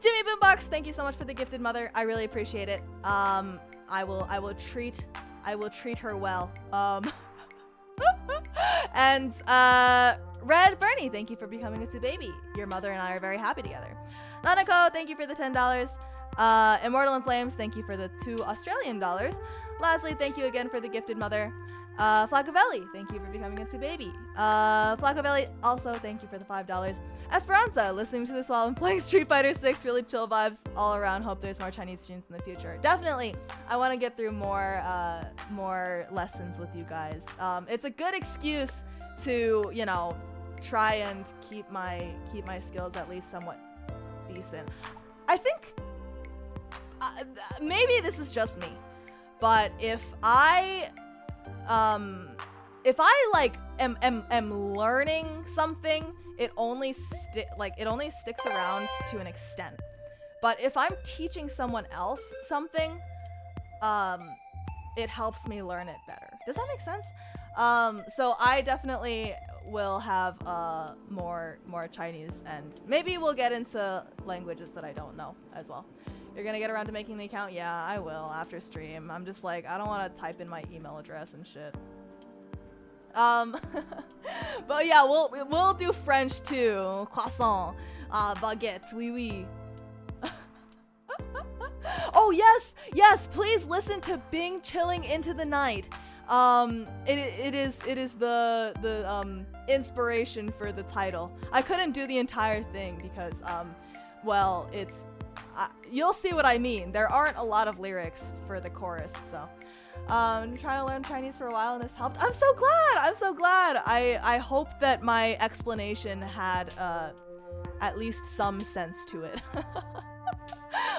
Jimmy Boombox, thank you so much for the gifted mother. I really appreciate it. I will treat her well. And Red Bernie, thank you for becoming a Tsubame. Your mother and I are very happy together. Nanako, thank you for the $10. Immortal in Flames, thank you for the $2 Australian. Lastly, thank you again for the gifted mother. Flacovelli, thank you for becoming a Tsubame. Flacovelli, also thank you for the $5. Esperanza, listening to this while I'm playing Street Fighter 6, really chill vibes all around. Hope there's more Chinese streams in the future. Definitely, I want to get through more lessons with you guys. It's a good excuse to, you know, try and keep my skills at least somewhat decent. I think maybe this is just me, but if I like am learning something, it only sticks around to an extent. But if I'm teaching someone else something, it helps me learn it better. Does that make sense? So I definitely will have more Chinese, and maybe we'll get into languages that I don't know as well. You're gonna get around to making the account? Yeah, I will after stream. I'm just like, I don't want to type in my email address and shit. But yeah, we'll do French too. Croissant, baguette, oui oui. Oh yes, please listen to Bing Chilling Into the Night. It is the inspiration for the title. I couldn't do the entire thing because well, it's you'll see what I mean. There aren't a lot of lyrics for the chorus, so I'm trying to learn Chinese for a while and this helped. I'm so glad. I hope that my explanation had at least some sense to it.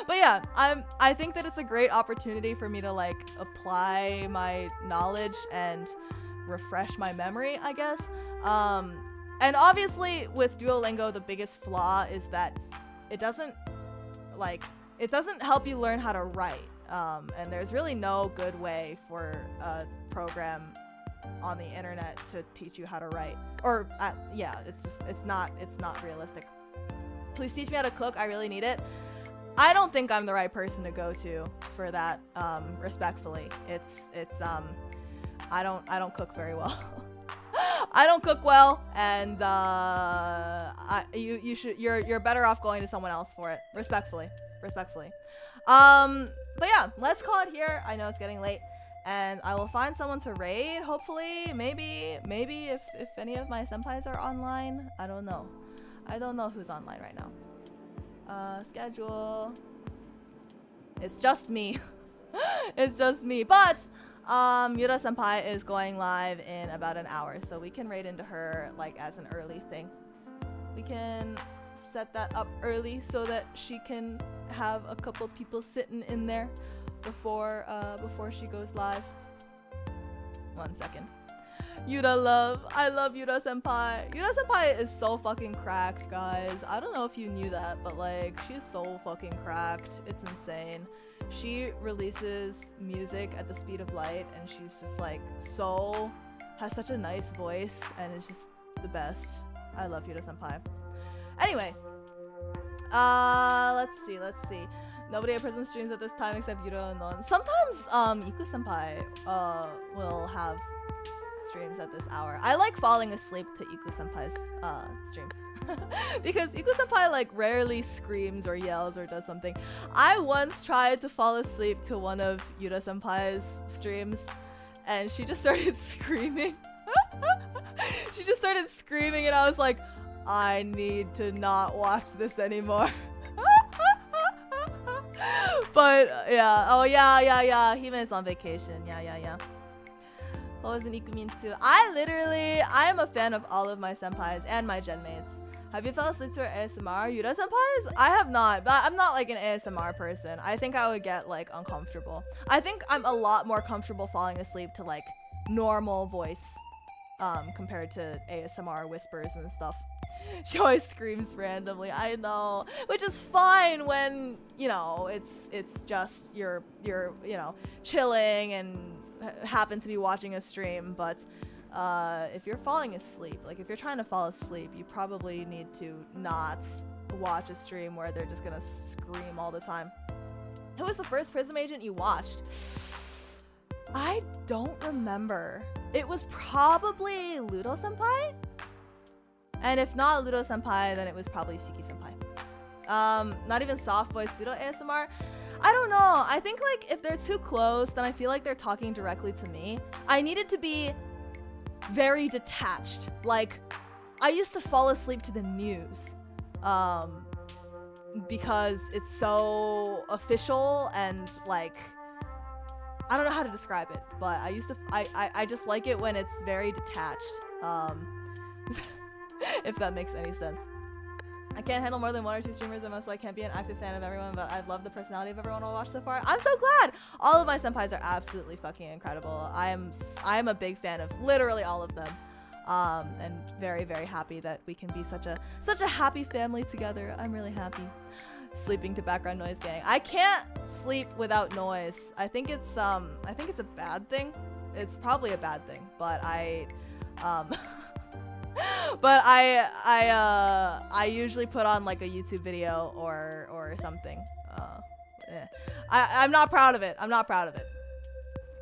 But yeah, I think that it's a great opportunity for me to like apply my knowledge and refresh my memory, I guess. And obviously with Duolingo, the biggest flaw is that it doesn't help you learn how to write. And there's really no good way for a program on the internet to teach you how to write. Or yeah, it's not realistic. Please teach me how to cook. I really need it. I don't think I'm the right person to go to for that. Respectfully, I don't cook very well. I don't cook well, and you're better off going to someone else for it. Respectfully. But yeah, let's call it here. I know it's getting late, and I will find someone to raid. Hopefully, maybe if any of my senpais are online. I don't know who's online right now. Schedule. It's just me. It's just me. But Yura senpai is going live in about an hour, so we can raid into her like as an early thing. We can set that up early so that she can have a couple people sitting in there before she goes live. 1 second. Yuta love. I love Yuta senpai. Yuta senpai is so fucking cracked, guys. I don't know if you knew that, but like she's so fucking cracked. It's insane. She releases music at the speed of light, and she's just like has such a nice voice, and it's just the best. I love Yuta senpai. Anyway, let's see. Nobody at Prism streams at this time except Yuta and Non. Sometimes Iku senpai will have streams at this hour. I like falling asleep to Iku senpai's streams because Iku senpai like rarely screams or yells or does something. I once tried to fall asleep to one of Yuta senpai's streams, and she just started screaming. She just started screaming, and I was like, I need to not watch this anymore. But yeah, oh yeah. Hime's on vacation. Yeah. What was an Ikumin too? I am a fan of all of my senpais and my genmates. Have you fell asleep to our ASMR? Yuta senpais? I have not, but I'm not like an ASMR person. I think I would get like uncomfortable. I think I'm a lot more comfortable falling asleep to like normal voice compared to ASMR whispers and stuff. She always screams randomly. I know, which is fine when, you know, it's just you're you know, chilling and happen to be watching a stream. But if you're falling asleep, like if you're trying to fall asleep, you probably need to not watch a stream where they're just gonna scream all the time. Who was the first Prism agent you watched? I don't remember. It was probably Ludo senpai. And if not Ludo senpai, then it was probably Siki senpai. Not even soft voice pseudo ASMR. I don't know. I think like if they're too close, then I feel like they're talking directly to me. I needed to be very detached. Like I used to fall asleep to the news because it's so official and like I don't know how to describe it, but I just like it when it's very detached. If that makes any sense. I can't handle more than 1 or 2 streamers, and so I can't be an active fan of everyone, but I love the personality of everyone I watch so far. I'm so glad! All of my senpais are absolutely fucking incredible. I am a big fan of literally all of them. And very, very happy that we can be such a happy family together. I'm really happy. Sleeping to background noise gang. I can't sleep without noise. I think it's a bad thing. It's probably a bad thing, but but I usually put on like a YouTube video or something. I'm not proud of it.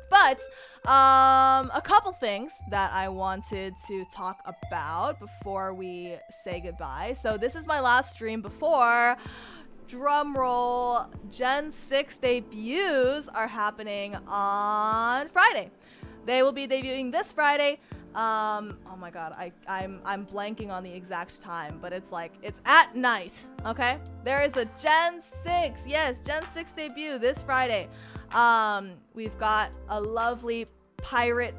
But a couple things that I wanted to talk about before we say goodbye. So this is my last stream before, drumroll, Gen 6 debuts are happening on Friday. They will be debuting this Friday. Oh my god, I'm blanking on the exact time, but it's at night, okay? There is a Gen 6, yes, Gen 6 debut this Friday. We've got a lovely pirate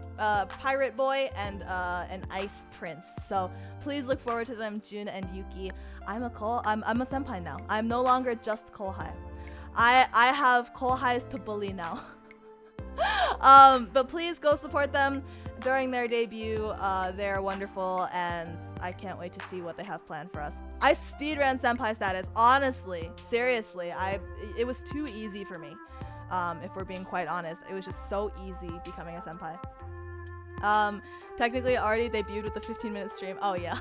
boy and an ice prince. So please look forward to them, Jun and Yuki. I'm a senpai now. I'm no longer just Kouhai. I have Kouhais to bully now. But please go support them during their debut. They're wonderful, and I can't wait to see what they have planned for us. I speedran senpai status, honestly, seriously. It was too easy for me. If we're being quite honest, it was just so easy becoming a senpai. Technically already debuted with the 15-minute stream. Oh yeah.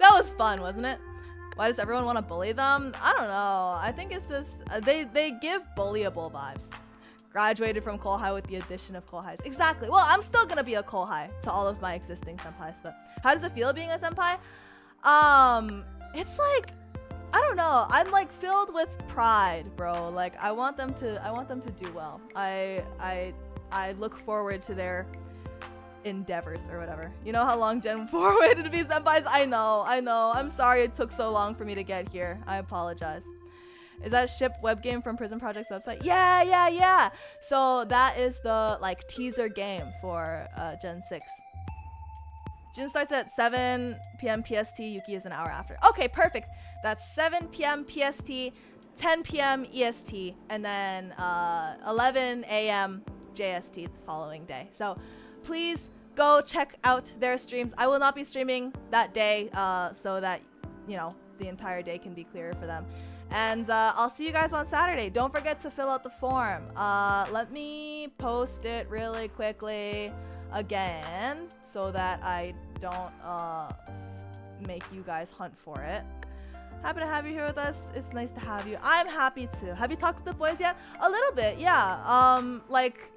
That was fun, wasn't it? Why does everyone want to bully them? I don't know. I think it's just they give bullyable vibes. Graduated from Kouhai with the addition of Kouhais. Exactly. Well, I'm still gonna be a Kouhai to all of my existing senpais, but how does it feel being a senpai? It's like, I don't know. I'm like filled with pride, bro. Like I want them to do well. I look forward to their endeavors or whatever. You know how long Gen 4 waited to be senpais? I know. I'm sorry it took so long for me to get here. I apologize. Is that ship web game from Prism Project's website? Yeah. So that is the like teaser game for Gen 6. June starts at 7 p.m. PST. Yuki is an hour after. Okay, perfect. That's 7 p.m. PST, 10 p.m. EST, and then 11 a.m. JST the following day. So please go check out their streams. I will not be streaming that day, so that, you know, the entire day can be clearer for them. And I'll see you guys on Saturday. Don't forget to fill out the form. Let me post it really quickly again so that I don't make you guys hunt for it. Happy to have you here with us. It's nice to have you. I'm happy to. Have you talked to the boys yet? A little bit, yeah. Like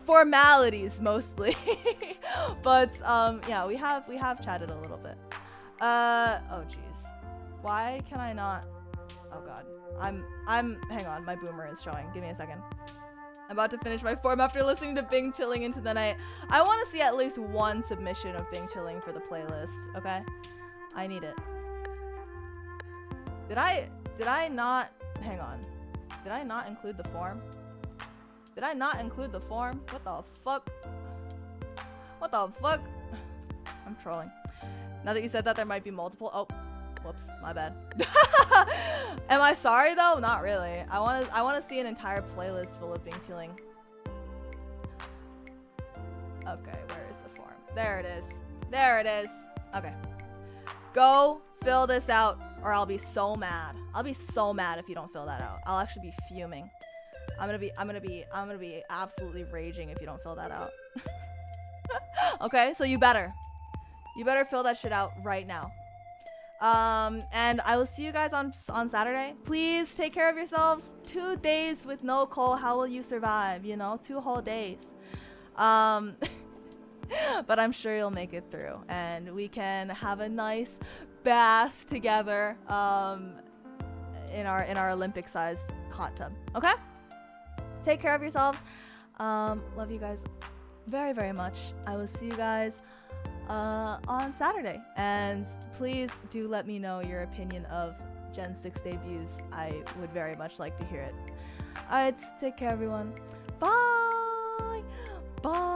formalities mostly. But yeah, we have chatted a little bit. Oh jeez. Why can I not? Oh god. Hang on, my boomer is showing. Give me a second. I'm about to finish my form after listening to Bing Chilling into the night. I want to see at least one submission of Bing Chilling for the playlist, okay? I need it. Did I not, hang on. Did I not include the form? Did I not include the form? What the fuck? What the fuck? I'm trolling. Now that you said that, there might be multiple. Oh, whoops, my bad. Am I sorry though? Not really. I want to see an entire playlist full of Bing Chilling. Okay, where is the form? There it is. There it is. Okay. Go fill this out, or I'll be so mad. I'll be so mad if you don't fill that out. I'll actually be fuming. I'm gonna be absolutely raging if you don't fill that out. Okay, so you better fill that shit out right now. And I will see you guys on Saturday. Please take care of yourselves. 2 days with no Cole. How will you survive? You know, 2 whole days. But I'm sure you'll make it through, and we can have a nice bath together in our Olympic-sized hot tub. Okay? Take care of yourselves. Love you guys very, very much. I will see you guys on Saturday, and please do let me know your opinion of Gen 6 debuts. I would very much like to hear it. Alright, take care everyone. Bye! Bye!